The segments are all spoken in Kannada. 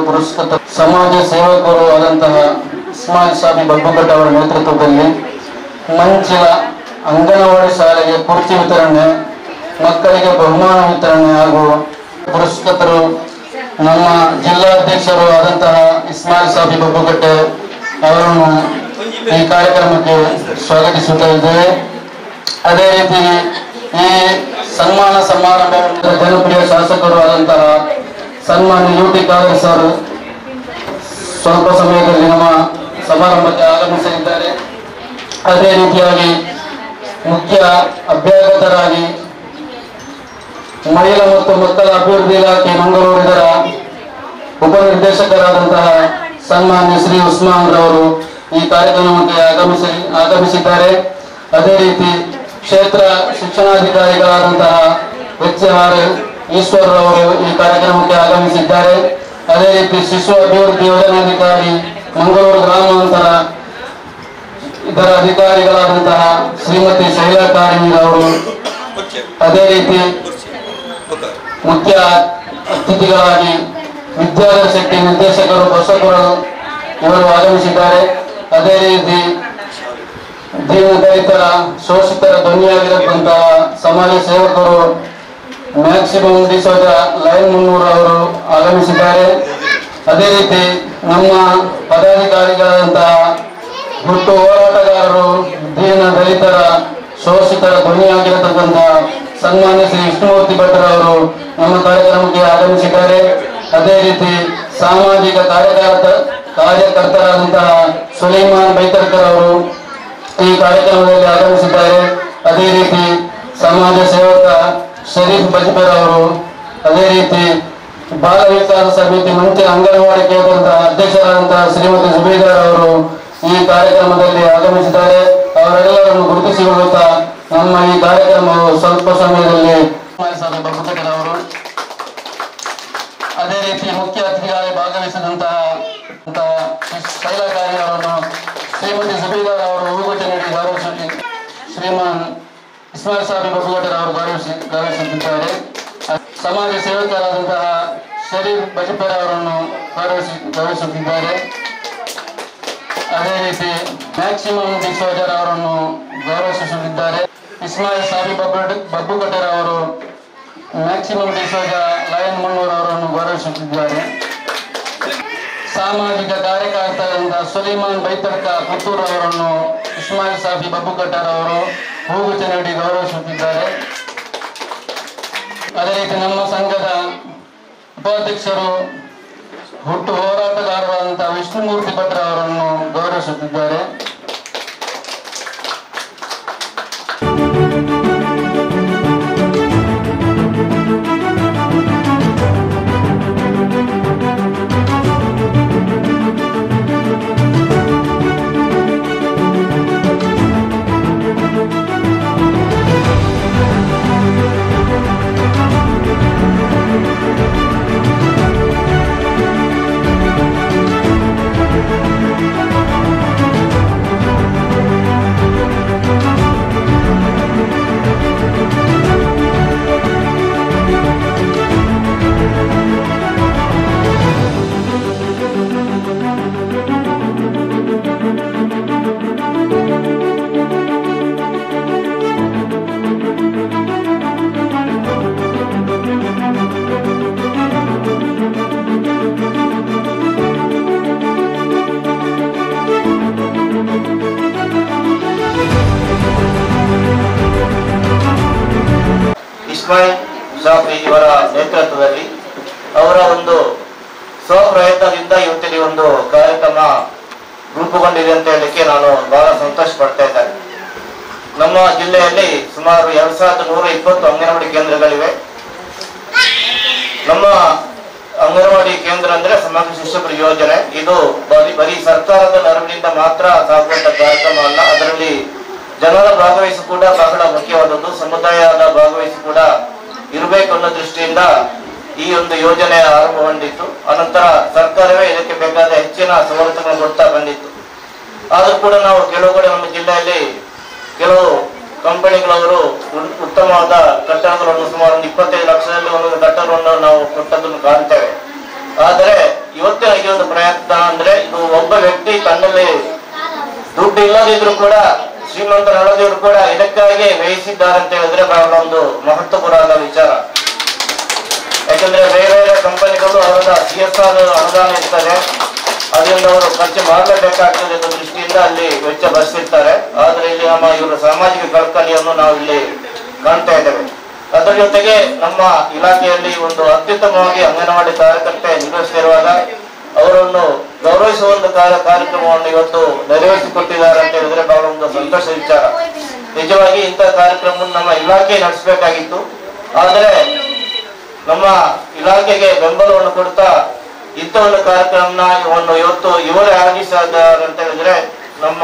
ಪುರಸ್ಕೃತ ಸಮಾಜ ಸೇವಕರು ಆದಂತಹ ಇಸ್ಮಾಯಿಲ್ ಸಾಬಿ ಬಬ್ಬುಘಟ್ಟ ಅವರ ನೇತೃತ್ವದಲ್ಲಿ ಮಂಚಿಲ ಅಂಗನವಾಡಿ ಶಾಲೆಗೆ ಕುರ್ಚಿ ವಿತರಣೆ, ಮಕ್ಕಳಿಗೆ ಬಹುಮಾನ ವಿತರಣೆ ಹಾಗೂ ಪುರಸ್ಕೃತರು ನಮ್ಮ ಜಿಲ್ಲಾಧ್ಯಕ್ಷರು ಆದಂತಹ ಇಸ್ಮಾಯಿಲ್ ಸಾಬಿ ಬಬ್ಬುಘಟ್ಟ ಅವರನ್ನು ಈ ಕಾರ್ಯಕ್ರಮಕ್ಕೆ ಸ್ವಾಗತಿಸುತ್ತಾ ಇದ್ದೇವೆ. ಅದೇ ರೀತಿ ಈ ಸನ್ಮಾನ ಸಮಾರಂಭವನ್ನು ಜನಪ್ರಿಯ ಶಾಸಕರು ಆದಂತಹ ಸನ್ಮಾನ್ಯ UT ಖಾದರ್ ಸರ್ ಸ್ವಲ್ಪ ಸಮಯದಲ್ಲಿ ನಮ್ಮ ಸಮಾರಂಭಕ್ಕೆ ಆಗಮಿಸಲಿದ್ದಾರೆ. ಅದೇ ರೀತಿಯಾಗಿ ಮುಖ್ಯ ಅಭ್ಯಾಗತರಾಗಿ ಮಹಿಳಾ ಮತ್ತು ಮಕ್ಕಳ ಅಭಿವೃದ್ಧಿ ಇಲಾಖೆ ಮಂಗಳೂರು ಇದರ ಉಪನಿರ್ದೇಶಕರಾದಂತಹ ಸನ್ಮಾನ್ಯ ಶ್ರೀ ಉಸ್ಮಾನ್ ರವರು ಈ ಕಾರ್ಯಕ್ರಮಕ್ಕೆ ಆಗಮಿಸಿದ್ದಾರೆ. ಅದೇ ರೀತಿ ಕ್ಷೇತ್ರ ಶಿಕ್ಷಣಾಧಿಕಾರಿಗಳಾದಂತಹ HR ಈಶ್ವರ್ ರವರು ಈ ಕಾರ್ಯಕ್ರಮಕ್ಕೆ ಆಗಮಿಸಿದ್ದಾರೆ. ಅದೇ ರೀತಿ ಶಿಶು ಅಭಿವೃದ್ಧಿ ಯೋಜನಾಧಿಕಾರಿ ಮಂಗಳೂರು ಗ್ರಾಮಾಂತರ ಇದರ ಅಧಿಕಾರಿಗಳಾದಂತಹ ಶ್ರೀಮತಿ ಶೈಲಾ ಕಾರಿಮೀರ್ ಅವರು, ಅದೇ ರೀತಿ ಮುಖ್ಯ ಅತಿಥಿಗಳಾಗಿ ವಿದ್ಯಾಧರ ಶೆಟ್ಟಿ ನಿರ್ದೇಶಕರು ಬಸವಪುರ ಇವರು ಆಗಮಿಸಿದ್ದಾರೆ. ಅದೇ ರೀತಿ ದೀನದಲಿತರ ಶೋಷಿತರ ಧ್ವನಿಯಾಗಿರತಕ್ಕಂತಹ ಸಮಾಜ ಸೇವಕರು ಮ್ಯಾಕ್ಸಿಮಮ್ ಡಿಸೋಜ ಲೈನ್ 300 ಅವರು ಆಗಮಿಸಿದ್ದಾರೆ. ಅದೇ ರೀತಿ ನಮ್ಮ ಪದಾಧಿಕಾರಿಗಳಾದಂತಹ ಹುಟ್ಟು ಹೋರಾಟಗಾರರು ದೀನದಲಿತರ ಶೋಷಿತರ ಧ್ವನಿಯಾಗಿರತಕ್ಕಂತಹ ಸನ್ಮಾನ್ಯ ಶ್ರೀ ವಿಷ್ಣುಮೂರ್ತಿ ಭಟ್ರು ಅವರು ನಮ್ಮ ಕಾರ್ಯಕ್ರಮಕ್ಕೆ ಆಗಮಿಸಿದ್ದಾರೆ. ಅದೇ ರೀತಿ ಸಾಮಾಜಿಕ ಕಾರ್ಯಕರ್ತರಾದಂತಹ ಸುಲೈಮಾನ್ ಬೈತರ್ಕರ್ ಅವರು ಈ ಕಾರ್ಯಕ್ರಮದಲ್ಲಿ ಆಗಮಿಸಿದ್ದಾರೆ. ಅದೇ ರೀತಿ ಸಮಾಜ ಸೇವಕ ಶರೀಫ್ ಬಜ್ಪೇರ್ ಅವರು, ಅದೇ ರೀತಿ ಬಾಲ ವಿಕಾಸ ಸಮಿತಿ ಮಂಚಿಲ ಅಂಗನವಾಡಿ ಕೇಂದ್ರದ ಅಧ್ಯಕ್ಷರಾದಂತಹ ಶ್ರೀಮತಿ ಜುಬೇದಾರ್ ಅವರು ಈ ಕಾರ್ಯಕ್ರಮದಲ್ಲಿ ಆಗಮಿಸಿದ್ದಾರೆ. ಅವರೆಲ್ಲರನ್ನು ಗುರುತಿಸಿಕೊಳ್ಳುತ್ತಾ ನಮ್ಮ ಈ ಕಾರ್ಯಕ್ರಮವು ಸ್ವಲ್ಪ ಸಮಯದಲ್ಲಿ ಅವರು, ಅದೇ ರೀತಿ ಮುಖ್ಯ ಅತಿಥಿಗಳಾಗಿ ಭಾಗವಹಿಸಿದಂತಹ ಶೈಲಾಕಾರಿ ಅವರನ್ನು ಶ್ರೀಮತಿ ಜುಬೇದಾರ್ ಅವರು ಹೂಗುಚ್ಚ ನೀಡಿ ಗೌರವಿಸಿ ಶ್ರೀಮಾನ್ ಇಸ್ಮಾಯಿಲ್ ಸಾಬಿ ಬಬ್ಬುಘಟ್ಟ ಅವರು ಗೌರವಿಸುತ್ತಿದ್ದಾರೆ. ಸಮಾಜ ಸೇವಕರಾದಂತಹ ಶರೀಫ್ ಬಜ್ಪೇರ್ ಅವರನ್ನು ಗೌರವಿಸುತ್ತಿದ್ದಾರೆ. ಅದೇ ರೀತಿ ಮ್ಯಾಕ್ಸಿಮಮ್ ಡಿಸೋಜರ್ ಅವರನ್ನು ಗೌರವಿಸುತ್ತಿದ್ದಾರೆ. ಇಸ್ಮಾಯಿಲ್ ಸಾಬಿ ಬಬ್ಬುಘಟ್ಟ ಅವರು ಮ್ಯಾಕ್ಸಿಮಮ್ ಡಿಸೋಜ ಲಯನ್ 300 ಅವರನ್ನು ಗೌರವಿಸುತ್ತಿದ್ದಾರೆ. ಸಾಮಾಜಿಕ ಕಾರ್ಯಕರ್ತರಾದ ಸುಲೈಮಾನ್ ಬೈತರ್ಕ ಪುತ್ತೂರು ಅವರನ್ನು ಇಸ್ಮಾಯಿಲ್ ಸಾಬಿ ಬಬ್ಬುಘಟ್ಟ ಅವರು ಹೂಗುಚ್ಚ ನೀಡಿ ಗೌರವಿಸುತ್ತಿದ್ದಾರೆ. ಅದೇ ರೀತಿ ನಮ್ಮ ಸಂಘದ ಉಪಾಧ್ಯಕ್ಷರು ಹುಟ್ಟು ಹೋರಾಟಗಾರರಾದಂತಹ ವಿಷ್ಣುಮೂರ್ತಿ ಭಟ್ರು ಅವರನ್ನು ಗೌರವಿಸುತ್ತಿದ್ದಾರೆ. ಇಸ್ಮಾಯಿಲ್ ಸಾಬಿ ಇವರ ನೇತೃತ್ವದಲ್ಲಿ ಅವರ ಒಂದು ಸ್ವಪ್ರಯತ್ನದಿಂದ ಇವತ್ತಿನ ಒಂದು ಕಾರ್ಯಕ್ರಮ ರೂಪುಗೊಂಡಿದೆ ಅಂತ ಹೇಳಲಿಕ್ಕೆ ನಾನು ಬಹಳ ಸಂತೋಷ ಪಡ್ತಾ ಇದ್ದೇನೆ. ನಮ್ಮ ಜಿಲ್ಲೆಯಲ್ಲಿ ಸುಮಾರು 2120 ಅಂಗನವಾಡಿ ಕೇಂದ್ರಗಳಿವೆ. ನಮ್ಮ ಅಂಗನವಾಡಿ ಕೇಂದ್ರ ಅಂದ್ರೆ ಸಮಾಜ ಶಿಕ್ಷಕರ ಯೋಜನೆ. ಇದು ಬರೀ ಸರ್ಕಾರದ ನೆರವಿನಿಂದ ಮಾತ್ರ ಸಾಗುವಂತ ಕಾರ್ಯಕ್ರಮ ಅಲ್ಲ. ಅದರಲ್ಲಿ ಜನರ ಭಾಗವಹಿಸಿ ಕೂಡ ಬಹಳ ಮುಖ್ಯವಾದದ್ದು. ಸಮುದಾಯದ ಭಾಗವಹಿಸಿ ಕೂಡ ಇರಬೇಕು ಅನ್ನೋ ದೃಷ್ಟಿಯಿಂದ ಈ ಒಂದು ಯೋಜನೆ ಆರಂಭಗೊಂಡಿತ್ತು. ಅನಂತರ ಸರ್ಕಾರವೇ ಇದಕ್ಕೆ ಬೇಕಾದ ಹೆಚ್ಚಿನ ಸವಲತ್ತುಗಳನ್ನು ಕೊಡ್ತಾ ಬಂದಿತ್ತು. ಆದರೂ ಕೂಡ ನಾವು ಕೆಲವು ಕಡೆ ನಮ್ಮ ಜಿಲ್ಲೆಯಲ್ಲಿ ಕೆಲವು ಕಂಪನಿಗಳವರು ಉತ್ತಮವಾದ ಕಟ್ಟಡಗಳನ್ನು ಸುಮಾರು 25 ಲಕ್ಷದಲ್ಲಿ ಒಂದೊಂದು ಕಟ್ಟಡವನ್ನು ನಾವು ಕೊಟ್ಟದ್ದನ್ನು ಕಾಣ್ತೇವೆ. ಆದರೆ ಇವತ್ತಿನ ಈ ಒಂದು ಪ್ರಯತ್ನ ಅಂದ್ರೆ ಇದು ಒಬ್ಬ ವ್ಯಕ್ತಿ ತನ್ನಲ್ಲಿ ದುಡ್ಡು ಇಲ್ಲದಿದ್ರು ಕೂಡ ಶ್ರೀಮಂತರಲ್ಲದಿದ್ರು ಕೂಡ ಇದಕ್ಕಾಗಿ ವ್ಯಯಿಸಿದ್ದಾರೆ ಅಂತ ಹೇಳಿದ್ರೆ ಬಹಳ ಒಂದು ಮಹತ್ವಪೂರ್ಣವಾದ ವಿಚಾರ. ಯಾಕಂದ್ರೆ ಬೇರೆ ಬೇರೆ ಕಂಪನಿಗಳು ಅವರ CSR ಅನುದಾನ ಇರ್ತದೆ, ಅದರಿಂದ ಅವರು ಖರ್ಚು ಮಾಡಲೇಬೇಕಾಗ್ತದೆ ಅನ್ನೋ ದೃಷ್ಟಿಯಿಂದ ಅಲ್ಲಿ ವೆಚ್ಚ ಬರೆಸಿರ್ತಾರೆ. ಆದ್ರೆ ಇಲ್ಲಿ ನಮ್ಮ ಇವರ ಸಾಮಾಜಿಕ ಕಳಕಳಿಯನ್ನು ನಾವು ಇಲ್ಲಿ ಕಾಣ್ತಾ ಇದ್ದೇವೆ. ಅದರ ಜೊತೆಗೆ ನಮ್ಮ ಇಲಾಖೆಯಲ್ಲಿ ಒಂದು ಅತ್ಯುತ್ತಮವಾಗಿ ಅಂಗನವಾಡಿ ಕಾರ್ಯಕರ್ತೆ ನಿರ್ವಹಿಸುತ್ತಿರುವಾಗ ಅವರನ್ನು ಗೌರವಿಸುವ ಒಂದು ಕಾರ್ಯಕ್ರಮವನ್ನು ಇವತ್ತು ನೆರವೇರಿಸಿಕೊಟ್ಟಿದ್ದಾರೆ ಅಂತ ಹೇಳಿದ್ರೆ ಬಹಳ ಒಂದು ಸಂತೋಷ ವಿಚಾರ. ನಿಜವಾಗಿ ಇಂತಹ ಕಾರ್ಯಕ್ರಮವನ್ನು ನಮ್ಮ ಇಲಾಖೆ ನಡೆಸಬೇಕಾಗಿತ್ತು. ಆದರೆ ನಮ್ಮ ಇಲಾಖೆಗೆ ಬೆಂಬಲವನ್ನು ಕೊಡ್ತಾ ಇಂಥ ಒಂದು ಕಾರ್ಯಕ್ರಮವನ್ನು ಇವತ್ತು ಇವರೇ ಆಯೋಜಿಸಿದ್ದಾರೆ ಅಂತ ಹೇಳಿದ್ರೆ ನಮ್ಮ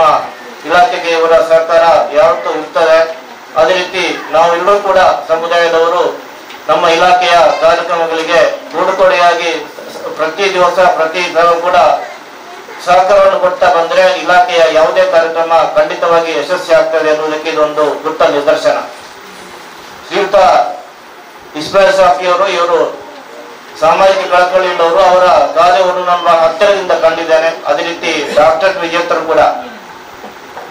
ಇಲಾಖೆಗೆ ಇವರ ಸಹಕಾರ ಯಾವತ್ತೂ ಇರ್ತದೆ. ಅದೇ ರೀತಿ ನಾವೆಲ್ಲರೂ ಕೂಡ ಸಮುದಾಯದವರು ನಮ್ಮ ಇಲಾಖೆಯ ಕಾರ್ಯಕ್ರಮಗಳಿಗೆ ಕೊಡುಕೊಡೆಯಾಗಿ ಪ್ರತಿ ದಿವಸ ಪ್ರತಿ ದಿನ ಕೂಡ ಸಹಕಾರವನ್ನು ಕೊಡ್ತಾ ಬಂದ್ರೆ ಇಲಾಖೆಯ ಯಾವುದೇ ಕಾರ್ಯಕ್ರಮ ಖಂಡಿತವಾಗಿ ಯಶಸ್ವಿ ಆಗ್ತದೆ ಅನ್ನೋದಕ್ಕೆ ಇದೊಂದು ದೊಡ್ಡ ನಿದರ್ಶನ. ಶ್ರೀಯುತ ಇಸ್ಮಾಯಿಲ್ ಸಾಫಿಯವರು ಇವರು ಸಾಮಾಜಿಕ ಕಳಕಳಿಯುಳ್ಳವರು, ಅವರ ಕಾರ್ಯವನ್ನು ನಮ್ಮ ಹತ್ತಿರದಿಂದ ಕಂಡಿದ್ದೇನೆ. ಅದೇ ರೀತಿ ಡಾಕ್ಟರ್ ವಿಜೇತರು ಕೂಡ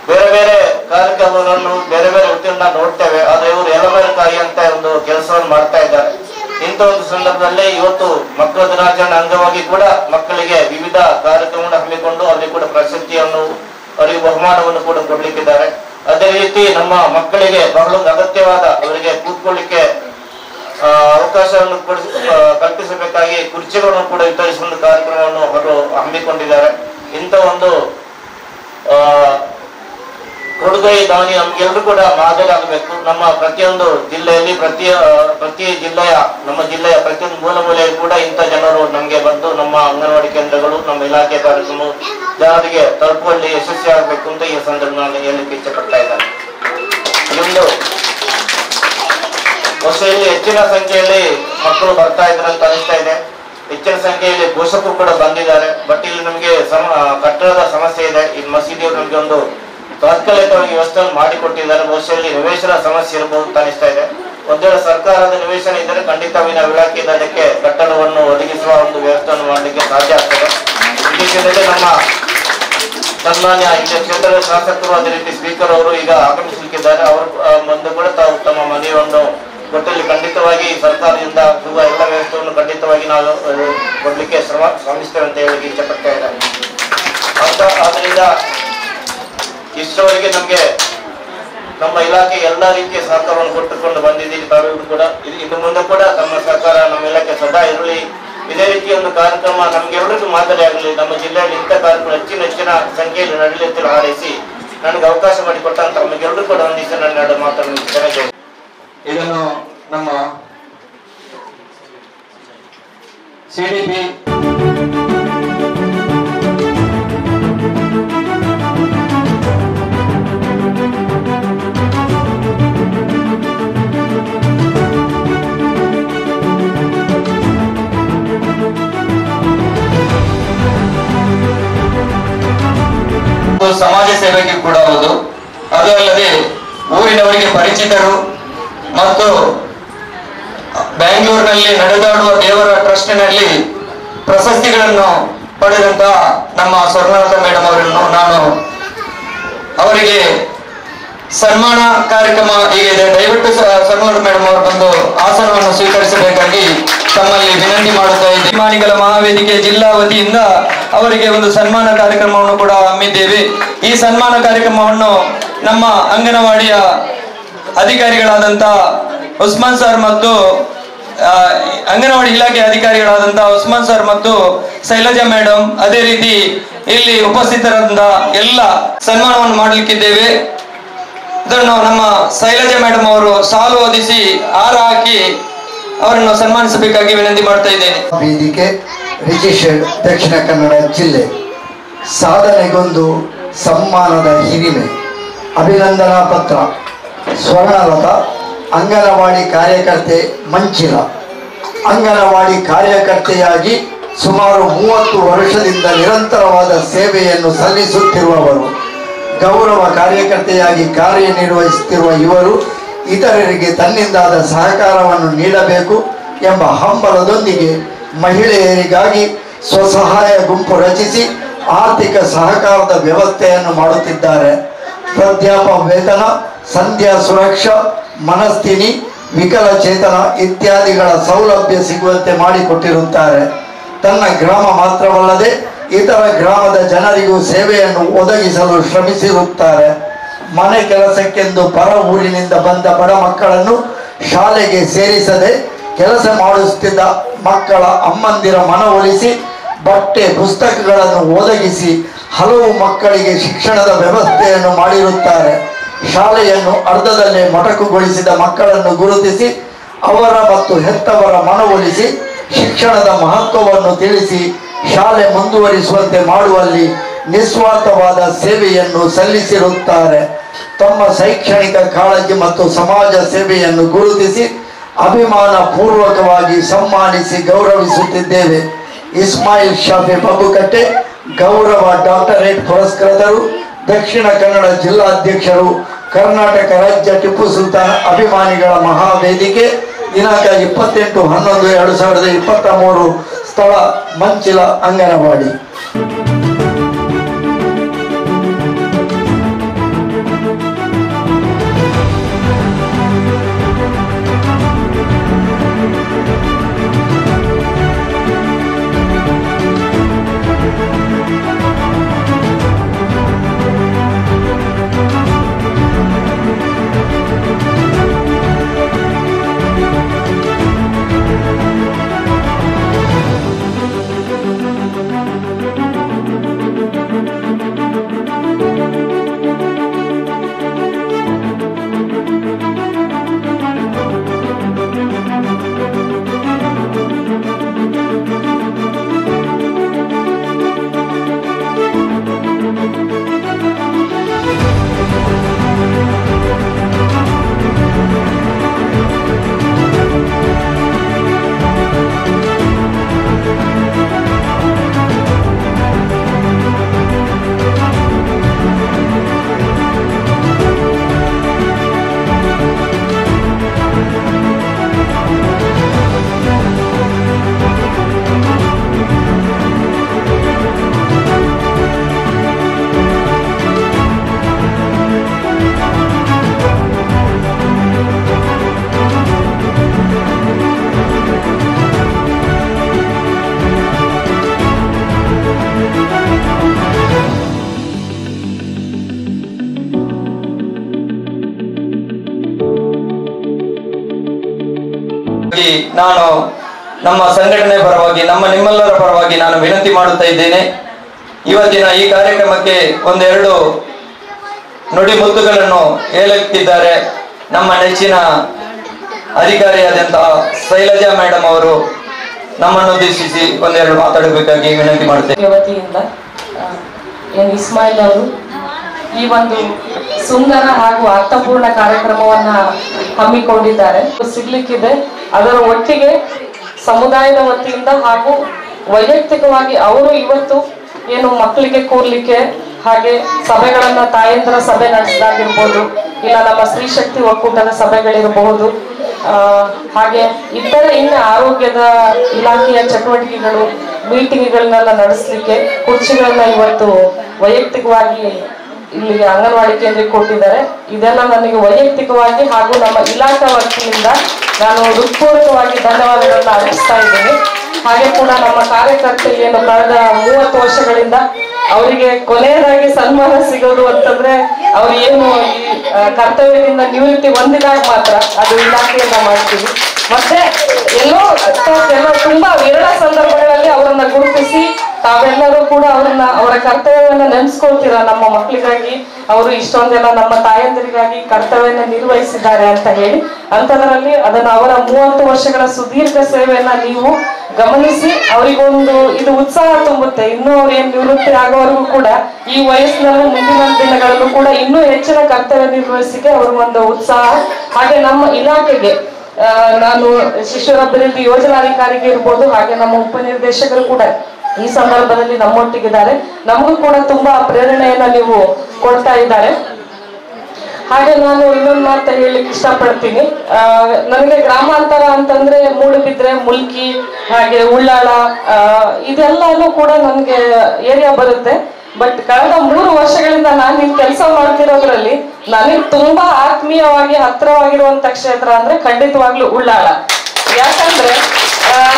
ಬೇರೆ ಬೇರೆ ಕಾರ್ಯಕ್ರಮಗಳನ್ನು ಬೇರೆ ಬೇರೆ ವೃತ್ತಿಯನ್ನ ನೋಡ್ತೇವೆ. ಆದ್ರೆ ಇವರು ಎಲಮೇಲಕಾಯಿ ಅಂತ ಒಂದು ಕೆಲಸವನ್ನು ಮಾಡ್ತಾ ಇದ್ದಾರೆ. ಇಂಥ ಒಂದು ಸಂದರ್ಭದಲ್ಲಿ ಇವತ್ತು ಮಕ್ಕಳ ದಿನಾಚರಣೆ ಅಂಗವಾಗಿ ಕೂಡ ಮಕ್ಕಳಿಗೆ ವಿವಿಧ ಕಾರ್ಯಕ್ರಮವನ್ನು ಹಮ್ಮಿಕೊಂಡು ಅವರಿಗೆ ಕೂಡ ಪ್ರಶಸ್ತಿಯನ್ನು ಅವರಿಗೆ ಬಹುಮಾನವನ್ನು ಕೂಡ ಕೊಡ್ಲಿಕ್ಕಿದ್ದಾರೆ. ಅದೇ ರೀತಿ ನಮ್ಮ ಮಕ್ಕಳಿಗೆ ಬಹಳ ಅಗತ್ಯವಾದ ಅವರಿಗೆ ಕೂತ್ಕೊಳ್ಳಿಕ್ಕೆ ಅವಕಾಶವನ್ನು ಕಲ್ಪಿಸಬೇಕಾಗಿ ಕುರ್ಚಿಗಳನ್ನು ಕೂಡ ವಿತರಿಸುವ ಒಂದು ಕಾರ್ಯಕ್ರಮವನ್ನು ಅವರು ಹಮ್ಮಿಕೊಂಡಿದ್ದಾರೆ. ಇಂಥ ಒಂದು ಕೊಡುಗೈ ದಾನಿ ನಮ್ಗೆಲ್ಲರೂ ಕೂಡ ಮಾದರಿ ಆಗಬೇಕು. ನಮ್ಮ ಪ್ರತಿಯೊಂದು ಜಿಲ್ಲೆಯಲ್ಲಿ ಪ್ರತಿ ಜಿಲ್ಲೆಯ ನಮ್ಮ ಜಿಲ್ಲೆಯ ಪ್ರತಿಯೊಂದು ಮೂಲ ಮೂಲೆಯಲ್ಲಿ ಕೂಡ ಇಂಥ ಜನರು ನಮಗೆ ಬಂದು ನಮ್ಮ ಅಂಗನವಾಡಿ ಕೇಂದ್ರಗಳು ನಮ್ಮ ಇಲಾಖೆ ಕಾರ್ಯಕ್ರಮ ಜನರಿಗೆ ತಲುಪುವಲ್ಲಿ ಯಶಸ್ವಿ ಆಗಬೇಕು ಅಂತ ಈ ಸಂದರ್ಭದಲ್ಲಿ ಹೇಳಲಿಕ್ಕೆ ಇಚ್ಛೆ ಪಡ್ತಾ ಇದ್ದಾರೆ. ಇನ್ನೊಂದು ವರ್ಷದಲ್ಲಿ ಹೆಚ್ಚಿನ ಸಂಖ್ಯೆಯಲ್ಲಿ ಮಕ್ಕಳು ಬರ್ತಾ ಇದ್ದಾರೆ ಅಂತ ಅನಿಸ್ತಾ ಇದೆ. ಹೆಚ್ಚಿನ ಸಂಖ್ಯೆಯಲ್ಲಿ ಪೋಷಕರು ಕೂಡ ಬಂದಿದ್ದಾರೆ. ಬಟ್ ಇಲ್ಲಿ ನಮಗೆ ಕಟ್ಟಡದ ಸಮಸ್ಯೆ ಇದೆ. ಈ ಮಸೀದಿಯವರು ನಮಗೆ ಒಂದು ತಾತ್ಕಾಲಿಕವಾಗಿ ವ್ಯವಸ್ಥೆಯನ್ನು ಮಾಡಿಕೊಟ್ಟಿದ್ದಾರೆ. ಬಹುಶಃ ನಿವೇಶನ ಸಮಸ್ಯೆ ಇರಬಹುದು ಅಂತ ಅನಿಸ್ತಾ ಇದೆ. ಒಂದ್ ವೇಳೆ ಸರ್ಕಾರದ ನಿವೇಶನ ಇದ್ದರೆ ಖಂಡಿತವಾಗಿ ನಾವು ಇಲಾಖೆಯಿಂದ ಅದಕ್ಕೆ ಕಟ್ಟಡವನ್ನು ಒದಗಿಸುವ ಒಂದು ವ್ಯವಸ್ಥೆಯನ್ನು ಮಾಡಲಿಕ್ಕೆ ಸಾಧ್ಯ ಆಗ್ತದೆ. ಈ ವಿಷಯದಲ್ಲಿ ನಮ್ಮ ಸನ್ಮಾನ್ಯ ಕ್ಷೇತ್ರದ ಶಾಸಕರು ಅದೇ ರೀತಿ ಸ್ಪೀಕರ್ ಅವರು ಈಗ ಆಗಮಿಸಲಿಕ್ಕಿದ್ದಾರೆ. ಅವರು ಮುಂದೆ ಕೂಡ ತಾವು ತಮ್ಮ ಮನೆಯನ್ನು ಕೊಟ್ಟಲ್ಲಿ ಖಂಡಿತವಾಗಿ ಸರ್ಕಾರದಿಂದ ಸಿಗುವ ಎಲ್ಲ ವ್ಯವಸ್ಥೆಯನ್ನು ಖಂಡಿತವಾಗಿ ನಾವು ಕೊಡ್ಲಿಕ್ಕೆ ಶ್ರಮಿಸ್ತೇವೆ ಅಂತ ಹೇಳಿ ಇಚ್ಛೆ ಪಡ್ತಾ ಇದ್ದಾರೆ. ಆದ್ರಿಂದ ಇಷ್ಟವರೆಗೆ ನಮಗೆ ನಮ್ಮ ಇಲಾಖೆ ಎಲ್ಲಾ ರೀತಿಯ ಸಹಕಾರವನ್ನು ಕೊಟ್ಟುಕೊಂಡು ಬಂದಿದ್ದೀವಿ. ತಾವೆಲ್ಲರೂ ಕೂಡ ಇನ್ನು ಮುಂದೆ ಕೂಡ ತಮ್ಮ ಸಹಕಾರ ನಮ್ಮ ಇಲಾಖೆ ಸದಾ ಇರಲಿ. ಇದೇ ರೀತಿಯ ಒಂದು ಕಾರ್ಯಕ್ರಮ ನಮ್ಗೆಲ್ಲರಿಗೂ ಮಾದರಿ ಆಗಲಿ. ನಮ್ಮ ಜಿಲ್ಲೆಯಲ್ಲಿ ಇಂಥ ಕಾರ್ಯಕ್ರಮ ಹೆಚ್ಚಿನ ಸಂಖ್ಯೆಯಲ್ಲಿ ನಡೆಯಲಿಕ್ಕೆ ಹಾರೈಸಿ ನನಗೆ ಅವಕಾಶ ಮಾಡಿಕೊಟ್ಟಂತ ನಮಗೆಲ್ಲರೂ ಕೂಡ ಒಂದಿಷ್ಟು ನನ್ನ ಮಾತನ್ನು ಚೆನ್ನಾಗಿ ಇದನ್ನು ನಮ್ಮ CDP ಸಮಾಜ ಸೇವೆಗೆ ಕೂಡ ಹೌದು. ಅದು ಅಲ್ಲದೆ ಊರಿನವರಿಗೆ ಪರಿಚಿತರು ಮತ್ತು ಬೆಂಗಳೂರಿನಲ್ಲಿ ನಡೆದಾಡುವ ದೇವರ ಟ್ರಸ್ಟ್ನಲ್ಲಿ ಪ್ರಶಸ್ತಿಗಳನ್ನು ಪಡೆದಂತಹ ನಮ್ಮ ಸ್ವರ್ಣಲತಾ ಮೇಡಮ್ ಅವರನ್ನು ನಾನು ಅವರಿಗೆ ಸನ್ಮಾನ ಕಾರ್ಯಕ್ರಮ ಹೀಗಿದೆ. ದಯವಿಟ್ಟು ಸ್ವರ್ಣಲತಾ ಮೇಡಮ್ ಅವರು ಬಂದು ಆಸನವನ್ನು ಸ್ವೀಕರಿಸಬೇಕಾಗಿ ತಮ್ಮಲ್ಲಿ ವಿನಂತಿ ಮಾಡುತ್ತಾ ಇದ್ದೇವೆ. ಅಭಿಮಾನಿಗಳ ಮಹಾವೇದಿಕೆ ಜಿಲ್ಲಾ ವತಿಯಿಂದ ಅವರಿಗೆ ಒಂದು ಸನ್ಮಾನ ಕಾರ್ಯಕ್ರಮವನ್ನು ಕೂಡ ಹಮ್ಮಿದ್ದೇವೆ. ಈ ಸನ್ಮಾನ ಕಾರ್ಯಕ್ರಮವನ್ನು ನಮ್ಮ ಅಂಗನವಾಡಿಯ ಅಧಿಕಾರಿಗಳಾದಂಥ ಉಸ್ಮಾನ್ ಸರ್ ಮತ್ತು ಅಂಗನವಾಡಿ ಇಲಾಖೆ ಅಧಿಕಾರಿಗಳಾದಂತಹ ಉಸ್ಮಾನ್ ಸರ್ ಮತ್ತು ಶೈಲಜಾ ಮೇಡಮ್ ಅದೇ ರೀತಿ ಇಲ್ಲಿ ಉಪಸ್ಥಿತರಾದ ಎಲ್ಲ ಸನ್ಮಾನವನ್ನು ಮಾಡಲಿಕ್ಕಿದ್ದೇವೆ. ಇದನ್ನು ನಮ್ಮ ಶೈಲಜಾ ಮೇಡಮ್ ಅವರು ಸಾಲು ಹೊದಿಸಿ ಹಾರ ಹಾಕಿ ಅವರನ್ನು ಸನ್ಮಾನಿಸಬೇಕಾಗಿ ವಿನಂತಿ ಮಾಡ್ತಾ ಇದ್ದೇನೆ. ವೇದಿಕೆ ರಿಜಿಸ್ಟರ್ಡ್ ದಕ್ಷಿಣ ಕನ್ನಡ ಜಿಲ್ಲೆ ಸಾಧನೆಗೊಂದು ಸನ್ಮಾನದ ಹಿರಿಮೆ ಅಭಿನಂದನಾ ಪತ್ರ ಸ್ವರ್ಣಲತಾ ಅಂಗನವಾಡಿ ಕಾರ್ಯಕರ್ತೆ ಮಂಚಿಲ. ಅಂಗನವಾಡಿ ಕಾರ್ಯಕರ್ತೆಯಾಗಿ ಸುಮಾರು 30 ವರ್ಷದಿಂದ ನಿರಂತರವಾದ ಸೇವೆಯನ್ನು ಸಲ್ಲಿಸುತ್ತಿರುವವರು. ಗೌರವ ಕಾರ್ಯಕರ್ತೆಯಾಗಿ ಕಾರ್ಯನಿರ್ವಹಿಸುತ್ತಿರುವ ಇವರು ಇತರರಿಗೆ ತನ್ನಿಂದಾದ ಸಹಕಾರವನ್ನು ನೀಡಬೇಕು ಎಂಬ ಹಂಬಲದೊಂದಿಗೆ ಮಹಿಳೆಯರಿಗಾಗಿ ಸ್ವಸಹಾಯ ಗುಂಪು ರಚಿಸಿ ಆರ್ಥಿಕ ಸಹಕಾರದ ವ್ಯವಸ್ಥೆಯನ್ನು ಮಾಡುತ್ತಿದ್ದಾರೆ. ವೃದ್ಧಾಪ್ಯ ವೇತನ, ಸಂಧ್ಯಾ ಸುರಕ್ಷಾ, ಮನಸ್ಥಿನಿ, ವಿಕಲಚೇತನ ಇತ್ಯಾದಿಗಳ ಸೌಲಭ್ಯ ಸಿಗುವಂತೆ ಮಾಡಿಕೊಟ್ಟಿರುತ್ತಾರೆ. ತನ್ನ ಗ್ರಾಮ ಮಾತ್ರವಲ್ಲದೆ ಇತರ ಗ್ರಾಮದ ಜನರಿಗೂ ಸೇವೆಯನ್ನು ಒದಗಿಸಲು ಶ್ರಮಿಸಿರುತ್ತಾರೆ. ಮನೆ ಕೆಲಸಕ್ಕೆಂದು ಪರ ಊರಿನಿಂದ ಬಂದ ಬಡ ಮಕ್ಕಳನ್ನು ಶಾಲೆಗೆ ಸೇರಿಸದೆ ಕೆಲಸ ಮಾಡಿಸುತ್ತಿದ್ದ ಮಕ್ಕಳ ಅಮ್ಮಂದಿರ ಮನವೊಲಿಸಿ ಬಟ್ಟೆ ಪುಸ್ತಕಗಳನ್ನು ಒದಗಿಸಿ ಹಲವು ಮಕ್ಕಳಿಗೆ ಶಿಕ್ಷಣದ ವ್ಯವಸ್ಥೆಯನ್ನು ಮಾಡಿರುತ್ತಾರೆ. ಶಾಲೆಯನ್ನು ಅರ್ಧದಲ್ಲೇ ಮೊಟಕುಗೊಳಿಸಿದ ಮಕ್ಕಳನ್ನು ಗುರುತಿಸಿ ಅವರ ಮತ್ತು ಹೆತ್ತವರ ಮನವೊಲಿಸಿ ಶಿಕ್ಷಣದ ಮಹತ್ವವನ್ನು ತಿಳಿಸಿ ಶಾಲೆ ಮುಂದುವರಿಸುವಂತೆ ಮಾಡುವಲ್ಲಿ ನಿಸ್ವಾರ್ಥವಾದ ಸೇವೆಯನ್ನು ಸಲ್ಲಿಸಿರುತ್ತಾರೆ. ತಮ್ಮ ಶೈಕ್ಷಣಿಕ ಕಾಳಜಿ ಮತ್ತು ಸಮಾಜ ಸೇವೆಯನ್ನು ಗುರುತಿಸಿ ಅಭಿಮಾನ ಪೂರ್ವಕವಾಗಿ ಸನ್ಮಾನಿಸಿ ಗೌರವಿಸುತ್ತಿದ್ದೇವೆ. ಇಸ್ಮಾಯಿಲ್ ಶಾಫಿ ಬಬ್ಬುಕಟ್ಟೆ ಗೌರವ ಡಾಕ್ಟರೇಟ್ ಪುರಸ್ಕೃತರು, ದಕ್ಷಿಣ ಕನ್ನಡ ಜಿಲ್ಲಾಧ್ಯಕ್ಷರು, ಕರ್ನಾಟಕ ರಾಜ್ಯ ಟಿಪ್ಪು ಸುಲ್ತಾನ್ ಅಭಿಮಾನಿಗಳ ಮಹಾವೇದಿಕೆ, ದಿನಾಂಕ 28/11/2023, ಸ್ಥಳ ಮಂಚಿಲ ಅಂಗನವಾಡಿ. ನಾನು ನಮ್ಮ ಸಂಘಟನೆ ಪರವಾಗಿ ನಿಮ್ಮೆಲ್ಲರ ಪರವಾಗಿ ನಾನು ವಿನಂತಿ ಮಾಡುತ್ತಾ ಇದ್ದೇನೆ. ಇವತ್ತಿನ ಈ ಕಾರ್ಯಕ್ರಮಕ್ಕೆ ಒಂದೆರಡು ನುಡಿಮುತ್ತುಗಳನ್ನು ಹೇಳುತ್ತಿದ್ದಾರೆ. ನಮ್ಮ ನೆಚ್ಚಿನ ಅಧಿಕಾರಿಯಾದಂತಹ ಶೈಲಜಾ ಮೇಡಮ್ ಅವರು ನಮ್ಮನ್ನು ಉದ್ದೇಶಿಸಿ ಒಂದೆರಡು ಮಾತಾಡಬೇಕಾಗಿ ವಿನಂತಿ ಮಾಡುತ್ತೇನೆ. ವತಿಯಿಂದ ಇಸ್ಮಾಯಿಲ್ ಅವರು ಈ ಒಂದು ಸುಂದರ ಹಾಗೂ ಅರ್ಥಪೂರ್ಣ ಕಾರ್ಯಕ್ರಮವನ್ನ ಹಮ್ಮಿಕೊಂಡಿದ್ದಾರೆ. ಸಿಗ್ಲಿಕ್ಕಿದೆ. ಅದರ ಒಟ್ಟಿಗೆ ಸಮುದಾಯದ ವತಿಯಿಂದ ಹಾಗೂ ವೈಯಕ್ತಿಕವಾಗಿ ಅವರು ಇವತ್ತು ಏನು ಮಕ್ಕಳಿಗೆ ಕೂರ್ಲಿಕ್ಕೆ ಹಾಗೆ ಸಭೆಗಳನ್ನ ತಾಯಂದಿರ ಸಭೆ ನಡೆಸಿದಾಗಿರ್ಬೋದು, ಇಲ್ಲ ನಮ್ಮ ಸ್ತ್ರೀ ಶಕ್ತಿ ಒಕ್ಕೂಟದ ಸಭೆಗಳಿರಬಹುದು, ಹಾಗೆ ಇತರೆ ಇನ್ನು ಆರೋಗ್ಯದ ಇಲಾಖೆಯ ಚಟುವಟಿಕೆಗಳು ಮೀಟಿಂಗ್ಗಳನ್ನೆಲ್ಲ ನಡೆಸಲಿಕ್ಕೆ ಕುರ್ಚಿಗಳನ್ನ ಇವತ್ತು ವೈಯಕ್ತಿಕವಾಗಿ ಇಲ್ಲಿ ಅಂಗನವಾಡಿ ಕೇಂದ್ರಕ್ಕೆ ಕೊಟ್ಟಿದ್ದಾರೆ. ಇದೆಲ್ಲ ನನಗೆ ವೈಯಕ್ತಿಕವಾಗಿ ಹಾಗೂ ನಮ್ಮ ಇಲಾಖಾ ವತಿಯಿಂದ ನಾನು ಹೃತ್ಪೂರ್ವಕವಾಗಿ ಧನ್ಯವಾದಗಳನ್ನ ಅರ್ಪಿಸ್ತಾ ಇದ್ದೀನಿ. ಹಾಗೆ ಕೂಡ ನಮ್ಮ ಕಾರ್ಯಕರ್ತರು ಏನು ಕಳೆದ 30 ವರ್ಷಗಳಿಂದ ಅವರಿಗೆ ಕೊನೆಯದಾಗಿ ಸನ್ಮಾನ ಸಿಗೋದು ಅಂತಂದ್ರೆ ಅವ್ರು ಏನು ಈ ಕರ್ತವ್ಯದಿಂದ ನಿವೃತ್ತಿ ಹೊಂದಿದಾಗ ಮಾತ್ರ ಅದು ಇಲಾಖೆಯಿಂದ ಮಾಡ್ತೀವಿ. ಮತ್ತೆ ಎಲ್ಲೋ ತುಂಬಾ ವಿರಳ ಸಂದರ್ಭಗಳಲ್ಲಿ ಅವರನ್ನ ಗುರುತಿಸಿ ತಾವೆಲ್ಲರೂ ಕೂಡ ಅವರ ಕರ್ತವ್ಯವನ್ನ ನೆನೆಸ್ಕೊಳ್ತೀರ. ನಮ್ಮ ಮಕ್ಕಳಿಗಾಗಿ ಅವರು ಇಷ್ಟೊಂದೆಲ್ಲ ನಮ್ಮ ತಾಯಂದಿರಿಗಾಗಿ ಕರ್ತವ್ಯನ ನಿರ್ವಹಿಸಿದ್ದಾರೆ ಅಂತ ಹೇಳಿ ಅಂತದರಲ್ಲಿ ಅದನ್ನ ಅವರ 30 ವರ್ಷಗಳ ಸುದೀರ್ಘ ಸೇವೆಯನ್ನ ನೀವು ಗಮನಿಸಿ ಅವರಿಗೊಂದು ಇದು ಉತ್ಸಾಹ ತುಂಬುತ್ತೆ. ಇನ್ನೂ ಅವ್ರು ಏನ್ ನಿವೃತ್ತಿ ಆಗೋವರೆಗೂ ಕೂಡ ಈ ವಯಸ್ಸಿನಲ್ಲೂ ಮುಂದಿನ ದಿನಗಳಲ್ಲೂ ಕೂಡ ಇನ್ನೂ ಹೆಚ್ಚಿನ ಕರ್ತವ್ಯ ನಿರ್ವಹಿಸಿಕೆ ಅವ್ರಿಗೊಂದು ಉತ್ಸಾಹ. ಹಾಗೆ ನಮ್ಮ ಇಲಾಖೆಗೆ ನಾನು ಶಿಶು ಅಭಿವೃದ್ಧಿ ಯೋಜನಾಧಿಕಾರಿಗೆ ಇರ್ಬೋದು, ಹಾಗೆ ನಮ್ಮ ಉಪನಿರ್ದೇಶಕರು ಕೂಡ ಈ ಸಂದರ್ಭದಲ್ಲಿ ನಮ್ಮೊಟ್ಟಿಗಿದ್ದಾರೆ. ನಮಗೂ ಕೂಡ ತುಂಬಾ ಪ್ರೇರಣೆಯನ್ನ ನೀವು ಕೊಡ್ತಾ ಇದ್ದಾರೆ. ಹಾಗೆ ನಾನು ಇನ್ನೊಂದು ಮಾತು ಹೇಳಲಿಕ್ಕೆ ಇಷ್ಟಪಡ್ತೀನಿ. ನನಗೆ ಗ್ರಾಮಾಂತರ ಅಂತಂದ್ರೆ ಮೂಡುಬಿದ್ರೆ, ಮುಲ್ಕಿ, ಹಾಗೆ ಉಳ್ಳಾಳ, ಇದೆಲ್ಲನೂ ಕೂಡ ನನಗೆ ಏರಿಯಾ ಬರುತ್ತೆ. ಬಟ್ ಕಳೆದ 3 ವರ್ಷಗಳಿಂದ ನಾನು ಇಲ್ಲಿ ಕೆಲಸ ಮಾಡ್ತಿರೋದ್ರಲ್ಲಿ ನನಗೆ ತುಂಬಾ ಆತ್ಮೀಯವಾಗಿ ಹತ್ತಿರವಾಗಿರುವಂತ ಕ್ಷೇತ್ರ ಅಂದ್ರೆ ಖಂಡಿತವಾಗ್ಲೂ ಉಳ್ಳಾಳ. ಯಾಕಂದ್ರೆ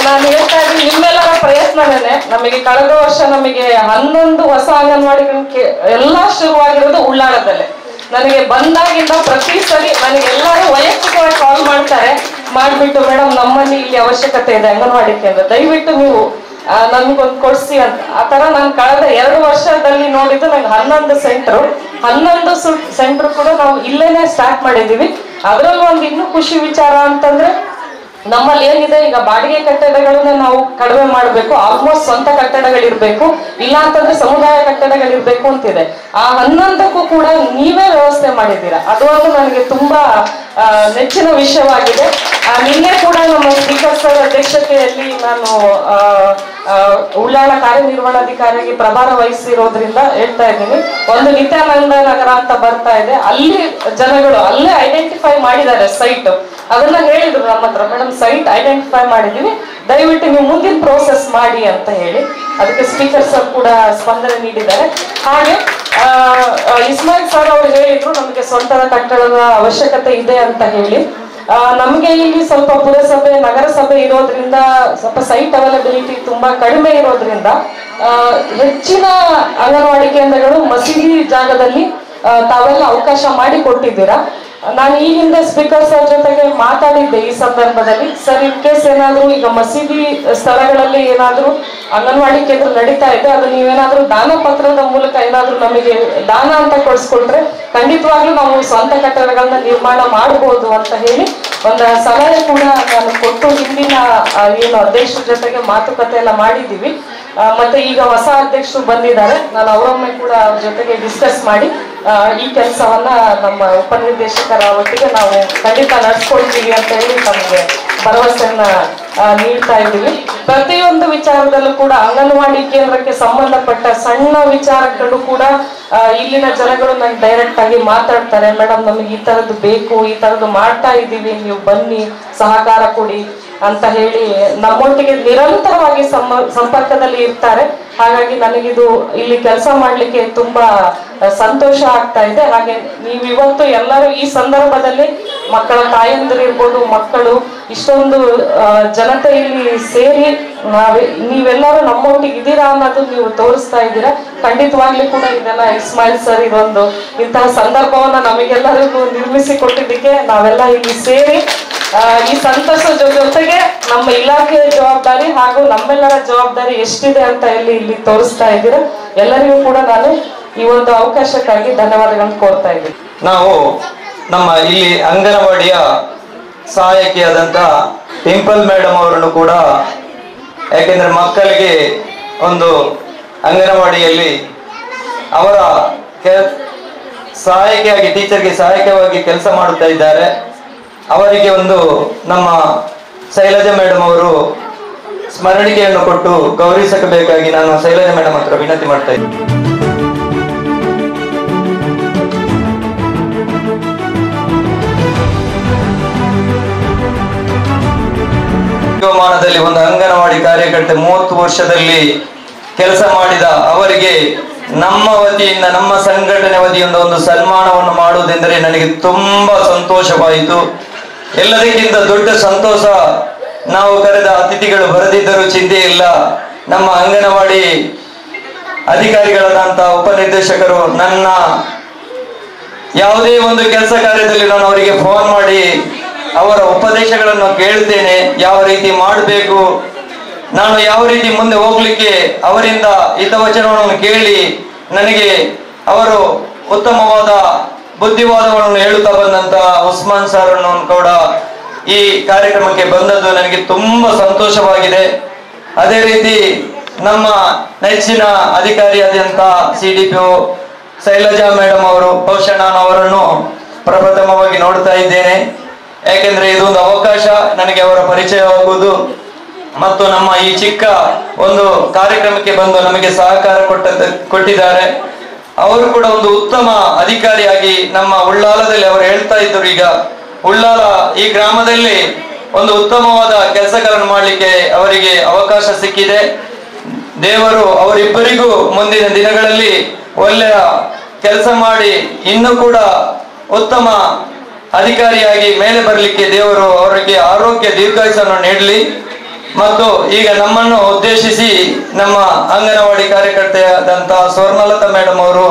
ನಾನು ಹೇಳ್ತಾ ಇದ್ದೀನಿ, ನಿಮ್ಮೆಲ್ಲರ ಪ್ರಯತ್ನವೇನೆ ನಮಗೆ ಕಳೆದ ವರ್ಷ ನಮಗೆ 11 ಹೊಸ ಅಂಗನವಾಡಿಗಳು ಎಲ್ಲ ಶುರುವಾಗಿರೋದು ಉಳ್ಳಾಳದಲ್ಲೇ. ನನಗೆ ಬಂದಾಗಿಂದ ಪ್ರತಿ ಸರಿ ನನಗೆ ಎಲ್ಲರೂ ವೈಯಕ್ತಿಕವಾಗಿ ಕಾಲ್ ಮಾಡ್ಬಿಟ್ಟು ಮೇಡಮ್ ನಮ್ಮಲ್ಲಿ ಇಲ್ಲಿ ಅವಶ್ಯಕತೆ ಇದೆ ಅಂಗನವಾಡಿ ಕೇಂದ್ರ, ದಯವಿಟ್ಟು ನೀವು ನನ್ಗೊಂದು ಕೊಡ್ಸಿ ಅಂತ. ಆ ತರ ನಾನು ಕಳೆದ 2 ವರ್ಷದಲ್ಲಿ ನೋಡಿದ್ದು ನಂಗೆ 11 ಸೆಂಟರ್ ಕೂಡ ನಾವು ಇಲ್ಲೇನೆ ಸ್ಟಾರ್ಟ್ ಮಾಡಿದೀವಿ. ಅದರಲ್ಲೂ ಒಂದು ಇನ್ನೂ ಖುಷಿ ವಿಚಾರ ಅಂತಂದ್ರೆ ನಮ್ಮಲ್ಲಿ ಏನಿದೆ ಈಗ ಬಾಡಿಗೆ ಕಟ್ಟಡಗಳನ್ನ ನಾವು ಕಡಿಮೆ ಮಾಡಬೇಕು, ಆಲ್ಮೋಸ್ಟ್ ಸ್ವಂತ ಕಟ್ಟಡಗಳಿರ್ಬೇಕು, ಇಲ್ಲ ಅಂತಂದ್ರೆ ಸಮುದಾಯ ಕಟ್ಟಡಗಳಿರ್ಬೇಕು ಅಂತಿದೆ. ಆ 11ಕ್ಕೂ ಕೂಡ ನೀವೇ ವ್ಯವಸ್ಥೆ ಮಾಡಿದ್ದೀರಾ, ಅದು ಒಂದು ನನಗೆ ತುಂಬಾ ನೆಚ್ಚಿನ ವಿಷಯವಾಗಿದೆ. ನಿನ್ನೆ ಕೂಡ ನಮ್ಮ ಸ್ಪೀಕರ್ ಸರ್ ಅಧ್ಯಕ್ಷತೆಯಲ್ಲಿ ನಾನು ಉಳ್ಳಾಳ ಕಾರ್ಯನಿರ್ವಹಣಾಧಿಕಾರಿಯಾಗಿ ಪ್ರಭಾರ ವಹಿಸಿರೋದ್ರಿಂದ ಹೇಳ್ತಾ ಇದ್ದೀನಿ. ಒಂದು ನಿತ್ಯಾನಂದ ನಗರ ಅಂತ ಬರ್ತಾ ಇದೆ, ಅಲ್ಲಿ ಜನಗಳು ಅಲ್ಲೇ ಐಡೆಂಟಿಫೈ ಮಾಡಿದ್ದಾರೆ ಸೈಟ್. ಅದನ್ನ ಹೇಳಿದ್ರು ನಮ್ಮ ಹತ್ರ, ಮೇಡಮ್ ಸೈಟ್ ಐಡೆಂಟಿಫೈ ಮಾಡಿದೀವಿ, ದಯವಿಟ್ಟು ನೀವು ಮುಂದಿನ ಪ್ರೋಸೆಸ್ ಮಾಡಿ ಅಂತ ಹೇಳಿ. ಅದಕ್ಕೆ ಸ್ಪೀಕರ್ ಸರ್ ಕೂಡ ಸ್ಪಂದನೆ ನೀಡಿದ್ದಾರೆ. ಹಾಗೆ ಇಸ್ಮಾಯಿಲ್ ಸರ್ ಅವರು ಹೇಳಿದ್ರು ನಮಗೆ ಸ್ವಂತದ ಕಟ್ಟಡದ ಅವಶ್ಯಕತೆ ಇದೆ ಅಂತ ಹೇಳಿ. ನಮಗೆ ಇಲ್ಲಿ ಸ್ವಲ್ಪ ಪುರಸಭೆ ನಗರಸಭೆ ಇರೋದ್ರಿಂದ ಸ್ವಲ್ಪ ಸೈಟ್ ಅವೈಲಬಿಲಿಟಿ ತುಂಬಾ ಕಡಿಮೆ ಇರೋದ್ರಿಂದ ಹೆಚ್ಚಿನ ಅಂಗನವಾಡಿ ಕೇಂದ್ರಗಳು ಮಸೀದಿ ಜಾಗದಲ್ಲಿ ತಾವೆಲ್ಲ ಅವಕಾಶ ಮಾಡಿ ಕೊಟ್ಟಿದ್ದೀರಾ. ನಾನು ಈ ಹಿಂದೆ ಸ್ಪೀಕರ್ ಸರ್ ಜೊತೆಗೆ ಮಾತಾಡಿದ್ದೆ ಈ ಸಂದರ್ಭದಲ್ಲಿ. ಸರ್ ಇನ್ ಕೇಸ್ ಏನಾದ್ರು ಈಗ ಮಸೀದಿ ಸ್ಥಳಗಳಲ್ಲಿ ಏನಾದ್ರು ಅಂಗನವಾಡಿ ಕೇಂದ್ರ ನಡೀತಾ ಇದೆ, ಅದು ನೀವೇನಾದ್ರೂ ದಾನ ಪತ್ರದ ಮೂಲಕ ಏನಾದ್ರು ನಮಗೆ ದಾನ ಅಂತ ಕೊಡಿಸ್ಕೊಟ್ರೆ ಖಂಡಿತವಾಗ್ಲೂ ನಾವು ಸ್ವಂತ ಕಟ್ಟಡಗಳನ್ನ ನಿರ್ಮಾಣ ಮಾಡಬಹುದು ಅಂತ ಹೇಳಿ ಒಂದು ಸಲಹೆ ಕೂಡ ನಾನು ಕೊಟ್ಟು ಹಿಂದಿನ ಏನು ಅಧ್ಯಕ್ಷರ ಜೊತೆಗೆ ಮಾತುಕತೆ ಎಲ್ಲ ಮಾಡಿದ್ದೀವಿ. ಮತ್ತೆ ಈಗ ಹೊಸ ಅಧ್ಯಕ್ಷರು ಬಂದಿದ್ದಾರೆ, ನಾನು ಅವರೊಮ್ಮೆ ಕೂಡ ಅವ್ರ ಜೊತೆಗೆ ಡಿಸ್ಕಸ್ ಮಾಡಿ ಈ ಕೆಲಸವನ್ನ ನಮ್ಮ ಉಪನಿರ್ದೇಶಕರ ಒಟ್ಟಿಗೆ ನಾವು ಖಂಡಿತ ನಡ್ಸ್ಕೊಳ್ತೀವಿ ಅಂತ ಹೇಳಿ ನಮಗೆ ಭರವಸೆಯನ್ನ ನೀಡ್ತಾ ಇದ್ದೀವಿ. ಪ್ರತಿಯೊಂದು ವಿಚಾರದಲ್ಲೂ ಕೂಡ ಅಂಗನವಾಡಿ ಕೇಂದ್ರಕ್ಕೆ ಸಂಬಂಧಪಟ್ಟ ಸಣ್ಣ ವಿಚಾರಗಳು ಕೂಡ ಇಲ್ಲಿನ ಜನಗಳು ನಂಗೆ ಡೈರೆಕ್ಟ್ ಆಗಿ ಮಾತಾಡ್ತಾರೆ, ಮೇಡಮ್ ನಮಗೆ ಈ ತರದ್ದು ಬೇಕು, ಈ ತರದ್ದು ಮಾಡ್ತಾ ಇದ್ದೀವಿ, ನೀವು ಬನ್ನಿ ಸಹಕಾರ ಕೊಡಿ ಅಂತ ಹೇಳಿ ನಮ್ಮೊಟ್ಟಿಗೆ ನಿರಂತರವಾಗಿ ಸಂಪರ್ಕದಲ್ಲಿ ಇರ್ತಾರೆ. ಹಾಗಾಗಿ ನನಗಿದು ಇಲ್ಲಿ ಕೆಲಸ ಮಾಡ್ಲಿಕ್ಕೆ ತುಂಬಾ ಸಂತೋಷ ಆಗ್ತಾ ಇದೆ. ಹಾಗೆ ನೀವಿವತ್ತು ಎಲ್ಲರೂ ಈ ಸಂದರ್ಭದಲ್ಲಿ ಮಕ್ಕಳ ತಾಯಂದಿರಿರ್ಬೋದು, ಮಕ್ಕಳು ಇಷ್ಟೊಂದು ಜನತೆ ಇಲ್ಲಿ ಸೇರಿ ನೀವೆಲ್ಲರೂ ನಮ್ಮೊಟ್ಟಿಗೆ ಇದ್ದೀರಾ ಅನ್ನೋದು ನೀವು ತೋರಿಸ್ತಾ ಇದ್ದೀರಾ. ಖಂಡಿತವಾಗ್ಲೂ ಕೂಡ ಇದೆಲ್ಲ ಇಸ್ಮಾಯಿಲ್ ಸರ್ ಇದೊಂದು ಇಂತಹ ಸಂದರ್ಭವನ್ನ ನಮಗೆಲ್ಲರಿಗೂ ನಿರ್ಮಿಸಿ ಕೊಟ್ಟಿದ್ದಕ್ಕೆ ನಾವೆಲ್ಲ ಇಲ್ಲಿ ಸೇರಿ ಈ ಸಂತಸದ ಜೊತೆಗೆ ನಮ್ಮ ಇಲಾಖೆಯ ಜವಾಬ್ದಾರಿ ಹಾಗೂ ನಮ್ಮೆಲ್ಲರ ಜವಾಬ್ದಾರಿ ಎಷ್ಟಿದೆ ಅಂತ ಇಲ್ಲಿ ತೋರಿಸ್ತಾ ಇದ್ದೀರಾ. ಎಲ್ಲರಿಗೂ ಕೂಡ ನಾನು ಈ ಒಂದು ಅವಕಾಶಕ್ಕಾಗಿ ಧನ್ಯವಾದಗಳನ್ನು ಕೋರ್ತಾ ಇದ್ದೀನಿ. ನಾವು ನಮ್ಮ ಇಲ್ಲಿ ಅಂಗನವಾಡಿಯ ಸಹಾಯಕಿಯಾದಂತ ಟಿಂಪಲ್ ಮೇಡಮ್ ಅವರನ್ನು ಕೂಡ, ಯಾಕೆಂದ್ರೆ ಮಕ್ಕಳಿಗೆ ಒಂದು ಅಂಗನವಾಡಿಯಲ್ಲಿ ಅವರ ಸಹಾಯಕಿಯಾಗಿ ಟೀಚರ್ಗೆ ಸಹಾಯಕವಾಗಿ ಕೆಲಸ ಮಾಡುತ್ತಾ ಇದ್ದಾರೆ. ಅವರಿಗೆ ಒಂದು ನಮ್ಮ ಶೈಲಜಾ ಮೇಡಮ್ ಅವರು ಸ್ಮರಣಿಕೆಯನ್ನು ಕೊಟ್ಟು ಗೌರವಿಸಬೇಕಾಗಿ ನಾನು ಶೈಲಜಾ ಮೇಡಮ್ ಹತ್ರ ವಿನಂತಿ ಮಾಡ್ತಾ ಇದ್ದೀನಿ. ಜೀವಮಾನದಲ್ಲಿ ಒಂದು ಅಂಗನವಾಡಿ ಕಾರ್ಯಕರ್ತೆ 30 ವರ್ಷದಲ್ಲಿ ಕೆಲಸ ಮಾಡಿದ ಅವರಿಗೆ ನಮ್ಮ ವತಿಯಿಂದ, ನಮ್ಮ ಸಂಘಟನೆ ವತಿಯಿಂದ ಒಂದು ಸನ್ಮಾನವನ್ನು ಮಾಡುವುದೆಂದರೆ ನನಗೆ ತುಂಬಾ ಸಂತೋಷವಾಯಿತು. ಎಲ್ಲದಕ್ಕಿಂತ ದೊಡ್ಡ ಸಂತೋಷ, ನಾವು ಕರೆದ ಅತಿಥಿಗಳು ಬರದಿದ್ದರೂ ಚಿಂತೆ ಇಲ್ಲ, ನಮ್ಮ ಅಂಗನವಾಡಿ ಅಧಿಕಾರಿಗಳಾದಂತಹ ಉಪನಿರ್ದೇಶಕರು ನನ್ನ ಯಾವುದೇ ಒಂದು ಕೆಲಸ ಕಾರ್ಯದಲ್ಲಿ ನಾನು ಅವರಿಗೆ ಫೋನ್ ಮಾಡಿ ಅವರ ಉಪದೇಶಗಳನ್ನು ಕೇಳ್ತೇನೆ, ಯಾವ ರೀತಿ ಮಾಡಬೇಕು, ನಾನು ಯಾವ ರೀತಿ ಮುಂದೆ ಹೋಗ್ಲಿಕ್ಕೆ ಅವರಿಂದ ಹಿತವಚನವನ್ನು ಕೇಳಿ ನನಗೆ ಅವರು ಉತ್ತಮವಾದ ಬುದ್ಧಿವಾದಗಳನ್ನು ಹೇಳುತ್ತಾ ಬಂದಂತಹ ಉಸ್ಮಾನ್ ಸರ್ ಅನ್ನು ಕೂಡ ಈ ಕಾರ್ಯಕ್ರಮಕ್ಕೆ ಬಂದದ್ದು ನನಗೆ ತುಂಬಾ ಸಂತೋಷವಾಗಿದೆ. ಅದೇ ರೀತಿ ನಮ್ಮ ನೆಚ್ಚಿನ ಅಧಿಕಾರಿಯಾದಂತಹ CDPO ಶೈಲಜಾ ಮೇಡಮ್ ಅವರು, ಬಹುಶಃ ನಾನು ಅವರನ್ನು ಪ್ರಪ್ರಥಮವಾಗಿ ನೋಡ್ತಾ ಇದ್ದೇನೆ. ಯಾಕೆಂದ್ರೆ ಇದೊಂದು ಅವಕಾಶ ನನಗೆ ಅವರ ಪರಿಚಯವಾಗುವುದು ಮತ್ತು ನಮ್ಮ ಈ ಚಿಕ್ಕ ಒಂದು ಕಾರ್ಯಕ್ರಮಕ್ಕೆ ಬಂದು ನಮಗೆ ಸಹಕಾರ ಕೊಟ್ಟಿದ್ದಾರೆ. ಅವರು ಕೂಡ ಒಂದು ಉತ್ತಮ ಅಧಿಕಾರಿಯಾಗಿ ನಮ್ಮ ಉಳ್ಳಾಲದಲ್ಲಿ ಅವರು ಹೇಳ್ತಾ ಇದ್ದರು. ಈಗ ಉಳ್ಳಾಲ ಈ ಗ್ರಾಮದಲ್ಲಿ ಒಂದು ಉತ್ತಮವಾದ ಕೆಲಸಗಳನ್ನು ಮಾಡಲಿಕ್ಕೆ ಅವರಿಗೆ ಅವಕಾಶ ಸಿಕ್ಕಿದೆ. ದೇವರು ಅವರಿಬ್ಬರಿಗೂ ಮುಂದಿನ ದಿನಗಳಲ್ಲಿ ಒಳ್ಳೆಯ ಕೆಲಸ ಮಾಡಿ ಇನ್ನೂ ಕೂಡ ಉತ್ತಮ ಅಧಿಕಾರಿಯಾಗಿ ಮೇಲೆ ಬರಲಿಕ್ಕೆ ದೇವರು ಅವರಿಗೆ ಆರೋಗ್ಯ ದೀರ್ಘಾಯುಷನ್ನು ನೀಡಲಿ. ಮತ್ತು ಈಗ ನಮ್ಮನ್ನು ಉದ್ದೇಶಿಸಿ ನಮ್ಮ ಅಂಗನವಾಡಿ ಕಾರ್ಯಕರ್ತೆಯಾದಂತಹ ಸ್ವರ್ಣಲತಾ ಮೇಡಮ್ ಅವರು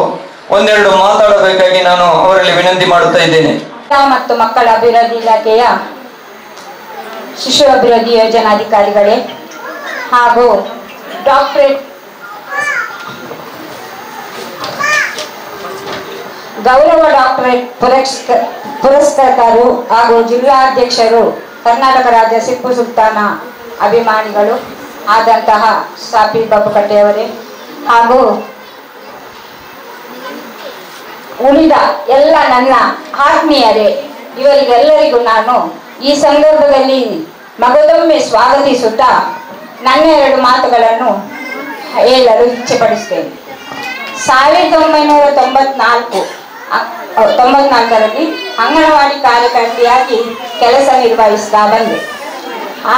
ಒಂದೆರಡು ಮಾತಾಡಬೇಕಾಗಿ ನಾನು ಅವರಲ್ಲಿ ವಿನಂತಿ ಮಾಡುತ್ತಾ ಇದ್ದೇನೆ. ಮತ್ತು ಮಕ್ಕಳ ಅಭಿವೃದ್ಧಿ ಇಲಾಖೆಯ ಶಿಶು ಅಭಿವೃದ್ಧಿ ಯೋಜನಾಧಿಕಾರಿಗಳೇ ಹಾಗೂ ಡಾಕ್ಟರೇಟ್ ಗೌರವ ಡಾಕ್ಟರೇಟ್ ಪುರಸ್ಕೃತರು ಹಾಗೂ ಜಿಲ್ಲಾಧ್ಯಕ್ಷರು ಕರ್ನಾಟಕ ರಾಜ್ಯ ಟಿಪ್ಪು ಸುಲ್ತಾನ ಅಭಿಮಾನಿಗಳು ಆದಂತಹ ಸಾಪಿ ಬಾಬುಕಟ್ಟೆಯವರೇ ಹಾಗೂ ಉಳಿದ ಎಲ್ಲ ನನ್ನ ಆತ್ಮೀಯರೇ, ಇವರಿಗೆಲ್ಲರಿಗೂ ನಾನು ಈ ಸಂದರ್ಭದಲ್ಲಿ ಮಗದೊಮ್ಮೆ ಸ್ವಾಗತಿಸುತ್ತಾ ನನ್ನ 2 ಮಾತುಗಳನ್ನು ಹೇಳಲು ಇಚ್ಛೆಪಡಿಸ್ತೇನೆ. 1994ರಲ್ಲಿ ಅಂಗನವಾಡಿ ಕಾರ್ಯಕರ್ತೆಯಾಗಿ ಕೆಲಸ ನಿರ್ವಹಿಸ್ತಾ ಬಂದೆ. ಆ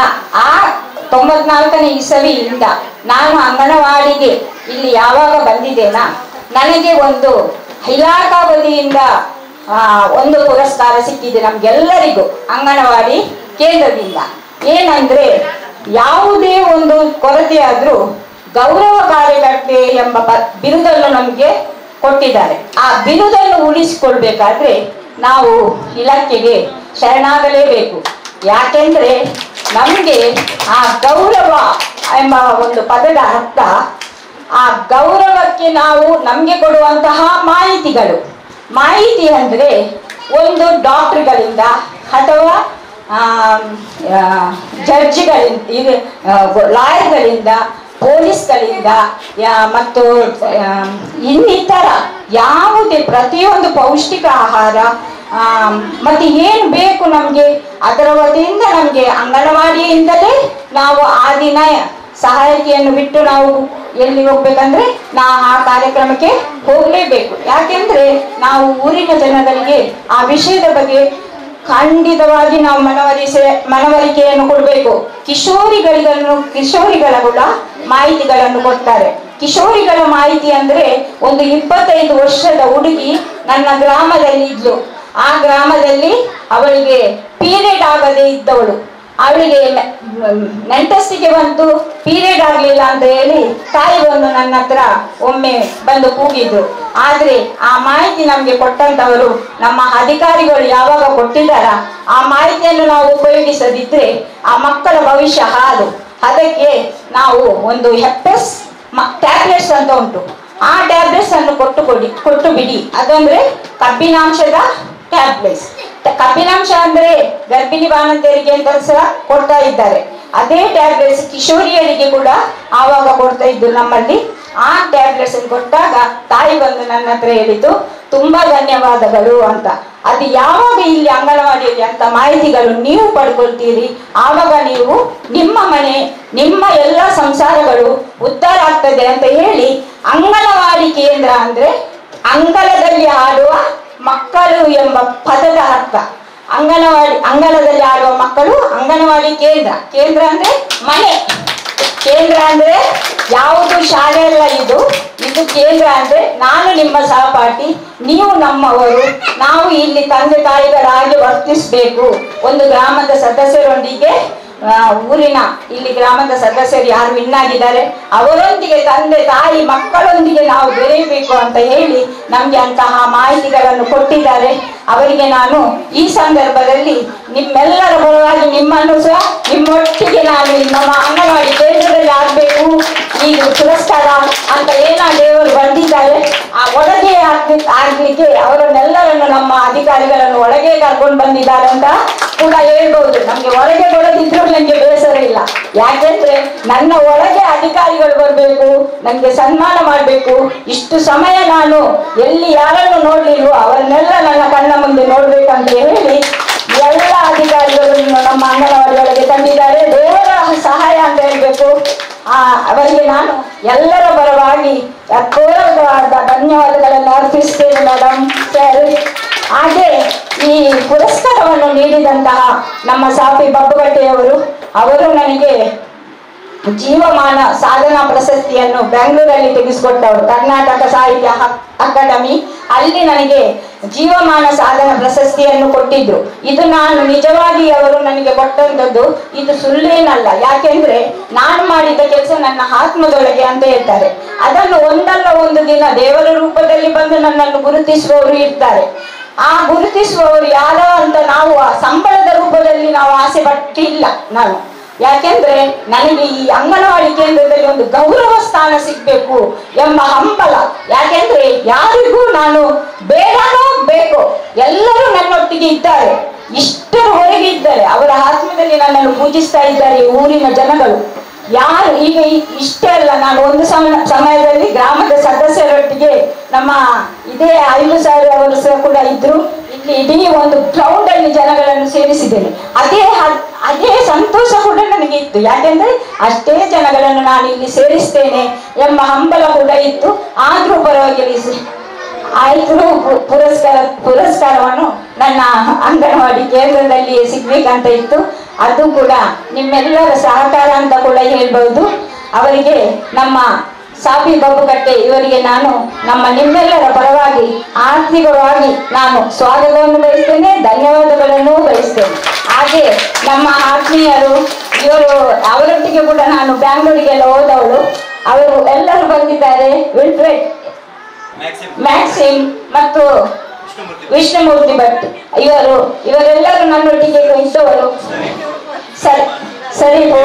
94ನೇ ಇಸವಿಯಿಂದ ನಾನು ಅಂಗನವಾಡಿಗೆ ಇಲ್ಲಿ ಯಾವಾಗ ಬಂದಿದ್ದೇನಾ, ನನಗೆ ಒಂದು ಇಲಾಖಾ ವತಿಯಿಂದ ಒಂದು ಪುರಸ್ಕಾರ ಸಿಕ್ಕಿದೆ ನಮ್ಗೆಲ್ಲರಿಗೂ ಅಂಗನವಾಡಿ ಕೇಂದ್ರದಿಂದ. ಏನಂದ್ರೆ ಯಾವುದೇ ಒಂದು ಕೊರತೆ ಆದ್ರೂ ಗೌರವ ಕಾರ್ಯಕರ್ತೆ ಎಂಬ ಬಿರುದನ್ನು ನಮಗೆ ಕೊಟ್ಟಿದ್ದಾರೆ. ಆ ಬಿರುದನ್ನು ಉಳಿಸಿಕೊಳ್ಬೇಕಾದ್ರೆ ನಾವು ಇಲಾಖೆಗೆ ಶರಣಾಗಲೇಬೇಕು. ಯಾಕೆಂದ್ರೆ ನಮಗೆ ಆ ಗೌರವ ಎಂಬ ಒಂದು ಪದದ ಅರ್ಥ, ಆ ಗೌರವಕ್ಕೆ ನಾವು ನಮಗೆ ಕೊಡುವಂತಹ ಮಾಹಿತಿ ಅಂದ್ರೆ ಒಂದು ಡಾಕ್ಟರ್ಗಳಿಂದ ಅಥವಾ ಜಡ್ಜ್ಗಳಿಂದ, ಲಾಯರ್ಗಳಿಂದ, ಪೊಲೀಸ್ಗಳಿಂದ ಮತ್ತು ಇನ್ನಿತರ ಯಾವುದೇ ಪ್ರತಿಯೊಂದು ಪೌಷ್ಟಿಕ ಆಹಾರ ಮತ್ತೆ ಏನು ಬೇಕು ನಮಗೆ ಅದರ ವತಿಯಿಂದ ನಮಗೆ ಅಂಗನವಾಡಿಯಿಂದಲೇ ನಾವು ಆ ದಿನ ಸಹಾಯಕಿಯನ್ನು ಬಿಟ್ಟು ನಾವು ಎಲ್ಲಿ ಹೋಗ್ಬೇಕಂದ್ರೆ ಆ ಕಾರ್ಯಕ್ರಮಕ್ಕೆ ಹೋಗಲೇಬೇಕು. ಯಾಕೆಂದ್ರೆ ನಾವು ಊರಿನ ಜನಗಳಿಗೆ ಆ ವಿಷಯದ ಬಗ್ಗೆ ಖಂಡಿತವಾಗಿ ನಾವು ಮನವರಿಕೆಯನ್ನು ಕೊಡಬೇಕು. ಕಿಶೋರಿಗಳ ಕೂಡ ಮಾಹಿತಿಗಳನ್ನು ಕೊಡ್ತಾರೆ. ಕಿಶೋರಿಗಳ ಮಾಹಿತಿ ಅಂದ್ರೆ ಒಂದು 25 ವರ್ಷದ ಹುಡುಗಿ ನನ್ನ ಗ್ರಾಮದಲ್ಲಿ ಇದ್ಲು. ಆ ಗ್ರಾಮದಲ್ಲಿ ಅವಳಿಗೆ ಪೀರಿಯಡ್ ಆಗದೆ ಇದ್ದವಳು, ಅವಳಿಗೆ ನೆಂಟಸ್ಟಿಗೆ ಬಂತು, ಪೀರಿಯಡ್ ಆಗ್ಲಿಲ್ಲ ಅಂತ ಹೇಳಿ ತಾಯಿ ಬಂದು ನನ್ನ ಹತ್ರ ಒಮ್ಮೆ ಬಂದು ಕೂಗಿದ್ರು. ಆದ್ರೆ ಆ ಮಾಹಿತಿ ನಮ್ಗೆ ಕೊಟ್ಟಂತವರು ನಮ್ಮ ಅಧಿಕಾರಿಗಳು ಯಾವಾಗ ಕೊಟ್ಟಿದ್ದಾರ ಆ ಮಾಹಿತಿಯನ್ನು ನಾವು ಉಪಯೋಗಿಸದಿದ್ರೆ ಆ ಮಕ್ಕಳ ಭವಿಷ್ಯ ಹಾಳು. ಅದಕ್ಕೆ ನಾವು ಒಂದು ಹೆಪ್ಪೆಸ್ ಟ್ಯಾಬ್ಲೆಟ್ಸ್ ಅಂತ ಉಂಟು, ಆ ಟ್ಯಾಬ್ಲೆಟ್ಸ್ ಅನ್ನು ಕೊಟ್ಟು ಬಿಡಿ. ಅದಂದ್ರೆ ಕಬ್ಬಿನಾಂಶದ ಟ್ಯಾಬ್ಲೆಟ್ಸ್. ಕಬ್ಬಿನಾಂಶ ಅಂದ್ರೆ ಗರ್ಭಿಣಿ ಬಾಣಂತಿಯರಿಗೆ ಅಂತ ಸಹ ಕೊಡ್ತಾ ಇದ್ದಾರೆ. ಅದೇ ಟ್ಯಾಬ್ಲೆಟ್ಸ್ ಕಿಶೋರಿಯರಿಗೆ ಕೂಡ ಆವಾಗ ಕೊಡ್ತಾ ಇದ್ದು ನಮ್ಮಲ್ಲಿ. ಆ ಟ್ಯಾಬ್ಲೆಟ್ಸ್ ಕೊಟ್ಟಾಗ ತಾಯಿ ಬಂದು ನನ್ನ ಹತ್ರ ಹೇಳಿತು, ತುಂಬಾ ಧನ್ಯವಾದಗಳು ಅಂತ. ಅದು ಯಾವಾಗ ಇಲ್ಲಿ ಅಂಗನವಾಡಿಯಲ್ಲಿ ಅಂತ ಮಾಹಿತಿಗಳು ನೀವು ಪಡ್ಕೊಳ್ತೀರಿ, ಆವಾಗ ನೀವು ನಿಮ್ಮ ಮನೆ, ನಿಮ್ಮ ಎಲ್ಲ ಸಂಸಾರಗಳು ಉದ್ಧಾರ ಆಗ್ತದೆ ಅಂತ ಹೇಳಿ. ಅಂಗನವಾಡಿ ಕೇಂದ್ರ ಅಂದ್ರೆ ಅಂಗಳದಲ್ಲಿ ಆಡುವ ಮಕ್ಕಳು ಎಂಬ ಪದದ ಅರ್ಥ. ಅಂಗಳದಲ್ಲಿ ಆಡುವ ಮಕ್ಕಳು ಅಂಗನವಾಡಿ ಕೇಂದ್ರ ಅಂದ್ರೆ ಮನೆ. ಕೇಂದ್ರ ಅಂದ್ರೆ ಯಾವುದು ಶಾಲೆ ಅಲ್ಲ, ಇದು ಕೇಂದ್ರ ಅಂದ್ರೆ ನಾನು ನಿಮ್ಮ ಸಹಪಾಠಿ, ನೀವು ನಮ್ಮವರು, ನಾವು ಇಲ್ಲಿ ತಂದೆ ತಾಯಿಗಳಾಗಿ ವರ್ತಿಸಬೇಕು. ಒಂದು ಗ್ರಾಮದ ಸದಸ್ಯರೊಂದಿಗೆ ಊರಿನ ಇಲ್ಲಿ ಗ್ರಾಮದ ಸದಸ್ಯರು ಯಾರು ಇನ್ನಾಗಿದ್ದಾರೆ ಅವರೊಂದಿಗೆ ತಂದೆ ತಾಯಿ ಮಕ್ಕಳೊಂದಿಗೆ ನಾವು ಬೆರೆಯಬೇಕು ಅಂತ ಹೇಳಿ ನಮ್ಗೆ ಅಂತಹ ಮಾಹಿತಿಗಳನ್ನು ಕೊಟ್ಟಿದ್ದಾರೆ. ಅವರಿಗೆ ನಾನು ಈ ಸಂದರ್ಭದಲ್ಲಿ ನಿಮ್ಮೆಲ್ಲರ ಪರವಾಗಿ ನಿಮ್ಮನ್ನು ಸಹ ನಿಮ್ಮೊಟ್ಟಿಗೆ ನಾನು ನಮ್ಮ ಅಂಗನವಾಡಿ ಕೇಂದ್ರದಲ್ಲಿ ಆಗ್ಬೇಕು, ಈ ಪುರಸ್ಕಾರ ಅಂತ ದೇವರು ಬಂದಿದ್ದಾರೆ. ಆ ಒಳಗೆ ಆಗ್ಲಿಕ್ಕೆ ಅವರನ್ನೆಲ್ಲರನ್ನು ನಮ್ಮ ಅಧಿಕಾರಿಗಳನ್ನು ಒಳಗೆ ಕರ್ಕೊಂಡು ಬಂದಿದ್ದಾರೆ ಅಂತ ಕೂಡ ಹೇಳ್ಬಹುದು. ನಮ್ಗೆ ಹೊರಗೆ ಕೊಡದಿದ್ರು ನಂಗೆ ಬೇಸರ ಇಲ್ಲ. ಯಾಕೆಂದ್ರೆ ನನ್ನ ಒಳಗೆ ಅಧಿಕಾರಿಗಳು ಬರಬೇಕು, ನನಗೆ ಸನ್ಮಾನ ಮಾಡಬೇಕು. ಇಷ್ಟು ಸಮಯ ನಾನು ಎಲ್ಲಿ ಯಾರನ್ನು ನೋಡ್ಲಿಲ್ವೋ ಅವರನ್ನೆಲ್ಲ ನನ್ನ ಕಣ್ಣ ಮುಂದೆ ನೋಡ್ಬೇಕಂತ ಹೇಳಿ ಎಲ್ಲ ಅಧಿಕಾರಿಗಳು ನಮ್ಮ ಅಂಗನವಾಡಿ ಒಳಗೆ ತಂದಿದ್ದಾರೆ. ದೇವರ ಸಹಾಯ ಅಂತ ಹೇಳ್ಬೇಕು. ಅವರಿಗೆ ನಾನು ಎಲ್ಲರ ಪರವಾಗಿ ಅಪೂರ್ವವಾದ ಧನ್ಯವಾದಗಳನ್ನು ಅರ್ಪಿಸ್ತೇನೆ ಮೇಡಮ್ ಸರ್. ಹಾಗೆ ಈ ಪುರಸ್ಕಾರವನ್ನು ನೀಡಿದಂತಹ ನಮ್ಮ ಸಾಪಿ ಬಬ್ಬುಗಟ್ಟೆಯವರು ಅವರು ನನಗೆ ಜೀವಮಾನ ಸಾಧನಾ ಪ್ರಶಸ್ತಿಯನ್ನು ಬೆಂಗಳೂರಲ್ಲಿ ತೆಗೆಸಿಕೊಟ್ಟವರು, ಕರ್ನಾಟಕ ಸಾಹಿತ್ಯ ಅಕಾಡೆಮಿ ಅಲ್ಲಿ ನನಗೆ ಜೀವಮಾನ ಸಾಧನಾ ಪ್ರಶಸ್ತಿಯನ್ನು ಕೊಟ್ಟಿದ್ರು. ಇದು ನಾನು ನಿಜವಾಗಿ ಅವರು ನನಗೆ ಕೊಟ್ಟಂಥದ್ದು, ಇದು ಸುಳ್ಳೇನಲ್ಲ. ಯಾಕೆಂದ್ರೆ ನಾನು ಮಾಡಿದ ಕೆಲಸ ನನ್ನ ಆತ್ಮದೊಳಗೆ ಅಂತ ಹೇಳ್ತಾರೆ. ಅದನ್ನು ಒಂದಲ್ಲ ಒಂದು ದಿನ ದೇವರ ರೂಪದಲ್ಲಿ ಬಂದು ನನ್ನನ್ನು ಗುರುತಿಸುವವರು ಇರ್ತಾರೆ. ಆ ಗುರುತಿಸುವವರು ಯಾರ ಅಂತ ನಾವು ಸಂಬಳದ ರೂಪದಲ್ಲಿ ನಾವು ಆಸೆ ಪಟ್ಟಿಲ್ಲ ನಾನು. ಯಾಕೆಂದ್ರೆ ನನಗೆ ಈ ಅಂಗನವಾಡಿ ಕೇಂದ್ರದಲ್ಲಿ ಒಂದು ಗೌರವ ಸ್ಥಾನ ಸಿಗ್ಬೇಕು ಎಂಬ ಹಂಬಲ. ಯಾಕೆಂದ್ರೆ ಯಾರಿಗೂ ನಾನು ಬೇಡನೋ ಬೇಕು, ಎಲ್ಲರೂ ನನ್ನೊಟ್ಟಿಗೆ ಇದ್ದಾರೆ, ಇಷ್ಟರ ಹೊರಗೆ ಇದ್ದಾರೆ, ಅವರ ಆತ್ಮದಲ್ಲಿ ನನ್ನನ್ನು ಪೂಜಿಸ್ತಾ ಇದ್ದಾರೆ ಊರಿನ ಜನಗಳು. ಯಾರು ಈಗ ಇಷ್ಟೇ ಅಲ್ಲ, ನಾನು ಒಂದು ಸಮಯದಲ್ಲಿ ಗ್ರಾಮದ ಸದಸ್ಯರೊಟ್ಟಿಗೆ ನಮ್ಮ ಇದೇ ಐಲು ಸಾರ್ ಅವರು ಸಹ ಕೂಡ ಇದ್ರು. ಇಲ್ಲಿ ಇಡೀ ಒಂದು ಕ್ರೌಡ್ ಅಲ್ಲಿ ಜನಗಳನ್ನು ಸೇರಿಸಿದ್ದೇನೆ. ಅದೇ ಸಂತೋಷ ಕೂಡ ನನಗೆ ಇತ್ತು. ಯಾಕೆಂದ್ರೆ ಅಷ್ಟೇ ಜನಗಳನ್ನು ನಾನು ಇಲ್ಲಿ ಸೇರಿಸ್ತೇನೆ ಎಂಬ ಹಂಬಲ ಕೂಡ ಇತ್ತು. ಆದ್ರೂ ಪರವಾಗಿಲ್ಲ ಆಯ್ತು, ಪುರಸ್ಕಾರವನ್ನು ನನ್ನ ಅಂಗನವಾಡಿ ಕೇಂದ್ರದಲ್ಲಿ ಸಿಗ್ಬೇಕಂತ ಇತ್ತು. ಅದು ಕೂಡ ನಿಮ್ಮೆಲ್ಲರ ಸಹಕಾರ ಅಂತ ಕೂಡ ಹೇಳ್ಬಹುದು. ಅವರಿಗೆ ನಮ್ಮ ಸಾಪಿ ಬಬ್ಬುಗಟ್ಟೆ ಇವರಿಗೆ ನಾನು ನಿಮ್ಮೆಲ್ಲರ ಪರವಾಗಿ ಆರ್ಥಿಕವಾಗಿ ನಾನು ಸ್ವಾಗತವನ್ನು ಬಯಸ್ತೇನೆ, ಧನ್ಯವಾದಗಳನ್ನು ಬಯಸ್ತೇನೆ. ಹಾಗೆ ನಮ್ಮ ಆತ್ಮೀಯರು ಇವರು ಅವರೊಟ್ಟಿಗೆ ಕೂಡ ನಾನು ಬ್ಯಾಂಗ್ಳೂರಿಗೆಲ್ಲ ಹೋದವಳು, ಅವರು ಎಲ್ಲರೂ ಬಂದಿದ್ದಾರೆ. ವಿಲ್ಫ್ರೆಡ್, ಮ್ಯಾಕ್ಸಿಮ್ ಮತ್ತು ವಿಷ್ಣುಮೂರ್ತಿ ಭಟ್ ಇವರೆಲ್ಲರೂ ನನ್ನೊಟ್ಟಿಗೆ ಇದ್ದವರು. ಸರೀಫು,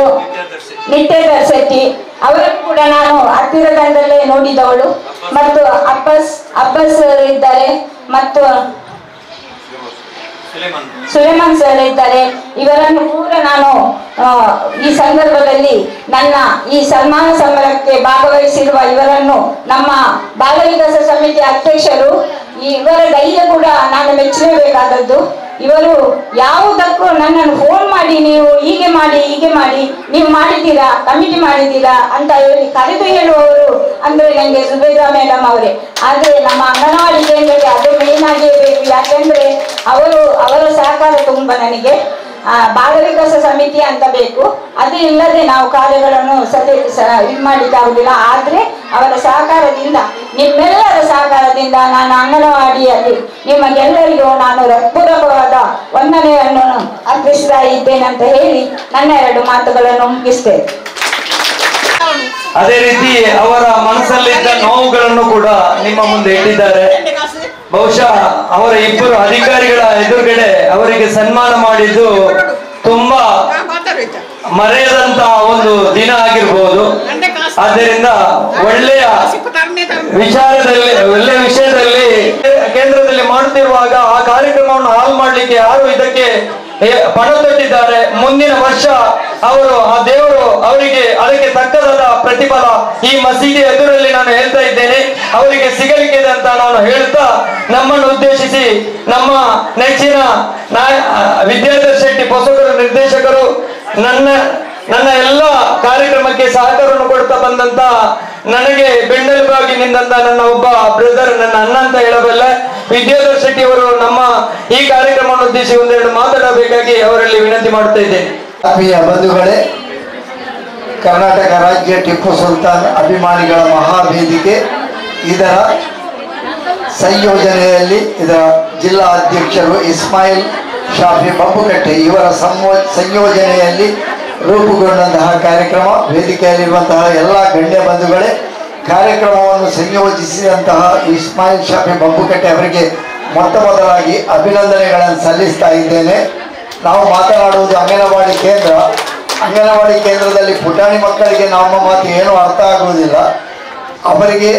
ನಿತ್ಯಧರ್ ಶೆಟ್ಟಿ ಅವರನ್ನು ಕೂಡ ನಾನು ಹತ್ತಿರದಿಂದಲೇ ನೋಡಿದವಳು. ಮತ್ತು ಅಬ್ಬಸ್ ಇದ್ದಾರೆ ಮತ್ತು ಸುಲೇಮಾನ್ ಸರ್ ಇದ್ದಾರೆ. ಇವರನ್ನು ಕೂಡ ನಾನು ಈ ಸಂದರ್ಭದಲ್ಲಿ ನನ್ನ ಈ ಸನ್ಮಾನ ಸಮಾರಂಭಕ್ಕೆ ಭಾಗವಹಿಸಿರುವ ಇವರನ್ನು ನಮ್ಮ ಬಾಲ ವಿಕಾಸ ಸಮಿತಿ ಅಧ್ಯಕ್ಷರು, ಇವರ ಧೈರ್ಯ ಕೂಡ ನಾನು ಮೆಚ್ಚಲೇಬೇಕಾದದ್ದು. ಇವರು ಯಾವುದಕ್ಕೂ ನನ್ನನ್ನು ಫೋನ್ ಮಾಡಿ ನೀವು ಹೀಗೆ ಮಾಡಿ ನೀವು ಮಾಡಿದ್ದೀರಾ, ಕಮಿಟಿ ಮಾಡಿದ್ದೀರಾ ಅಂತ ಹೇಳಿ ಕರೆದು ಹೇಳುವವರು ಅಂದ್ರೆ ನನಗೆ ಸುಬೇದಾ ಮೇಡಮ್ ಅವರೇ. ಆದ್ರೆ ನಮ್ಮ ಅಂಗನವಾಡಿ ಕೇಂದ್ರಕ್ಕೆ ಅದು ಮೇನ್ ಆಗೇ ಬೇಕು. ಯಾಕೆಂದ್ರೆ ಅವರ ಸಹಕಾರ ತುಂಬ ನನಗೆ. ಬಾಲ ವಿಕಾಸ ಸಮಿತಿ ಅಂತ ಬೇಕು, ಅದು ಇಲ್ಲದೆ ನಾವು ಕಾರ್ಯಗಳನ್ನು ಇದು ಮಾಡಲಿಕ್ಕಾಗುದಿಲ್ಲ. ಆದ್ರೆ ಅವರ ಸಹಕಾರದಿಂದ, ನಿಮ್ಮೆಲ್ಲರ ಸಹಕಾರದಿಂದ ನಾನು ಅಂಗನವಾಡಿಯಲ್ಲಿ ನಿಮಗೆಲ್ಲರಿಗೂ ನಾನು ಹೃತ್ಪೂರ್ವಕವಾದ ವಂದನೆಯನ್ನು ಅರ್ಪಿಸ್ತಾ ಇದ್ದೇನೆ ಅಂತ ಹೇಳಿ ನನ್ನ 2 ಮಾತುಗಳನ್ನು ಮುಗಿಸ್ತೇನೆ. ಅದೇ ರೀತಿ ಅವರ ಮನಸ್ಸಲ್ಲಿದ್ದ ನೋವುಗಳನ್ನು ಕೂಡ ನಿಮ್ಮ ಮುಂದೆ ಇಟ್ಟಿದ್ದಾರೆ. ಬಹುಶಃ ಅವರ 2 ಅಧಿಕಾರಿಗಳ ಎದುರುಗಡೆ ಅವರಿಗೆ ಸನ್ಮಾನ ಮಾಡಿದ್ದು ತುಂಬಾ ಮರೆಯದಂತಹ ಒಂದು ದಿನ ಆಗಿರ್ಬೋದು. ಆದ್ದರಿಂದ ಒಳ್ಳೆಯ ವಿಷಯದಲ್ಲಿ ಕೇಂದ್ರದಲ್ಲಿ ಮಾಡುತ್ತಿರುವಾಗ ಆ ಕಾರ್ಯಕ್ರಮವನ್ನು ಹಾಳು ಮಾಡಲಿಕ್ಕೆ ಯಾರು ಇದಕ್ಕೆ ಪಣ ತೊಟ್ಟಿದ್ದಾರೆ. ಮುಂದಿನ ವರ್ಷ ಆ ದೇವರು ಅವರಿಗೆ ಅದಕ್ಕೆ ತಕ್ಕದಾದ ಪ್ರತಿಫಲ ಈ ಮಸೀದಿ ಎದುರಲ್ಲಿ ನಾನು ಹೇಳ್ತಾ ಇದ್ದೇನೆ, ಅವರಿಗೆ ಸಿಗಲಿಕ್ಕಿದೆ ಅಂತ ನಾನು ಹೇಳ್ತಾ, ನಮ್ಮನ್ನು ಉದ್ದೇಶಿಸಿ ನಮ್ಮ ನೆಚ್ಚಿನ ವಿದ್ಯಾಧರ್ ಶೆಟ್ಟಿ ಪೊಸಗರು ನಿರ್ದೇಶಕರು ನನ್ನ ಎಲ್ಲ ಕಾರ್ಯಕ್ರಮಕ್ಕೆ ಸಹಕಾರವನ್ನು ಕೊಡ್ತಾ ಬಂದಂತ, ನನಗೆ ಬೆನ್ನೆಲುಬಾಗಿ ನಿಂತ ನನ್ನ ಒಬ್ಬ ಬ್ರದರ್, ನನ್ನ ಅಣ್ಣ ಅಂತ ಹೇಳಬಲ್ಲ ವಿದ್ಯಾಧರ್ ಶೆಟ್ಟಿ ಅವರು ನಮ್ಮ ಈ ಕಾರ್ಯಕ್ರಮವನ್ನು ಉದ್ದೇಶಿಸಿ 1-2 ಮಾತಾಡಬೇಕಾಗಿ ಅವರಲ್ಲಿ ವಿನಂತಿ ಮಾಡುತ್ತಾ ಇದ್ದೇನೆ. ಆತ್ಮೀಯ ಬಂಧುಗಳೇ, ಕರ್ನಾಟಕ ರಾಜ್ಯ ಟಿಪ್ಪು ಸುಲ್ತಾನ್ ಅಭಿಮಾನಿಗಳ ಮಹಾವೇದಿಕೆ ಇದರ ಸಂಯೋಜನೆಯಲ್ಲಿ ಇದರ ಜಿಲ್ಲಾ ಅಧ್ಯಕ್ಷರು ಇಸ್ಮಾಯಿಲ್ ಶಾಫಿ ಬಬ್ಬುಗಟ್ಟೆ ಇವರ ಸಂಯೋಜನೆಯಲ್ಲಿ ರೂಪುಗೊಂಡಂತಹ ಕಾರ್ಯಕ್ರಮ. ವೇದಿಕೆಯಲ್ಲಿರುವಂತಹ ಎಲ್ಲ ಗಣ್ಯ ಬಂಧುಗಳೇ, ಕಾರ್ಯಕ್ರಮವನ್ನು ಸಂಯೋಜಿಸಿದಂತಹ ಇಸ್ಮಾಯಿಲ್ ಶಾಫಿ ಬಬ್ಬುಗಟ್ಟೆ ಅವರಿಗೆ ಮೊದಲಾಗಿ ಅಭಿನಂದನೆಗಳನ್ನು ಸಲ್ಲಿಸ್ತಾ ಇದ್ದೇನೆ. ನಾವು ಮಾತನಾಡುವುದು ಅಂಗನವಾಡಿ ಕೇಂದ್ರ. ಅಂಗನವಾಡಿ ಕೇಂದ್ರದಲ್ಲಿ ಪುಟಾಣಿ ಮಕ್ಕಳಿಗೆ ನಮ್ಮ ಮಾತು ಏನೂ ಅರ್ಥ ಆಗುವುದಿಲ್ಲ. ಅವರಿಗೆ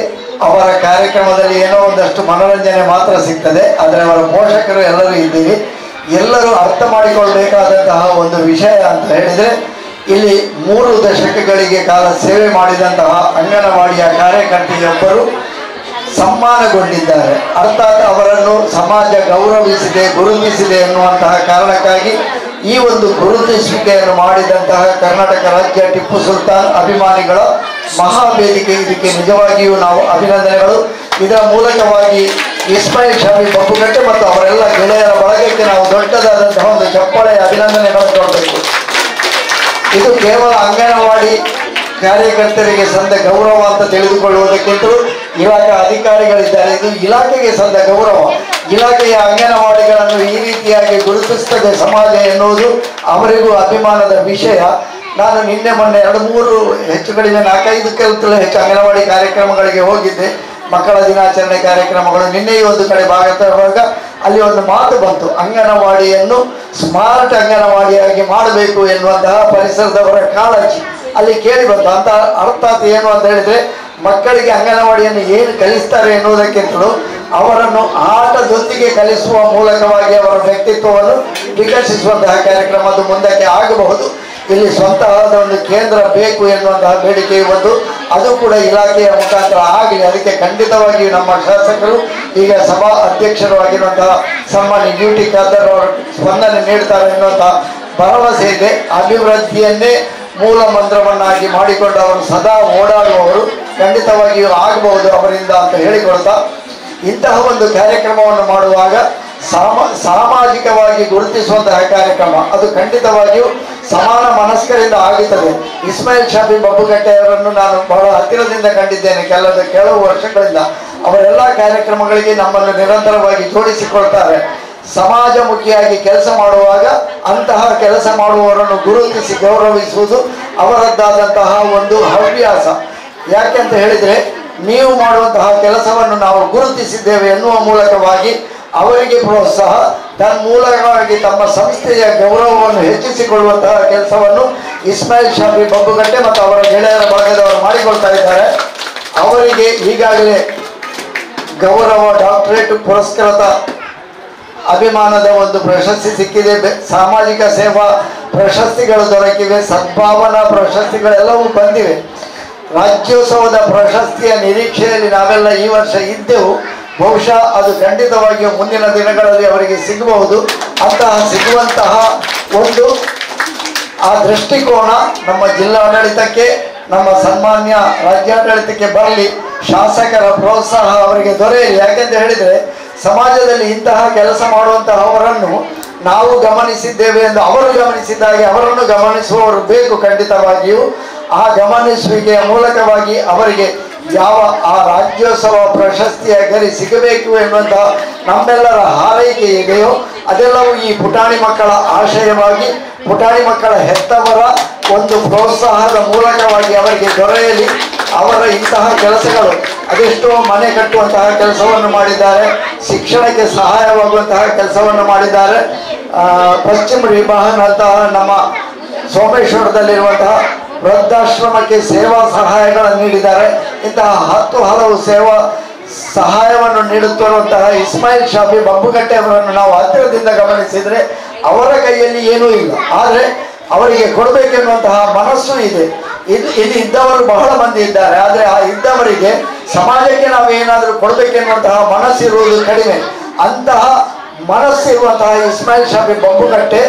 ಅವರ ಕಾರ್ಯಕ್ರಮದಲ್ಲಿ ಏನೋ ಒಂದಷ್ಟು ಮನೋರಂಜನೆ ಮಾತ್ರ ಸಿಗ್ತದೆ. ಆದರೆ ಅವರ ಪೋಷಕರು ಎಲ್ಲರೂ ಇದ್ದೀವಿ. ಎಲ್ಲರೂ ಅರ್ಥ ಮಾಡಿಕೊಳ್ಬೇಕಾದಂತಹ ಒಂದು ವಿಷಯ ಅಂತ ಹೇಳಿದರೆ, ಇಲ್ಲಿ 3 ದಶಕಗಳಿಗೆ ಕಾಲ ಸೇವೆ ಮಾಡಿದಂತಹ ಅಂಗನವಾಡಿಯ ಕಾರ್ಯಕರ್ತೆಯೊಬ್ಬರು ಸನ್ಮಾನಗೊಂಡಿದ್ದಾರೆ. ಅರ್ಥಾತ್ ಅವರನ್ನು ಸಮಾಜ ಗೌರವಿಸಿದೆ, ಗುರುತಿಸಿದೆ ಎನ್ನುವಂತಹ ಕಾರಣಕ್ಕಾಗಿ ಈ ಒಂದು ಗುರುತಿಸುವಿಕೆಯನ್ನು ಮಾಡಿದಂತಹ ಕರ್ನಾಟಕ ರಾಜ್ಯ ಟಿಪ್ಪು ಸುಲ್ತಾನ್ ಅಭಿಮಾನಿಗಳ ಮಹಾವೇದಿಕೆ, ಇದಕ್ಕೆ ನಿಜವಾಗಿಯೂ ನಾವು ಅಭಿನಂದನೆಗಳು. ಇದರ ಮೂಲಕವಾಗಿ ಇಸ್ಮಾಯಿಲ್ ಶಾಫಿ ಬಬ್ಬುಗಟ್ಟೆ ಮತ್ತು ಅವರೆಲ್ಲ ಗೆಳೆಯರ ಬಳಗಕ್ಕೆ ನಾವು ದೊಡ್ಡದಾದಂತಹ ಒಂದು ಚಪ್ಪಾಳೆಯ ಅಭಿನಂದನೆಗಳನ್ನು ಕೊಡಬೇಕು. ಇದು ಕೇವಲ ಅಂಗನವಾಡಿ ಕಾರ್ಯಕರ್ತರಿಗೆ ಸಂದ ಗೌರವ ಅಂತ ತಿಳಿದುಕೊಳ್ಳುವುದಕ್ಕಿಂತಲೂ ಇಲಾಖಾ ಅಧಿಕಾರಿಗಳಿದ್ದಾರೆ, ಇದು ಇಲಾಖೆಗೆ ಸಂದ ಗೌರವ. ಇಲಾಖೆಯ ಅಂಗನವಾಡಿಗಳನ್ನು ಈ ರೀತಿಯಾಗಿ ಗುರುತಿಸುತ್ತದೆ ಸಮಾಜ ಎನ್ನುವುದು ಅವರಿಗೂ ಅಭಿಮಾನದ ವಿಷಯ. ನಾನು ನಿನ್ನೆ ಮೊನ್ನೆ 2-3 ಹೆಚ್ಚು ಕಡಿಮೆ 4-5 ಹೆಚ್ಚು ಅಂಗನವಾಡಿ ಕಾರ್ಯಕ್ರಮಗಳಿಗೆ ಹೋಗಿದ್ದೆ. ಮಕ್ಕಳ ದಿನಾಚರಣೆ ಕಾರ್ಯಕ್ರಮಗಳು. ನಿನ್ನೆ ಈ ಒಂದು ಕಡೆ ಭಾಗವಹಿಸುವಾಗ ಅಲ್ಲಿ ಒಂದು ಮಾತು ಬಂತು, ಅಂಗನವಾಡಿಯನ್ನು ಸ್ಮಾರ್ಟ್ ಅಂಗನವಾಡಿಯಾಗಿ ಮಾಡಬೇಕು ಎನ್ನುವಂತಹ ಪರಿಸರದವರ ಕಾಳಜಿ ಅಲ್ಲಿ ಕೇಳಿ ಬಂತು. ಅಂತ ಅರ್ಥಾತ್ ಏನು ಅಂತ ಹೇಳಿದ್ರೆ, ಮಕ್ಕಳಿಗೆ ಅಂಗನವಾಡಿಯನ್ನು ಏನು ಕಲಿಸ್ತಾರೆ ಎನ್ನುವುದಕ್ಕಿಂತಲೂ ಅವರನ್ನು ಆಟದೊಂದಿಗೆ ಕಲಿಸುವ ಮೂಲಕವಾಗಿ ಅವರ ವ್ಯಕ್ತಿತ್ವವನ್ನು ವಿಕಸಿಸುವಂತಹ ಕಾರ್ಯಕ್ರಮ ಅದು ಮುಂದಕ್ಕೆ ಆಗಬಹುದು. ಇಲ್ಲಿ ಸ್ವಂತವಾದ ಒಂದು ಕೇಂದ್ರ ಬೇಕು ಎನ್ನುವಂತಹ ಬೇಡಿಕೆ ಒಂದು, ಅದು ಕೂಡ ಇಲಾಖೆಯ ಮುಖಾಂತರ ಆಗಲಿ. ಅದಕ್ಕೆ ಖಂಡಿತವಾಗಿಯೂ ನಮ್ಮ ಶಾಸಕರು, ಈಗ ಸಭಾ ಅಧ್ಯಕ್ಷರು ಆಗಿರುವಂತಹ ಸನ್ಮಾನ್ಯ ಯುಟಿ ಖಾದರ್ ಅವರು ಸ್ಪಂದನೆ ನೀಡ್ತಾರೆ ಎನ್ನುವಂತಹ ಭರವಸೆ ಇದೆ. ಅಭಿವೃದ್ಧಿಯನ್ನೇ ಮೂಲ ಮಂತ್ರವನ್ನಾಗಿ ಮಾಡಿಕೊಂಡು ಅವರು ಸದಾ ಓಡಾಡುವವರು, ಖಂಡಿತವಾಗಿಯೂ ಆಗಬಹುದು ಅವರಿಂದ ಅಂತ ಹೇಳಿಕೊಡ್ತಾ, ಇಂತಹ ಒಂದು ಕಾರ್ಯಕ್ರಮವನ್ನು ಮಾಡುವಾಗ ಸಾಮಾಜಿಕವಾಗಿ ಗುರುತಿಸುವಂತಹ ಕಾರ್ಯಕ್ರಮ ಅದು ಖಂಡಿತವಾಗಿಯೂ ಸಮಾನ ಮನಸ್ಕರಿಂದ ಆಗುತ್ತದೆ. ಇಸ್ಮಾಯಿಲ್ ಶಾಫಿ ಬಬ್ಬುಗಟ್ಟೆ ಅವರನ್ನು ನಾನು ಬಹಳ ಹತ್ತಿರದಿಂದ ಕಂಡಿದ್ದೇನೆ ಕೆಲವು ವರ್ಷಗಳಿಂದ. ಅವರೆಲ್ಲ ಕಾರ್ಯಕ್ರಮಗಳಿಗೆ ನಮ್ಮನ್ನು ನಿರಂತರವಾಗಿ ಜೋಡಿಸಿಕೊಳ್ತಾರೆ. ಸಮಾಜಮುಖಿಯಾಗಿ ಕೆಲಸ ಮಾಡುವಾಗ ಅಂತಹ ಕೆಲಸ ಮಾಡುವವರನ್ನು ಗುರುತಿಸಿ ಗೌರವಿಸುವುದು ಅವರದ್ದಾದಂತಹ ಒಂದು ಹವ್ಯಾಸ. ಯಾಕೆಂತ ಹೇಳಿದರೆ, ನೀವು ಮಾಡುವಂತಹ ಕೆಲಸವನ್ನು ನಾವು ಗುರುತಿಸಿದ್ದೇವೆ ಎನ್ನುವ ಮೂಲಕವಾಗಿ ಅವರಿಗೆ ಪ್ರೋತ್ಸಾಹ, ತನ್ಮೂಲಕವಾಗಿ ತಮ್ಮ ಸಂಸ್ಥೆಯ ಗೌರವವನ್ನು ಹೆಚ್ಚಿಸಿಕೊಳ್ಳುವಂತಹ ಕೆಲಸವನ್ನು ಇಸ್ಮಾಯಿಲ್ ಶಾಫಿ ಬಬ್ಬುಗಟ್ಟೆ ಮತ್ತು ಅವರ ಗೆಳೆಯರ ಭಾಗದವರು ಮಾಡಿಕೊಳ್ತಾ ಇದ್ದಾರೆ. ಅವರಿಗೆ ಈಗಾಗಲೇ ಗೌರವ ಡಾಕ್ಟರೇಟ್ ಪುರಸ್ಕೃತ ಅಭಿಮಾನದ ಒಂದು ಪ್ರಶಸ್ತಿ ಸಿಕ್ಕಿದೆ, ಸಾಮಾಜಿಕ ಸೇವಾ ಪ್ರಶಸ್ತಿಗಳು ದೊರಕಿವೆ, ಸದ್ಭಾವನಾ ಪ್ರಶಸ್ತಿಗಳೆಲ್ಲವೂ ಬಂದಿವೆ. ರಾಜ್ಯೋತ್ಸವದ ಪ್ರಶಸ್ತಿಯ ನಿರೀಕ್ಷೆಯಲ್ಲಿ ನಾವೆಲ್ಲ ಈ ವರ್ಷ ಇದ್ದೆವು. ಬಹುಶಃ ಅದು ಖಂಡಿತವಾಗಿಯೂ ಮುಂದಿನ ದಿನಗಳಲ್ಲಿ ಅವರಿಗೆ ಸಿಗಬಹುದು. ಅಂತಹ ಸಿಗುವಂತಹ ಒಂದು ಆ ದೃಷ್ಟಿಕೋನ ನಮ್ಮ ಜಿಲ್ಲಾಡಳಿತಕ್ಕೆ, ನಮ್ಮ ಸನ್ಮಾನ್ಯ ರಾಜ್ಯಾಡಳಿತಕ್ಕೆ ಬರಲಿ. ಶಾಸಕರ ಪ್ರೋತ್ಸಾಹ ಅವರಿಗೆ ದೊರೆಯಲಿ. ಯಾಕೆಂತ ಹೇಳಿದರೆ, ಸಮಾಜದಲ್ಲಿ ಇಂತಹ ಕೆಲಸ ಮಾಡುವಂತಹವರನ್ನು ನಾವು ಗಮನಿಸಿದ್ದೇವೆ ಎಂದು ಅವರು ಗಮನಿಸಿದ್ದಾಗೆ ಅವರನ್ನು ಗಮನಿಸುವವರು ಬೇಕು ಖಂಡಿತವಾಗಿಯೂ. ಆ ಗಮನಿಸುವಿಕೆಯ ಮೂಲಕವಾಗಿ ಅವರಿಗೆ ಯಾವ ಆ ರಾಜ್ಯೋತ್ಸವ ಪ್ರಶಸ್ತಿಯ ಗರಿ ಸಿಗಬೇಕು ಎನ್ನುವಂತಹ ನಮ್ಮೆಲ್ಲರ ಹಾರೈಕೆ ಇದೆಯೋ ಅದೆಲ್ಲವೂ ಈ ಪುಟಾಣಿ ಮಕ್ಕಳ ಆಶಯವಾಗಿ, ಪುಟಾಣಿ ಮಕ್ಕಳ ಹೆತ್ತವರ ಒಂದು ಪ್ರೋತ್ಸಾಹದ ಮೂಲಕವಾಗಿ ಅವರಿಗೆ ದೊರೆಯಲಿ. ಅವರ ಇಂತಹ ಕೆಲಸಗಳು ಅದೆಷ್ಟೋ ಮನೆ ಕಟ್ಟುವಂತಹ ಕೆಲಸವನ್ನು ಮಾಡಿದ್ದಾರೆ, ಶಿಕ್ಷಣಕ್ಕೆ ಸಹಾಯವಾಗುವಂತಹ ಕೆಲಸವನ್ನು ಮಾಡಿದ್ದಾರೆ. ಪಶ್ಚಿಮ ವಿಭಾಗ ಅಂತಹ ನಮ್ಮ ಸೋಮೇಶ್ವರದಲ್ಲಿರುವಂತಹ ವೃದ್ಧಾಶ್ರಮಕ್ಕೆ ಸೇವಾ ಸಹಾಯಗಳನ್ನು ನೀಡಿದ್ದಾರೆ. ಇಂತಹ 10 ಹಲವು ಸೇವಾ ಸಹಾಯವನ್ನು ನೀಡುತ್ತಿರುವಂತಹ ಇಸ್ಮಾಯಿಲ್ ಶಾಫಿ ಬಬ್ಬುಗಟ್ಟೆ ಅವರನ್ನು ನಾವು ಹತ್ತಿರದಿಂದ ಗಮನಿಸಿದರೆ ಅವರ ಕೈಯಲ್ಲಿ ಏನೂ ಇಲ್ಲ, ಆದರೆ ಅವರಿಗೆ ಕೊಡಬೇಕೆನ್ನುವಂತಹ ಮನಸ್ಸು ಇದೆ. ಇದು ಇದ್ದವರು ಬಹಳ ಮಂದಿ ಇದ್ದಾರೆ, ಆದರೆ ಆ ಇದ್ದವರಿಗೆ ಸಮಾಜಕ್ಕೆ ನಾವು ಏನಾದರೂ ಕೊಡಬೇಕೆನ್ನುವಂತಹ ಮನಸ್ಸಿರುವುದು ಕಡಿಮೆ. ಅಂತಹ ಮನಸ್ಸಿರುವಂತಹ ಇಸ್ಮಾಯಿಲ್ ಶಾಫಿ ಬಬ್ಬುಗಟ್ಟೆ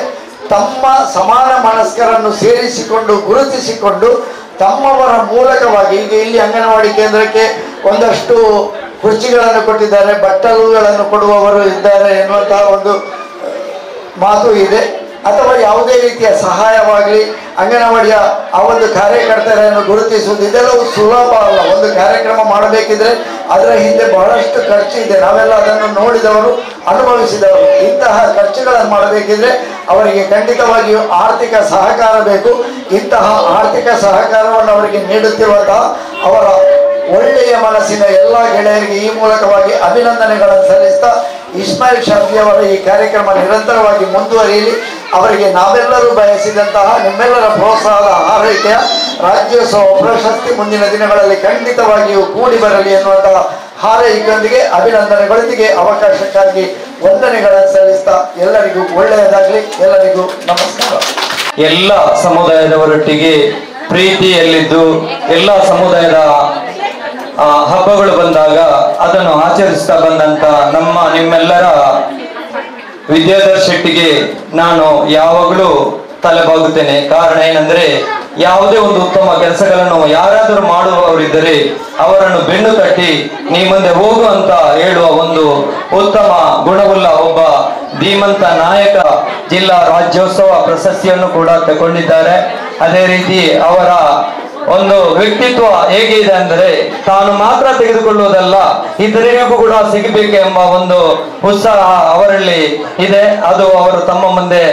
ತಮ್ಮ ಸಮಾನ ಮನಸ್ಕರನ್ನು ಸೇರಿಸಿಕೊಂಡು ಗುರುತಿಸಿಕೊಂಡು ತಮ್ಮವರ ಮೂಲಕವಾಗಿ ಈಗ ಇಲ್ಲಿ ಅಂಗನವಾಡಿ ಕೇಂದ್ರಕ್ಕೆ ಒಂದಷ್ಟು ಕುರ್ಚಿಗಳನ್ನು ಕೊಟ್ಟಿದ್ದಾರೆ, ಬಟ್ಟಲುಗಳನ್ನು ಕೊಡುವವರು ಇದ್ದಾರೆ ಎನ್ನುವಂತಹ ಒಂದು ಮಾತು ಇದೆ. ಅಥವಾ ಯಾವುದೇ ರೀತಿಯ ಸಹಾಯವಾಗಲಿ, ಅಂಗನವಾಡಿಯ ಆ ಒಂದು ಕಾರ್ಯಕರ್ತರನ್ನು ಗುರುತಿಸುವುದು ಇದೆಲ್ಲವೂ ಸುಲಭ ಅಲ್ಲ. ಒಂದು ಕಾರ್ಯಕ್ರಮ ಮಾಡಬೇಕಿದ್ರೆ ಅದರ ಹಿಂದೆ ಬಹಳಷ್ಟು ಖರ್ಚು ಇದೆ. ನಾವೆಲ್ಲ ಅದನ್ನು ನೋಡಿದವರು, ಅನುಭವಿಸಿದವರು. ಇಂತಹ ಖರ್ಚುಗಳನ್ನು ಮಾಡಬೇಕಿದ್ರೆ ಅವರಿಗೆ ಖಂಡಿತವಾಗಿಯೂ ಆರ್ಥಿಕ ಸಹಕಾರ ಬೇಕು. ಇಂತಹ ಆರ್ಥಿಕ ಸಹಕಾರವನ್ನು ಅವರಿಗೆ ನೀಡುತ್ತಿರುವಂತಹ ಅವರ ಒಳ್ಳೆಯ ಮನಸ್ಸಿನ ಎಲ್ಲ ಗೆಳೆಯರಿಗೆ ಈ ಮೂಲಕವಾಗಿ ಅಭಿನಂದನೆಗಳನ್ನು ಸಲ್ಲಿಸ್ತಾ, ಇಸ್ಮಾಯಿಲ್ ಶಾಫಿ ಅವರ ಈ ಕಾರ್ಯಕ್ರಮ ನಿರಂತರವಾಗಿ ಮುಂದುವರಿಯಲಿ. ಅವರಿಗೆ ನಾವೆಲ್ಲರೂ ಬಯಸಿದಂತಹ ನಿಮ್ಮೆಲ್ಲರ ಪ್ರೋತ್ಸಾಹದ ಹಾರೈಕೆಯ ರಾಜ್ಯೋತ್ಸವ ಪ್ರಶಸ್ತಿ ಮುಂದಿನ ದಿನಗಳಲ್ಲಿ ಖಂಡಿತವಾಗಿಯೂ ಕೂಡಿ ಬರಲಿ ಎನ್ನುವಂತಹ ಹಾರೈಕೆಯೊಂದಿಗೆ ಅಭಿನಂದನೆಗಳೊಂದಿಗೆ ಅವಕಾಶಕ್ಕಾಗಿ ವಂದನೆಗಳನ್ನು ಸಲ್ಲಿಸ್ತಾ ಎಲ್ಲರಿಗೂ ಒಳ್ಳೆಯದಾಗಲಿ. ಎಲ್ಲರಿಗೂ ನಮಸ್ಕಾರ. ಎಲ್ಲ ಸಮುದಾಯದವರೊಟ್ಟಿಗೆ ಪ್ರೀತಿಯಲ್ಲಿದ್ದು ಎಲ್ಲ ಸಮುದಾಯದ ಹಬ್ಬಗಳು ಬಂದಾಗ ಅದನ್ನು ಆಚರಿಸ್ತಾ ಬಂದಂತ ನಿಮ್ಮೆಲ್ಲರ ವಿದ್ಯಾಧರ್ ಶೆಟ್ಟಿಗೆ ನಾನು ಯಾವಾಗಲೂ ತಲೆಬಾಗುತ್ತೇನೆ. ಕಾರಣ ಏನಂದ್ರೆ, ಯಾವುದೇ ಒಂದು ಉತ್ತಮ ಕೆಲಸಗಳನ್ನು ಯಾರಾದರೂ ಮಾಡುವವರಿದ್ದರೆ ಅವರನ್ನು ಬೆನ್ನು ತಟ್ಟಿ ನೀ ಮುಂದೆ ಹೋಗು ಅಂತ ಹೇಳುವ ಒಂದು ಉತ್ತಮ ಗುಣವುಳ್ಳ ಒಬ್ಬ ಧೀಮಂತ ನಾಯಕ. ಜಿಲ್ಲಾ ರಾಜ್ಯೋತ್ಸವ ಪ್ರಶಸ್ತಿಯನ್ನು ಕೂಡ ತಗೊಂಡಿದ್ದಾರೆ. ಅದೇ ರೀತಿ ಅವರ ಒಂದು ವ್ಯಕ್ತಿತ್ವ ಹೇಗಿದೆ ಅಂದರೆ, ತಾನು ಮಾತ್ರ ತೆಗೆದುಕೊಳ್ಳುವುದಲ್ಲ, ಇತರರಿಗೂ ಕೂಡ ಸಿಗಬೇಕು ಎಂಬ ಒಂದು ಉತ್ಸಾಹ ಅವರಲ್ಲಿ ಇದೆ. ಅದು ಅವರು ತಮ್ಮ ಮುಂದೆ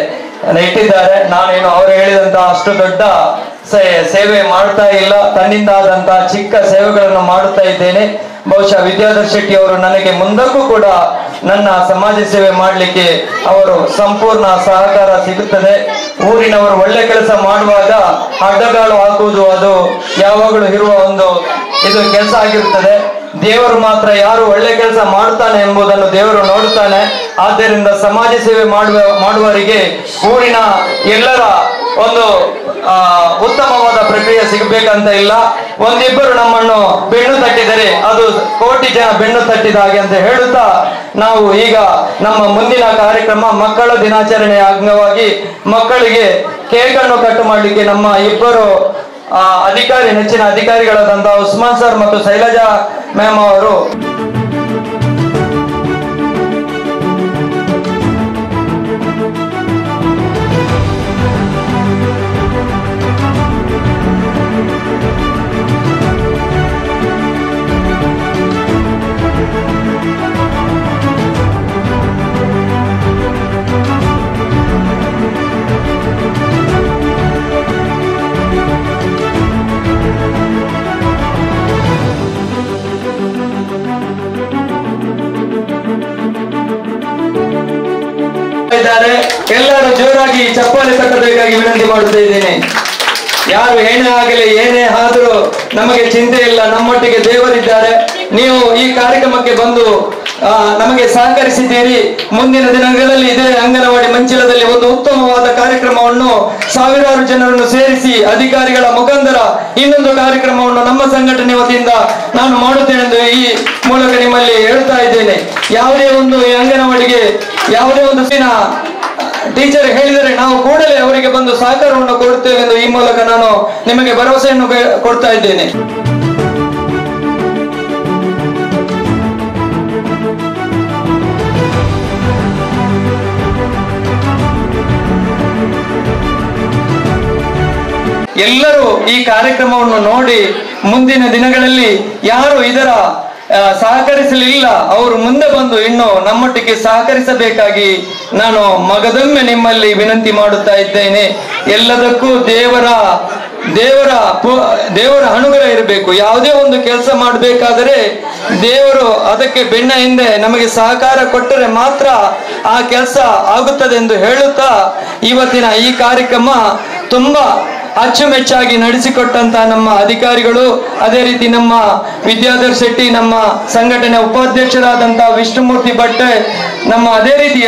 ಇಟ್ಟಿದ್ದಾರೆ. ನಾನೇನು ಅವರು ಹೇಳಿದಂತ ಅಷ್ಟು ದೊಡ್ಡ ಸೇವೆ ಮಾಡ್ತಾ ಇಲ್ಲ, ತನ್ನಿಂದ ಆದಂತಹ ಚಿಕ್ಕ ಸೇವೆಗಳನ್ನು ಮಾಡುತ್ತಾ ಇದ್ದೇನೆ. ಬಹುಶಃ ವಿದ್ಯಾಧರ್ ಶೆಟ್ಟಿ ಅವರು ನನಗೆ ಮುಂದಕ್ಕೂ ಕೂಡ ನನ್ನ ಸಮಾಜ ಸೇವೆ ಮಾಡಲಿಕ್ಕೆ ಅವರು ಸಂಪೂರ್ಣ ಸಹಕಾರ ಸಿಗುತ್ತದೆ. ಊರಿನವರು ಒಳ್ಳೆ ಕೆಲಸ ಮಾಡುವಾಗ ಅಡ್ಡಗಾಲು ಹಾಕುವುದು ಅದು ಯಾವಾಗಲೂ ಇರುವ ಒಂದು ಇದು ಕೆಲಸ ಆಗಿರುತ್ತದೆ. ದೇವರು ಮಾತ್ರ ಯಾರು ಒಳ್ಳೆ ಕೆಲಸ ಮಾಡ್ತಾನೆ ಎಂಬುದನ್ನು ದೇವರು ನೋಡುತ್ತಾನೆ. ಆದ್ದರಿಂದ ಸಮಾಜ ಸೇವೆ ಮಾಡುವವರಿಗೆ ಊರಿನ ಎಲ್ಲರ ಒಂದು ಉತ್ತಮವಾದ ಪ್ರಕ್ರಿಯೆ ಸಿಗಬೇಕಂತ ಇಲ್ಲ. ಒಂದಿಬ್ಬರು ನಮ್ಮನ್ನು ಬೆನ್ನು ತಟ್ಟಿದರೆ ಅದು ಕೋಟಿ ಜನ ಬೆನ್ನು ತಟ್ಟಿದ ಹಾಗೆ ಅಂತ ಹೇಳುತ್ತಾ, ನಾವು ಈಗ ನಮ್ಮ ಮುಂದಿನ ಕಾರ್ಯಕ್ರಮ ಮಕ್ಕಳ ದಿನಾಚರಣೆಯ ಅಂಗವಾಗಿ ಮಕ್ಕಳಿಗೆ ಕೇಕ್ ಅನ್ನು ಕಟ್ ಮಾಡಲಿಕ್ಕೆ ನಮ್ಮ ಇಬ್ಬರು ನೆಚ್ಚಿನ ಅಧಿಕಾರಿಗಳಾದಂತಹ ಉಸ್ಮಾನ್ ಸರ್ ಮತ್ತು ಶೈಲಜಾ ಮ್ಯಾಮ್ ಅವರು ಎಲ್ಲರೂ ಜೋರಾಗಿ ಚಪ್ಪಾಳೆ ತಟ್ಟಬೇಕಾಗಿ ವಿನಂತಿ ಮಾಡುತ್ತಾ ಇದ್ದೇನೆ. ಯಾರು ಏನೇ ಆಗಲಿ ಏನೇ ಆದರೂ ನಮಗೆ ಚಿಂತೆ ಇಲ್ಲ, ನಮ್ಮೊಟ್ಟಿಗೆ ದೇವರಿದ್ದಾರೆ. ನೀವು ಈ ಕಾರ್ಯಕ್ರಮಕ್ಕೆ ಬಂದು ನಮಗೆ ಸಹಕರಿಸಿದ್ದೀರಿ. ಮುಂದಿನ ದಿನಗಳಲ್ಲಿ ಇದೇ ಅಂಗನವಾಡಿ ಮಂಚಿಲದಲ್ಲಿ ಒಂದು ಉತ್ತಮವಾದ ಕಾರ್ಯಕ್ರಮವನ್ನು ಸಾವಿರಾರು ಜನರನ್ನು ಸೇರಿಸಿ ಅಧಿಕಾರಿಗಳ ಮುಖಾಂತರ ಇನ್ನೊಂದು ಕಾರ್ಯಕ್ರಮವನ್ನು ನಮ್ಮ ಸಂಘಟನೆ ವತಿಯಿಂದ ನಾನು ಮಾಡುತ್ತೇನೆಂದು ಈ ಮೂಲಕ ನಿಮ್ಮಲ್ಲಿ ಹೇಳ್ತಾ ಇದ್ದೇನೆ. ಯಾವುದೇ ಒಂದು ಅಂಗನವಾಡಿಗೆ ಯಾವುದೇ ಒಂದು ಟೀಚರ್ ಹೇಳಿದರೆ ನಾವು ಕೂಡಲೇ ಅವರಿಗೆ ಬಂದು ಸಹಕಾರವನ್ನು ಕೊಡುತ್ತೇವೆ ಎಂದು ಈ ಮೂಲಕ ನಾನು ನಿಮಗೆ ಭರವಸೆಯನ್ನು ಕೊಡ್ತಾ ಇದ್ದೇನೆ. ಎಲ್ಲರೂ ಈ ಕಾರ್ಯಕ್ರಮವನ್ನು ನೋಡಿ ಮುಂದಿನ ದಿನಗಳಲ್ಲಿ ಯಾರು ಇದರ ಸಹಕರಿಸಲಿಲ್ಲ ಅವರು ಮುಂದೆ ಬಂದು ಇನ್ನು ನಮ್ಮೊಟ್ಟಿಗೆ ಸಹಕರಿಸಬೇಕಾಗಿ ನಾನು ಮಗದೊಮ್ಮೆ ನಿಮ್ಮಲ್ಲಿ ವಿನಂತಿ ಮಾಡುತ್ತಾ ಇದ್ದೇನೆ. ಎಲ್ಲದಕ್ಕೂ ದೇವರ ಅನುಗ್ರಹ ಇರಬೇಕು. ಯಾವುದೇ ಒಂದು ಕೆಲಸ ಮಾಡಬೇಕಾದರೆ ದೇವರು ಅದಕ್ಕೆ ಬೆನ್ನ ಹಿಂದೆ ನಮಗೆ ಸಹಕಾರ ಕೊಟ್ಟರೆ ಮಾತ್ರ ಆ ಕೆಲಸ ಆಗುತ್ತದೆ ಎಂದು ಹೇಳುತ್ತಾ ಇವತ್ತಿನ ಈ ಕಾರ್ಯಕ್ರಮ ತುಂಬಾ ಅಚ್ಚುಮೆಚ್ಚಾಗಿ ನಡೆಸಿಕೊಟ್ಟಂತಹ ನಮ್ಮ ಅಧಿಕಾರಿಗಳು, ಅದೇ ರೀತಿ ನಮ್ಮ ವಿದ್ಯಾಧರ್ ಶೆಟ್ಟಿ, ನಮ್ಮ ಸಂಘಟನೆ ಉಪಾಧ್ಯಕ್ಷರಾದಂತಹ ವಿಷ್ಣುಮೂರ್ತಿ ಭಟ್, ನಮ್ಮ ಅದೇ ರೀತಿ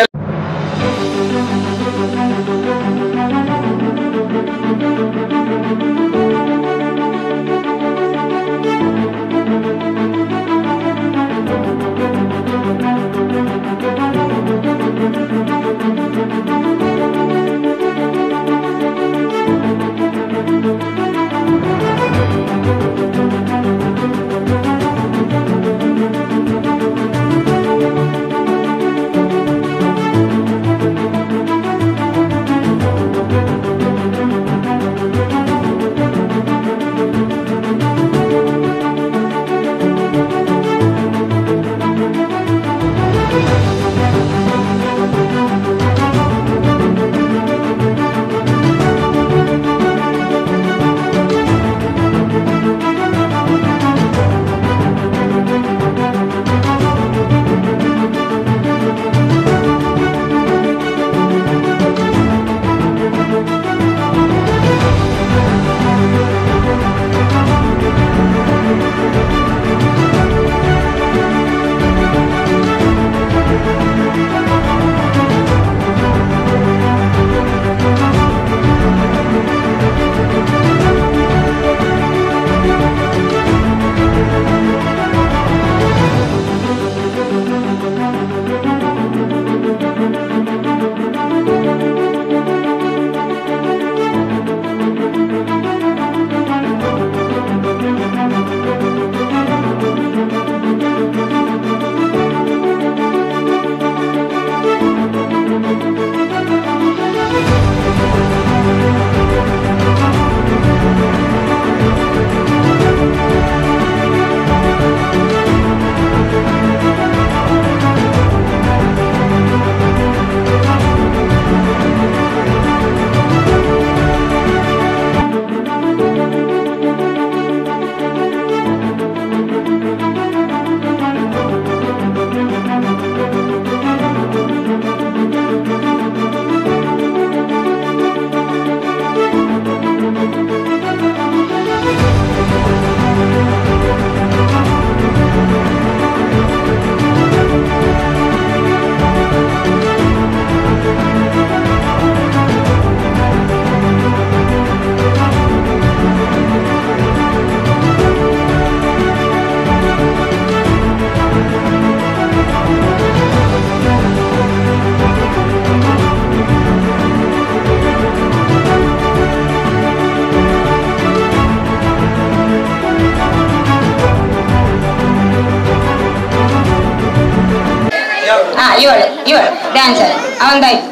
ಇವಳು ಡ್ಯಾನ್ಸರ್ ಅವಂದಾಯ್ತು.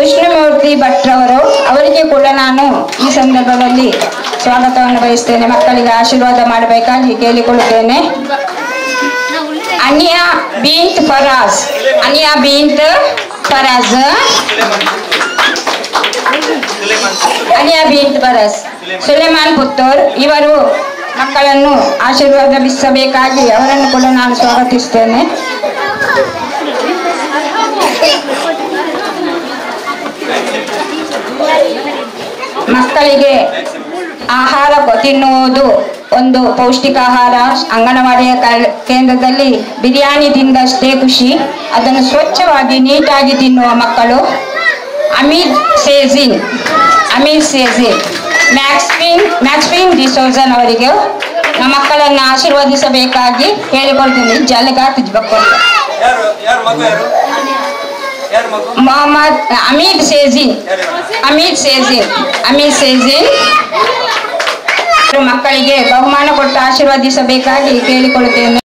ವಿಷ್ಣುಮೂರ್ತಿ ಭಟ್ರವರು, ಅವರಿಗೆ ಕೂಡ ನಾನು ಈ ಸಂದರ್ಭದಲ್ಲಿ ಸ್ವಾಗತವನ್ನು ಬಯಸ್ತೇನೆ. ಮಕ್ಕಳಿಗೆ ಆಶೀರ್ವಾದ ಮಾಡಬೇಕಾಗಿ ಕೇಳಿಕೊಳ್ಳುತ್ತೇನೆ. ಅನಿಯಾ ಬಿಂತ್ ಫರಾಜ್, ಅನಿಯಾ ಬಿಂತ್ ಫರಾಜ್, ಅನಿಯಾ ಬಿಂತ್ ಫರಾಜ್, ಸುಲೇಮಾನ್ ಪುತ್ತೂರ್, ಇವರು ಮಕ್ಕಳನ್ನು ಆಶೀರ್ವಾದಿಸಬೇಕಾಗಿ ಅವರನ್ನು ಕೂಡ ನಾನು ಸ್ವಾಗತಿಸ್ತೇನೆ. ಮಕ್ಕಳಿಗೆ ಆಹಾರ ತಿನ್ನುವುದು ಒಂದು ಪೌಷ್ಟಿಕ ಆಹಾರ. ಅಂಗನವಾಡಿಯ ಕೇಂದ್ರದಲ್ಲಿ ಬಿರಿಯಾನಿ ತಿಂದಷ್ಟೇ ಖುಷಿ, ಅದನ್ನು ಸ್ವಚ್ಛವಾಗಿ ನೀಟಾಗಿ ತಿನ್ನುವ ಮಕ್ಕಳು. ಅಮೀದ್ ಸೇಜಿನ್, ಮ್ಯಾಕ್ಸ್ವಿನ್ ಡಿಸೋಜನ್ ಅವರಿಗೆ ನಮ್ಮ ಮಕ್ಕಳನ್ನು ಆಶೀರ್ವದಿಸಬೇಕಾಗಿ ಕೇಳಿಕೊಳ್ತೀನಿ. ಜಲಗಾ ತಿಜ್ಬಕ್ಕೊಂಡು ಮೊಹಮ್ಮದ್ ಅಮೀದ್ ಸೇಜಿನ್ ಮಕ್ಕಳಿಗೆ ಬಹುಮಾನ ಕೊಟ್ಟು ಆಶೀರ್ವದಿಸಬೇಕಾಗಿ ಕೇಳಿಕೊಳ್ಳುತ್ತೇನೆ.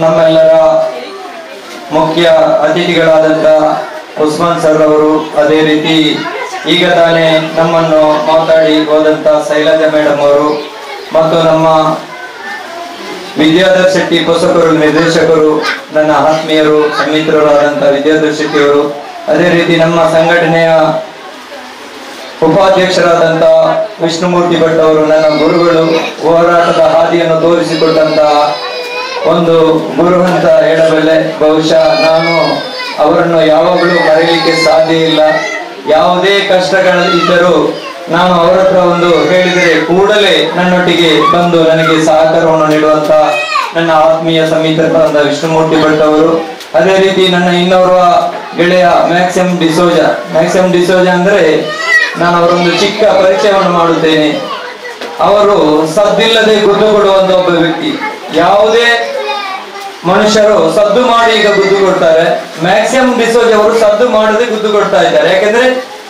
ನಮ್ಮೆಲ್ಲರ ಮುಖ್ಯ ಅತಿಥಿಗಳಾದಂಥ ಉಸ್ಮಾನ್ ಸರ್ ಅವರು, ಅದೇ ರೀತಿ ಈಗ ತಾನೇ ನಮ್ಮನ್ನು ಮಾತಾಡಿ ಹೋದಂಥ ಶೈಲಜಾ ಮೇಡಮ್ ಅವರು ಮತ್ತು ನಮ್ಮ ವಿದ್ಯಾಧರ್ ಶೆಟ್ಟಿ ಪೋಷಕರು, ನಿರ್ದೇಶಕರು, ನನ್ನ ಆತ್ಮೀಯರು, ಸನ್ಮಿತ್ರರಾದಂಥ ವಿದ್ಯಾಧರ್ ಶೆಟ್ಟಿ ಅವರು, ಅದೇ ರೀತಿ ನಮ್ಮ ಸಂಘಟನೆಯ ಉಪಾಧ್ಯಕ್ಷರಾದಂಥ ವಿಷ್ಣುಮೂರ್ತಿ ಭಟ್ ಅವರು, ನನ್ನ ಗುರುಗಳು, ಹೋರಾಟದ ಹಾದಿಯನ್ನು ತೋರಿಸಿಕೊಟ್ಟಂತ ಒಂದು ಗುರು ಅಂತ ಹೇಳಬಲ್ಲೆ. ಬಹುಶಃ ನಾನು ಅವರನ್ನು ಯಾವಾಗಲೂ ಮರೆಯಲಿಕ್ಕೆ ಸಾಧ್ಯ ಇಲ್ಲ. ಯಾವುದೇ ಕಷ್ಟಗಳಿದ್ದರೂ ನಾನು ಅವರ ಹತ್ರ ಒಂದು ಹೇಳಿದರೆ ಕೂಡಲೇ ನನ್ನೊಟ್ಟಿಗೆ ಬಂದು ನನಗೆ ಸಹಕಾರವನ್ನು ನೀಡುವಂತ ನನ್ನ ಆತ್ಮೀಯ ಸಮಿತ್ರರಾದ ವಿಷ್ಣುಮೂರ್ತಿ ಭಟ್ ಅವರು, ಅದೇ ರೀತಿ ನನ್ನ ಇನ್ನೋರ್ವ ಗೆಳೆಯ ಮ್ಯಾಕ್ಸಿಮ್ ಡಿಸೋಜ ಅಂದ್ರೆ ನಾನು ಅವರೊಂದು ಚಿಕ್ಕ ಪರಿಚಯವನ್ನು ಮಾಡುತ್ತೇನೆ. ಅವರು ಸದ್ದಿಲ್ಲದೆ ಗುದ್ದು ಕೊಡುವಂತ ಒಬ್ಬ ವ್ಯಕ್ತಿ. ಯಾವುದೇ ಮನುಷ್ಯರು ಸದ್ದು ಮಾಡಿ ಈಗ ಗುದ್ದು ಕೊಡ್ತಾರೆ. ಮ್ಯಾಕ್ಸಿಮಮ್ ಡಿಸೋಜ್ ಅವರು ಸದ್ದು ಮಾಡದೆ ಗುದ್ದು ಕೊಡ್ತಾ ಇದ್ದಾರೆ. ಯಾಕಂದ್ರೆ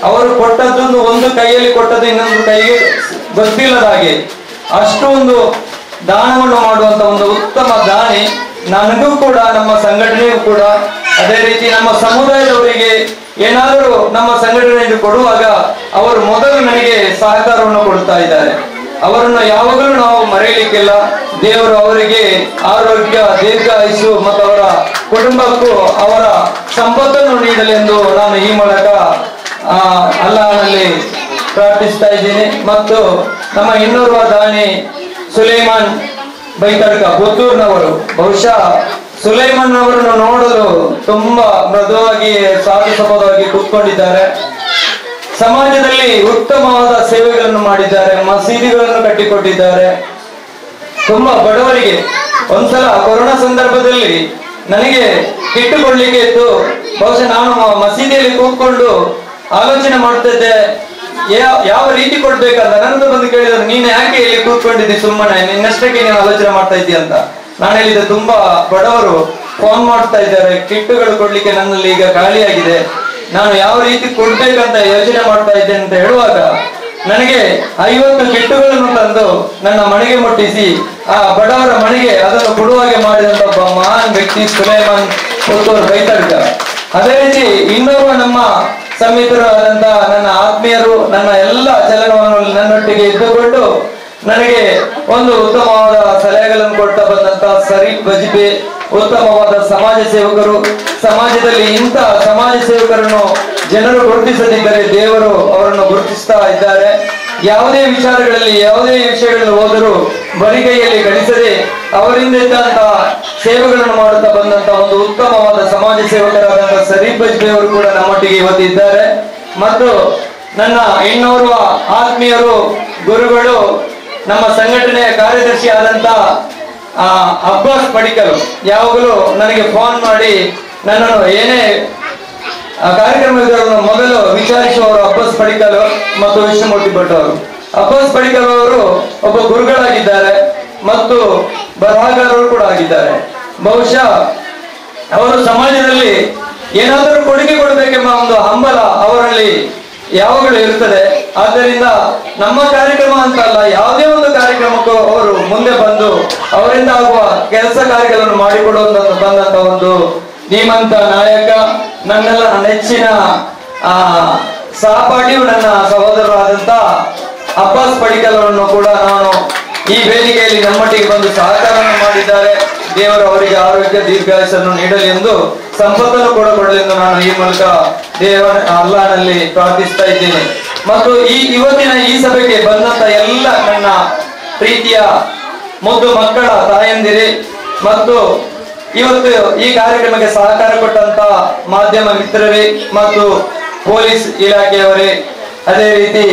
ಅವರು ಕೊಟ್ಟದ್ದು ಒಂದು ಕೈಯಲ್ಲಿ ಕೊಟ್ಟದ್ದು ಇನ್ನೊಂದು ಕೈಗೆ ಗೊತ್ತಿಲ್ಲದ ಹಾಗೆ ಅಷ್ಟು ಒಂದು ದಾನವನ್ನು ಮಾಡುವಂತ ಒಂದು ಉತ್ತಮ ದಾನಿ ನನಗೂ ಕೂಡ, ನಮ್ಮ ಸಂಘಟನೆಗೂ ಕೂಡ, ಅದೇ ರೀತಿ ನಮ್ಮ ಸಮುದಾಯದವರಿಗೆ ಏನಾದರೂ ನಮ್ಮ ಸಂಘಟನೆಯಲ್ಲಿ ಕೊಡುವಾಗ ಅವರು ಮೊದಲು ನನಗೆ ಸಹಕಾರವನ್ನು ಕೊಡ್ತಾ ಇದ್ದಾರೆ. ಅವರನ್ನು ಯಾವಾಗಲೂ ನಾವು ಮರೆಯಲಿಕ್ಕಿಲ್ಲ. ದೇವರು ಅವರಿಗೆ ಆರೋಗ್ಯ, ದೀರ್ಘಾಯುಷು ಮತ್ತು ಅವರ ಕುಟುಂಬಕ್ಕೂ ಅವರ ಸಂಪತ್ತನ್ನು ನೀಡಲಿ ಎಂದು ನಾನು ಈ ಮೂಲಕ ಅಲ್ಲಾಹನಲ್ಲಿ ಪ್ರಾರ್ಥಿಸ್ತಾ ಇದ್ದೀನಿ. ಮತ್ತು ನಮ್ಮ ಇನ್ನೋರ್ವ ದಾನಿ ಸುಲೈಮಾನ್ ಬೈತಡ್ಕ ಪುತ್ತೂರ್ನವರು, ಬಹುಶಃ ಸುಲೈಮಾನ್ ಅವರನ್ನು ನೋಡಲು ತುಂಬಾ ಮೃದುವಾಗಿ, ಸಾಧುಸಮವಾಗಿ ಕೂತ್ಕೊಂಡಿದ್ದಾರೆ. ಸಮಾಜದಲ್ಲಿ ಉತ್ತಮವಾದ ಸೇವೆಗಳನ್ನು ಮಾಡಿದ್ದಾರೆ, ಮಸೀದಿಗಳನ್ನು ಕಟ್ಟಿಕೊಟ್ಟಿದ್ದಾರೆ. ತುಂಬಾ ಬಡವರಿಗೆ ಒಂದ್ಸಲ ಕೊರೋನಾ ಸಂದರ್ಭದಲ್ಲಿ ನನಗೆ ಇಟ್ಟುಕೊಳ್ಳಿಕ್ಕೆ ಇತ್ತು. ಬಹುಶಃ ನಾನು ಮಸೀದಿಯಲ್ಲಿ ಕೂತ್ಕೊಂಡು ಆಲೋಚನೆ ಮಾಡ್ತಿದ್ದೆ, ಯಾವ ರೀತಿ ಕೊಡ್ಬೇಕಂತ. ನನ್ನದು ಬಂದು ಕೇಳಿದ್ರು, ನೀನು ಯಾಕೆ ಇಲ್ಲಿ ಕೂತ್ಕೊಂಡಿದ್ದಿ ಸುಮ್ಮನೆ, ನಿನ್ನಷ್ಟಕ್ಕೆ ನೀನು ಆಲೋಚನೆ ಮಾಡ್ತಾ ಇದ್ದೀಯ ಅಂತ. ನಾನು ಹೇಳಿದೆ, ತುಂಬಾ ಬಡವರು ಫೋನ್ ಮಾಡ್ತಾ ಇದ್ದಾರೆ, ಕಿಟ್ಟುಗಳು ಕೊಡ್ಲಿಕ್ಕೆ ನನ್ನಲ್ಲಿ ಈಗ ಖಾಲಿಯಾಗಿದೆ, ನಾನು ಯಾವ ರೀತಿ ಕೊಡ್ಬೇಕಂತ ಯೋಚನೆ ಮಾಡ್ತಾ ಇದ್ದೇನೆ ಅಂತ ಹೇಳುವಾಗ ನನಗೆ 50 ಕಿಟ್ಟುಗಳನ್ನು ತಂದು ನನ್ನ ಮನೆಗೆ ಮುಟ್ಟಿಸಿ ಆ ಬಡವರ ಮನೆಗೆ ಅದನ್ನು ಕೊಡುವಾಗೆ ಮಾಡಿದಂತ ಒಬ್ಬ ಮಹಾನ್ ವ್ಯಕ್ತಿ ಸುಲೈಮಾನ್ ಪುತ್ತೂರ್ ಬೈತಡ್ಕ. ಅದೇ ರೀತಿ ಇನ್ನೊಬ್ಬ ನಮ್ಮ ಸಮಿತರಾದಂತ ನನ್ನ ಆತ್ಮೀಯರು ನನ್ನ ಎಲ್ಲ ಚಲನವನ್ನು ನನ್ನೊಟ್ಟಿಗೆ ಇದ್ದುಕೊಂಡು ನನಗೆ ಒಂದು ಉತ್ತಮವಾದ ಸಲಹೆಗಳನ್ನು ಕೊಡ್ತಾ ಬಂದಂತ ಶರೀಫ್ ಬಜ್ಪೆ, ಉತ್ತಮವಾದ ಸಮಾಜ ಸೇವಕರು. ಸಮಾಜದಲ್ಲಿ ಇಂಥ ಸಮಾಜ ಸೇವಕರನ್ನು ಜನರು ಗುರುತಿಸದಿದ್ದರೆ ದೇವರು ಅವರನ್ನು ಗುರುತಿಸ್ತಾ ಇದ್ದಾರೆ. ಯಾವುದೇ ವಿಚಾರಗಳಲ್ಲಿ, ಯಾವುದೇ ವಿಷಯಗಳಲ್ಲಿ ಹೋದರೂ ಬರಿಗೈಯಲ್ಲಿ ಗಳಿಸದೆ ಅವರಿಂದ ಇದ್ದಂತಹ ಸೇವೆಗಳನ್ನು ಮಾಡುತ್ತಾ ಬಂದಂತ ಒಂದು ಉತ್ತಮವಾದ ಸಮಾಜ ಸೇವಕರಾದಂತಹ ಶರೀಫ್ ಬಜ್ಪೆ ಅವರು ಕೂಡ ನಮ್ಮೊಟ್ಟಿಗೆ ಇವತ್ತಿದ್ದಾರೆ. ಮತ್ತು ನನ್ನ ಇನ್ನೋರ್ವ ಆತ್ಮೀಯರು, ಗುರುಗಳು, ನಮ್ಮ ಸಂಘಟನೆಯ ಕಾರ್ಯದರ್ಶಿ ಆದಂತ ಅಬ್ಬಾಸ್ ಪಡಿಕಲ್ ಯಾವಾಗಲೂ ನನಗೆ ಫೋನ್ ಮಾಡಿ ನನ್ನನ್ನು ಏನೇ ಕಾರ್ಯಕ್ರಮಗಳನ್ನು ಮೊದಲು ವಿಚಾರಿಸುವವರು ಅಬ್ಬಾಸ್ ಪಡಿಕಲ್ ಮತ್ತು ವಿಷ್ಣುಮೂರ್ತಿ ಭಟ್ ಅವರು. ಅಬ್ಬಾಸ್ ಪಡಿಕಲ್ ಅವರು ಒಬ್ಬ ಗುರುಗಳಾಗಿದ್ದಾರೆ ಮತ್ತು ಬರಹಗಾರರು ಕೂಡ ಆಗಿದ್ದಾರೆ. ಬಹುಶಃ ಅವರು ಸಮಾಜದಲ್ಲಿ ಏನಾದರೂ ಕೊಡುಗೆ ಕೊಡಬೇಕೆಂಬ ಒಂದು ಹಂಬಲ ಅವರಲ್ಲಿ ಯಾವಾಗಲೂ ಇರುತ್ತದೆ. ಆದ್ದರಿಂದ ನಮ್ಮ ಕಾರ್ಯಕ್ರಮ ಅಂತಲ್ಲ, ಯಾವುದೇ ಒಂದು ಕಾರ್ಯಕ್ರಮಕ್ಕೂ ಅವರು ಮುಂದೆ ಬಂದು ಅವರಿಂದ ಆಗುವ ಕೆಲಸ ಕಾರ್ಯಗಳನ್ನು ಮಾಡಿಕೊಡುವಂತ ಬಂದಂತ ಒಂದು ಧೀಮಂತ ನಾಯಕ, ನನ್ನೆಲ್ಲ ನೆಚ್ಚಿನ ಸಹಪಾಠಿಯು ನನ್ನ ಸಹೋದರರಾದಂತ ಅಬ್ಬಾಸ್ ಪಡಿಕಲ್ ಅವರನ್ನು ಕೂಡ ನಾನು ಈ ವೇದಿಕೆಯಲ್ಲಿ ನಮ್ಮೊಟ್ಟಿಗೆ ಬಂದು ಸಹಕಾರವನ್ನು ಮಾಡಿದ್ದಾರೆ. ದೇವರು ಅವರಿಗೆ ಆರೋಗ್ಯ, ದೀರ್ಘಾಯುಷನ್ನು ನೀಡಲಿ ಎಂದು, ಸಂಪತ್ತನ್ನು ಕೂಡ ಕೊಡಲಿ ಎಂದು ನಾನು ಈ ಮೂಲಕ ದೇವರ ಅಲ್ಲಾಹನಲ್ಲಿ ಪ್ರಾರ್ಥಿಸ್ತಾ ಇದ್ದೇನೆ. ಮತ್ತು ಇವತ್ತಿನ ಈ ಸಭೆಗೆ ಬಂದಂತ ಎಲ್ಲ ನನ್ನ ಪ್ರೀತಿಯ ಮುದ್ದು ಮಕ್ಕಳ ತಾಯಂದಿರಿ ಮತ್ತು ಇವತ್ತು ಈ ಕಾರ್ಯಕ್ರಮಕ್ಕೆ ಸಹಕಾರ ಕೊಟ್ಟಂತ ಮಾಧ್ಯಮ ಮಿತ್ರರೇ ಮತ್ತು ಪೊಲೀಸ್ ಇಲಾಖೆಯವರೇ, ಅದೇ ರೀತಿ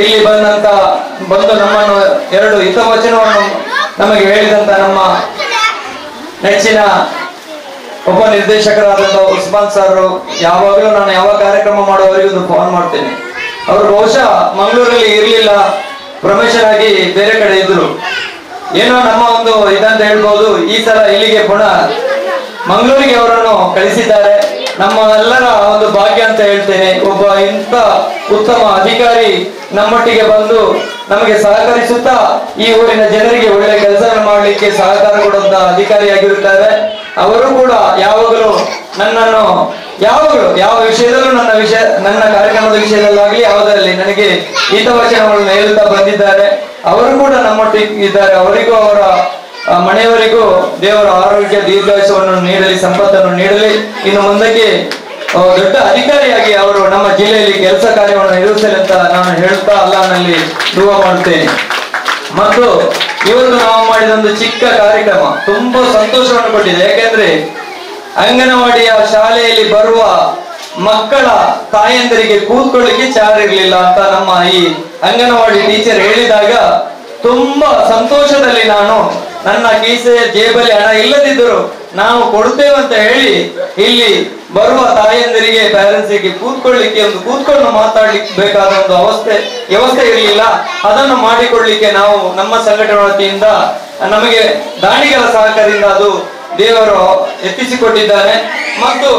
ಇಲ್ಲಿ ಬಂದು ನಮ್ಮನ್ನು 2 ಹಿತವಚನವನ್ನು ನಮಗೆ ಹೇಳಿದಂತ ನಮ್ಮ ನೆಚ್ಚಿನ ಉಪ ನಿರ್ದೇಶಕರಾದಂತಹ ಉಸ್ಮಾನ್ ಸರ್, ಯಾವಾಗಲೂ ನಾನು ಯಾವ ಕಾರ್ಯಕ್ರಮ ಮಾಡುವವರಿಗೂ ಫೋನ್ ಮಾಡ್ತೇನೆ. ಅವರು ಬಹುಶಃ ಮಂಗಳೂರಲ್ಲಿ ಇರಲಿಲ್ಲ, ಪ್ರಮೋಷನ್ ಆಗಿ ಬೇರೆ ಕಡೆ ಇದ್ರು. ಏನೋ ನಮ್ಮ ಒಂದು ಇದಂತ ಹೇಳ್ಬೋದು. ಈ ಸಲ ಇಲ್ಲಿಗೆ ಪುನಃ ಮಂಗಳೂರಿಗೆ ಅವರನ್ನು ಕಳಿಸಿದ್ದಾರೆ. ನಮ್ಮ ಎಲ್ಲರ ಒಂದು ಭಾಗ್ಯ ಅಂತ ಹೇಳ್ತೇನೆ. ಒಬ್ಬ ಇಂಥ ಉತ್ತಮ ಅಧಿಕಾರಿ ನಮ್ಮೊಟ್ಟಿಗೆ ಬಂದು ನಮಗೆ ಸಹಕರಿಸುತ್ತಾ ಈ ಊರಿನ ಜನರಿಗೆ ಒಳ್ಳೆ ಕೆಲಸವನ್ನು ಮಾಡಲಿಕ್ಕೆ ಸಹಕಾರ ಕೊಡುವಂತ ಅಧಿಕಾರಿಯಾಗಿರುತ್ತಾರೆ. ಅವರು ಕೂಡ ಯಾವಾಗಲೂ ನನ್ನನ್ನು ಯಾವ ವಿಷಯದಲ್ಲೂ ನನ್ನ ಕಾರ್ಯಕ್ರಮದ ವಿಷಯದಲ್ಲಾಗಲಿ ಯಾವುದರಲ್ಲಿ ನನಗೆ ಹಿತವಚನಗಳನ್ನು ಹೇಳುತ್ತಾ ಬಂದಿದ್ದಾರೆ. ಅವರು ಕೂಡ ನಮ್ಮೊಟ್ಟಿಗೆ ಇದ್ದಾರೆ. ಅವರಿಗೂ ಅವರ ಮನೆಯವರಿಗೂ ದೇವರ ಆರೋಗ್ಯ, ದೀರ್ಘಾಯುಷವನ್ನು ನೀಡಲಿ, ಸಂಪತ್ತನ್ನು ನೀಡಲಿ. ಇನ್ನು ಮುಂದಕ್ಕೆ ದೊಡ್ಡ ಅಧಿಕಾರಿಯಾಗಿ ಅವರು ನಮ್ಮ ಜಿಲ್ಲೆಯಲ್ಲಿ ಕೆಲಸ ಕಾರ್ಯವನ್ನು ನಿರ್ವಹಿಸಲಿ ಅಂತ ನಾನು ಹೇಳುತ್ತಾ ಅಲ್ಲಾಹನಲ್ಲಿ ದುವಾ ಮಾಡುತ್ತೇನೆ. ಮತ್ತು ಇವತ್ತು ನಾವು ಮಾಡಿದ ಒಂದು ಚಿಕ್ಕ ಕಾರ್ಯಕ್ರಮ ತುಂಬಾ ಸಂತೋಷವನ್ನು ಕೊಟ್ಟಿದೆ. ಯಾಕೆಂದ್ರೆ ಅಂಗನವಾಡಿಯ ಶಾಲೆಯಲ್ಲಿ ಬರುವ ಮಕ್ಕಳ ತಾಯಂದರಿಗೆ ಕೂತ್ಕೊಳ್ಳಿಕ್ಕೆ ಚಾರ್ ಇರಲಿಲ್ಲ ಅಂತ ನಮ್ಮ ಈ ಅಂಗನವಾಡಿ ಟೀಚರ್ ಹೇಳಿದಾಗ ತುಂಬಾ ಸಂತೋಷದಲ್ಲಿ ನಾನು ನನ್ನ ಕೀಸೆಯ ಜೇಬಲ್ಲಿ ಹಣ ಇಲ್ಲದಿದ್ದರೂ ನಾವು ಕೊಡ್ತೇವೆ ಅಂತ ಹೇಳಿ ಇಲ್ಲಿ ಬರುವ ತಾಯಂದಿರಿಗೆ, ಪ್ಯಾರೆಂಟ್ಸ್ಗೆ ಕೂತ್ಕೊಳ್ಳಿಕ್ಕೆ ಒಂದು ಕೂತ್ಕೊಂಡು ಮಾತಾಡ್ಲಿಕ್ಕೆ ಬೇಕಾದ ಒಂದು ವ್ಯವಸ್ಥೆ ಇರಲಿಲ್ಲ. ಅದನ್ನು ಮಾಡಿಕೊಡ್ಲಿಕ್ಕೆ ನಾವು ನಮ್ಮ ಸಂಘಟನೆ ವತಿಯಿಂದ ನಮಗೆ ದಾನಿಗಳ ಸಹಕಾರದಿಂದ ಅದು ದೇವರು ಎತ್ತಿಸಿಕೊಟ್ಟಿದ್ದಾನೆ. ಮತ್ತು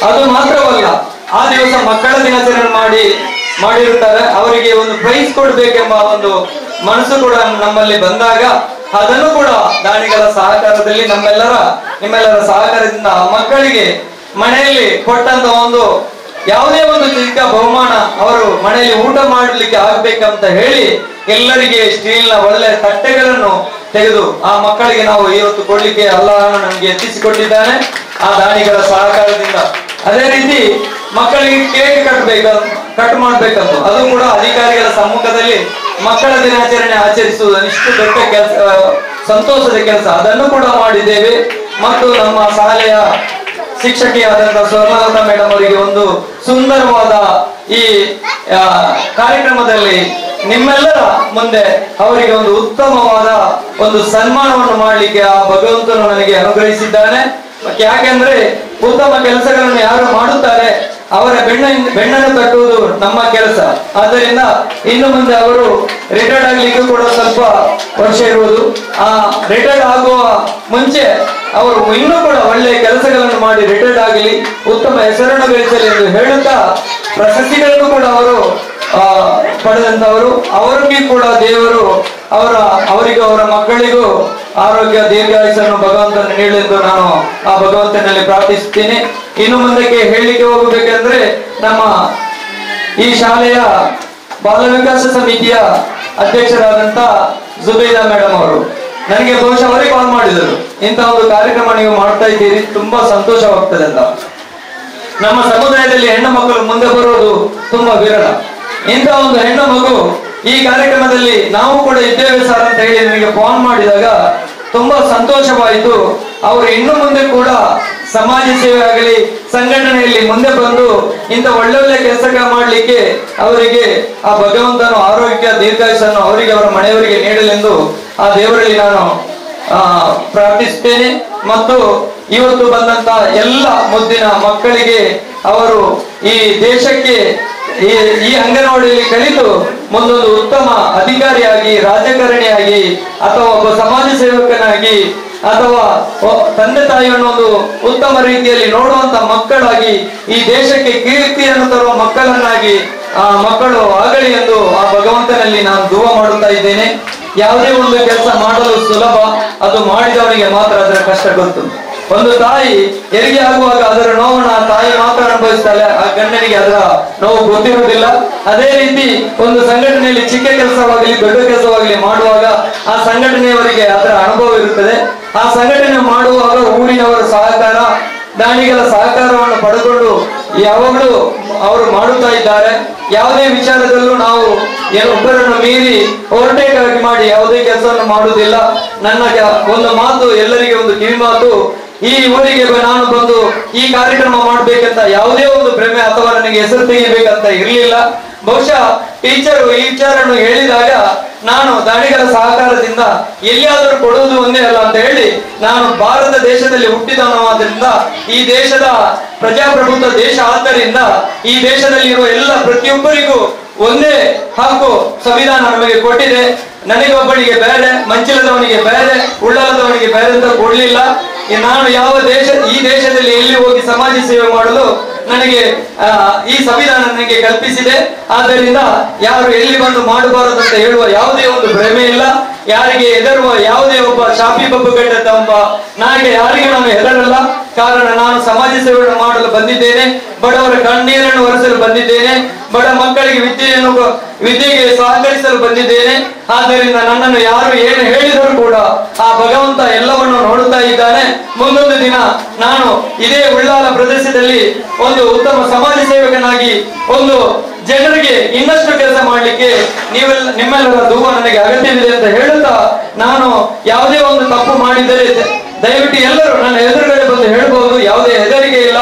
ಅದು ಮಾತ್ರವಲ್ಲ, ಆ ದಿವಸ ಮಕ್ಕಳ ದಿನಾಚರಣೆ ಮಾಡಿರುತ್ತಾರೆ. ಅವರಿಗೆ ಒಂದು ಪ್ರೈಸ್ ಕೊಡಬೇಕೆಂಬ ಒಂದು ಮನಸ್ಸು ಕೂಡ ನಮ್ಮಲ್ಲಿ ಬಂದಾಗ ಅದನ್ನು ಕೂಡ ದಾನಿಗಳ ಸಹಕಾರದಲ್ಲಿ ನಿಮ್ಮೆಲ್ಲರ ಸಹಕಾರದಿಂದ ಮಕ್ಕಳಿಗೆ ಮನೆಯಲ್ಲಿ ಕೊಟ್ಟಂತ ಒಂದು ಯಾವುದೇ ಒಂದು ಚಿಕ್ಕ ಬಹುಮಾನ ಅವರು ಮನೆಯಲ್ಲಿ ಊಟ ಮಾಡಲಿಕ್ಕೆ ಆಗ್ಬೇಕಂತ ಹೇಳಿ ಎಲ್ಲರಿಗೆ ಸ್ಟೀಲ್ನ ಒಳ್ಳೆ ತಟ್ಟೆಗಳನ್ನು ತೆಗೆದು ಆ ಮಕ್ಕಳಿಗೆ ನಾವು ಇವತ್ತು ಕೊಡ್ಲಿಕ್ಕೆ ಅಲ್ಲಾಹನು ನಮಗೆ ಎತ್ತಿಸಿಕೊಟ್ಟಿದ್ದಾನೆ ಆ ದಾನಿಗಳ ಸಹಕಾರದಿಂದ. ಅದೇ ರೀತಿ ಮಕ್ಕಳಿಗೆ ಕೇಕ್ ಕಟ್ ಮಾಡ್ಬೇಕಂತ ಅದು ಕೂಡ ಅಧಿಕಾರಿಗಳ ಸಮ್ಮುಖದಲ್ಲಿ ಮಕ್ಕಳ ದಿನಾಚರಣೆ ಆಚರಿಸುವುದು ಇಷ್ಟು ದೊಡ್ಡ ಕೆಲಸ, ಸಂತೋಷದ ಕೆಲಸ, ಅದನ್ನು ಕೂಡ ಮಾಡಿದ್ದೇವೆ. ಮತ್ತು ನಮ್ಮ ಶಾಲೆಯ ಶಿಕ್ಷಕಿಯಾದಂತಹ ಸ್ವರ್ಣಲತಾ ಮೇಡಮ್ ಅವರಿಗೆ ಒಂದು ಸುಂದರವಾದ ಈ ಕಾರ್ಯಕ್ರಮದಲ್ಲಿ ನಿಮ್ಮೆಲ್ಲರ ಮುಂದೆ ಅವರಿಗೆ ಒಂದು ಉತ್ತಮವಾದ ಒಂದು ಸನ್ಮಾನವನ್ನು ಮಾಡಲಿಕ್ಕೆ ಆ ಭಗವಂತನು ನನಗೆ ಅನುಗ್ರಹಿಸಿದ್ದಾನೆ. ಯಾಕೆಂದ್ರೆ ಉತ್ತಮ ಕೆಲಸಗಳನ್ನು ಯಾರು ಮಾಡುತ್ತಾರೆ ಅವರ ಬೆಣ್ಣನ್ನು ತಟ್ಟುವುದು ನಮ್ಮ ಕೆಲಸ. ಆದ್ದರಿಂದ ಇನ್ನು ಮುಂದೆ ಅವರು ರಿಟೈರ್ಡ್ ಆಗ್ಲಿಕ್ಕೂ ಕೂಡ ಸ್ವಲ್ಪ ವರ್ಷ ಇರುವುದು. ಆ ರಿಟೈರ್ಡ್ ಆಗುವ ಮುಂಚೆ ಅವರು ಇನ್ನೂ ಕೂಡ ಒಳ್ಳೆಯ ಕೆಲಸಗಳನ್ನು ಮಾಡಿ ರಿಟೈರ್ಡ್ ಆಗಲಿ, ಉತ್ತಮ ಹೆಸರನ್ನು ಗಳಿಸಲಿ ಎಂದು ಹೇಳುತ್ತಾ ಪ್ರಶಸ್ತಿಗಳನ್ನು ಕೂಡ ಅವರು ಪಡೆದಂತವರು. ಅವರಿಗೆ ಕೂಡ ದೇವರು ಅವರಿಗೂ ಅವರ ಮಕ್ಕಳಿಗೂ ಆರೋಗ್ಯ ದೀರ್ಘಾಯುಷನ್ನು ಭಗವಂತನ ನೀಡಲೆಂದು ನಾನು ಆ ಭಗವಂತನಲ್ಲಿ ಪ್ರಾರ್ಥಿಸುತ್ತೇನೆ. ಇನ್ನು ಮುಂದಕ್ಕೆ ಹೇಳಲಿಕ್ಕೆ ಹೋಗಬೇಕೆಂದ್ರೆ ನಮ್ಮ ಈ ಶಾಲೆಯ ಬಾಲ ವಿಕಾಸ ಸಮಿತಿಯ ಅಧ್ಯಕ್ಷರಾದಂತ ಜುಬೈದಾ ಮೇಡಮ್ ಅವರು ನನಗೆ ಬಹುಶಃ ಅವರಿಗೆ ಕಾಲ್ ಮಾಡಿದರು, ಇಂಥ ಒಂದು ಕಾರ್ಯಕ್ರಮ ನೀವು ಮಾಡ್ತಾ ಇದ್ದೀರಿ, ತುಂಬಾ ಸಂತೋಷವಾಗ್ತದೆ ಅಂತ. ನಮ್ಮ ಸಮುದಾಯದಲ್ಲಿ ಹೆಣ್ಣು ಮಕ್ಕಳು ಮುಂದೆ ಬರೋದು ತುಂಬಾ ವಿರಳ. ಇಂಥ ಒಂದು ಹೆಣ್ಣು ಮಗು ಈ ಕಾರ್ಯಕ್ರಮದಲ್ಲಿ ನಾವು ಕೂಡ ಇದ್ದೇವೆ ಸರ್ ಅಂತ ಹೇಳಿ ನನಗೆ ಫೋನ್ ಮಾಡಿದಾಗ ತುಂಬಾ ಸಂತೋಷವಾಯಿತು. ಅವರು ಇನ್ನು ಮುಂದೆ ಕೂಡ ಸಮಾಜ ಸೇವೆ ಆಗಲಿ ಸಂಘಟನೆಯಲ್ಲಿ ಮುಂದೆ ಬಂದು ಇಂಥ ಒಳ್ಳೊಳ್ಳೆ ಕೆಲಸ ಮಾಡಲಿಕ್ಕೆ ಅವರಿಗೆ ಆ ಭಗವಂತನು ಆರೋಗ್ಯ ದೀರ್ಘಾಯುಷನ್ನು ಅವರಿಗೆ ಅವರ ಮನೆಯವರಿಗೆ ನೀಡಲೆಂದು ಆ ದೇವರಲ್ಲಿ ನಾನು ಪ್ರಾರ್ಥಿಸುತ್ತೇನೆ. ಮತ್ತು ಇವತ್ತು ಬಂದಂತ ಎಲ್ಲ ಮುದ್ದಿನ ಮಕ್ಕಳಿಗೆ ಅವರು ಈ ದೇಶಕ್ಕೆ ಈ ಅಂಗನವಾಡಿಯಲ್ಲಿ ಕಲಿತು ಮುಂದೊಂದು ಉತ್ತಮ ಅಧಿಕಾರಿಯಾಗಿ, ರಾಜಕಾರಣಿಯಾಗಿ, ಅಥವಾ ಒಬ್ಬ ಸಮಾಜ ಸೇವಕನಾಗಿ, ಅಥವಾ ತಂದೆ ತಾಯಿಯನ್ನು ಒಂದು ಉತ್ತಮ ರೀತಿಯಲ್ಲಿ ನೋಡುವಂತ ಮಕ್ಕಳಾಗಿ ಈ ದೇಶಕ್ಕೆ ಕೀರ್ತಿಯನ್ನು ತರುವ ಮಕ್ಕಳನ್ನಾಗಿ ಆ ಮಕ್ಕಳು ಆಗಲಿ ಎಂದು ಆ ಭಗವಂತನಲ್ಲಿ ನಾನು ದುವಾ ಮಾಡುತ್ತಾ ಇದ್ದೇನೆ. ಯಾವುದೇ ಒಂದು ಕೆಲಸ ಮಾಡಲು ಸುಲಭ, ಅದು ಮಾಡಿದವನಿಗೆ ಮಾತ್ರ ಅದರ ಕಷ್ಟ ಗೊತ್ತು. ಒಂದು ತಾಯಿ ಹೆರಿಗೆ ಆಗುವಾಗ ಅದರ ನೋವನ್ನು ಆ ತಾಯಿ ಮಾತ್ರ ಅನುಭವಿಸ್ತಾಳೆ, ಆ ಗಂಡನಿಗೆ ಅದರ ನೋವು ಗೊತ್ತಿರುವುದಿಲ್ಲ. ಅದೇ ರೀತಿ ಒಂದು ಸಂಘಟನೆಯಲ್ಲಿ ಚಿಕ್ಕ ಕೆಲಸವಾಗಲಿ ದೊಡ್ಡ ಕೆಲಸವಾಗಲಿ ಮಾಡುವಾಗ ಆ ಸಂಘಟನೆಯವರಿಗೆ ಅದರ ಅನುಭವ ಇರುತ್ತದೆ. ಆ ಸಂಘಟನೆ ಮಾಡುವಾಗ ಊರಿನವರ ಸಹಕಾರ, ದಾನಿಗಳ ಸಹಕಾರವನ್ನು ಪಡೆದುಕೊಂಡು ಯಾವಾಗಲೂ ಅವರು ಮಾಡುತ್ತಾ ಇದ್ದಾರೆ. ಯಾವುದೇ ವಿಚಾರದಲ್ಲೂ ನಾವು ಒಬ್ಬರನ್ನು ಮೀರಿ ಓವರ್ಟೇಕ್ ಆಗಿ ಮಾಡಿ ಯಾವುದೇ ಕೆಲಸವನ್ನು ಮಾಡುವುದಿಲ್ಲ. ನನ್ನ ಒಂದು ಮಾತು ಎಲ್ಲರಿಗೆ ಒಂದು ಕಿವಿ ಮಾತು, ಈ ಊರಿಗೆ ನಾನು ಬಂದು ಈ ಕಾರ್ಯಕ್ರಮ ಮಾಡ್ಬೇಕಂತ ಯಾವುದೇ ಒಂದು ಭ್ರಮೆ ಅಥವಾ ನನಗೆ ಹೆಸರು ತೆಗಿಬೇಕಂತ ಇರಲಿಲ್ಲ. ಬಹುಶಃ ಟೀಚರು ಈ ವಿಚಾರವನ್ನು ಹೇಳಿದಾಗ ನಾನು ದಾನಿಗಳ ಸಹಕಾರದಿಂದ ಎಲ್ಲಿಯಾದರೂ ಕೊಡುವುದು ಒಂದೇ ಅಲ್ಲ ಅಂತ ಹೇಳಿ, ನಾನು ಭಾರತ ದೇಶದಲ್ಲಿ ಹುಟ್ಟಿದವನಾದ್ರಿಂದ, ಈ ದೇಶದ ಪ್ರಜಾಪ್ರಭುತ್ವ ದೇಶ ಆದ್ದರಿಂದ ಈ ದೇಶದಲ್ಲಿರುವ ಎಲ್ಲ ಪ್ರತಿಯೊಬ್ಬರಿಗೂ ಒಂದೇ ಹಕ್ಕು ಸಂವಿಧಾನ ನಮಗೆ ಕೊಟ್ಟಿದೆ. ನನಗೊಬ್ಬನಿಗೆ ಬೇರೆ, ಮಂಚಿಲದವನಿಗೆ ಬೇರೆ, ಉಳ್ಳಲದವನಿಗೆ ಬೇರೆ ಅಂತ ಕೊಡ್ಲಿಲ್ಲ. ನಾನು ಈ ದೇಶದಲ್ಲಿ ಎಲ್ಲಿ ಹೋಗಿ ಸಮಾಜ ಸೇವೆ ಮಾಡಲು ನನಗೆ ಈ ಸಂವಿಧಾನ ನನಗೆ ಕಲ್ಪಿಸಿದೆ. ಆದ್ದರಿಂದ ಯಾರು ಎಲ್ಲಿ ಬಂದು ಮಾಡಬಾರದು ಅಂತ ಹೇಳುವ ಯಾವುದೇ ಒಂದು ಭ್ರಮೆ ಇಲ್ಲ. ಯಾರಿಗೆ ಹೆದರುವ ಯಾವುದೇ ಒಬ್ಬ ಶಾಪಿ ಬಬ್ಬುಗಡ್ಡ ಒಬ್ಬ ನನಗೆ ಯಾರಿಗೆ ನಾನು ಹೆದರಲ್ಲ. ಕಾರಣ ನಾನು ಸಮಾಜ ಸೇವೆಯನ್ನು ಮಾಡಲು ಬಂದಿದ್ದೇನೆ, ಬಡವರ ಕಣ್ಣೀರನ್ನು ಒರೆಸಲು ಬಂದಿದ್ದೇನೆ, ಬಡ ಮಕ್ಕಳಿಗೆ ವಿದ್ಯೆಗೆ ಸಹಕರಿಸಲು ಬಂದಿದ್ದೇನೆ. ಆದ್ದರಿಂದ ನನ್ನನ್ನು ಯಾರು ಏನು ಹೇಳಿದರೂ ಕೂಡ ಆ ಭಗವಂತ ಎಲ್ಲವನ್ನು ನೋಡುತ್ತಾ ಇದ್ದಾನೆ. ಮುಂದೊಂದು ದಿನ ನಾನು ಇದೇ ಉಳ್ಳಾಲ ಪ್ರದೇಶದಲ್ಲಿ ಒಂದು ಉತ್ತಮ ಸಮಾಜ ಸೇವಕನಾಗಿ ಒಂದು ಜನರಿಗೆ ಇನ್ನಷ್ಟು ಕೆಲಸ ಮಾಡಲಿಕ್ಕೆ ನಿಮ್ಮೆಲ್ಲರ ದುವಾ ನನಗೆ ಅಗತ್ಯವಿದೆ ಅಂತ ಹೇಳುತ್ತಾ, ನಾನು ಯಾವುದೇ ಒಂದು ತಪ್ಪು ಮಾಡಿದರೆ ದಯವಿಟ್ಟು ಎಲ್ಲರೂ ನನ್ನ ಎದುರುಗಡೆ ಬಂದು ಹೇಳ್ಬಹುದು, ಯಾವುದೇ ಹೆದರಿಕೆ ಇಲ್ಲ.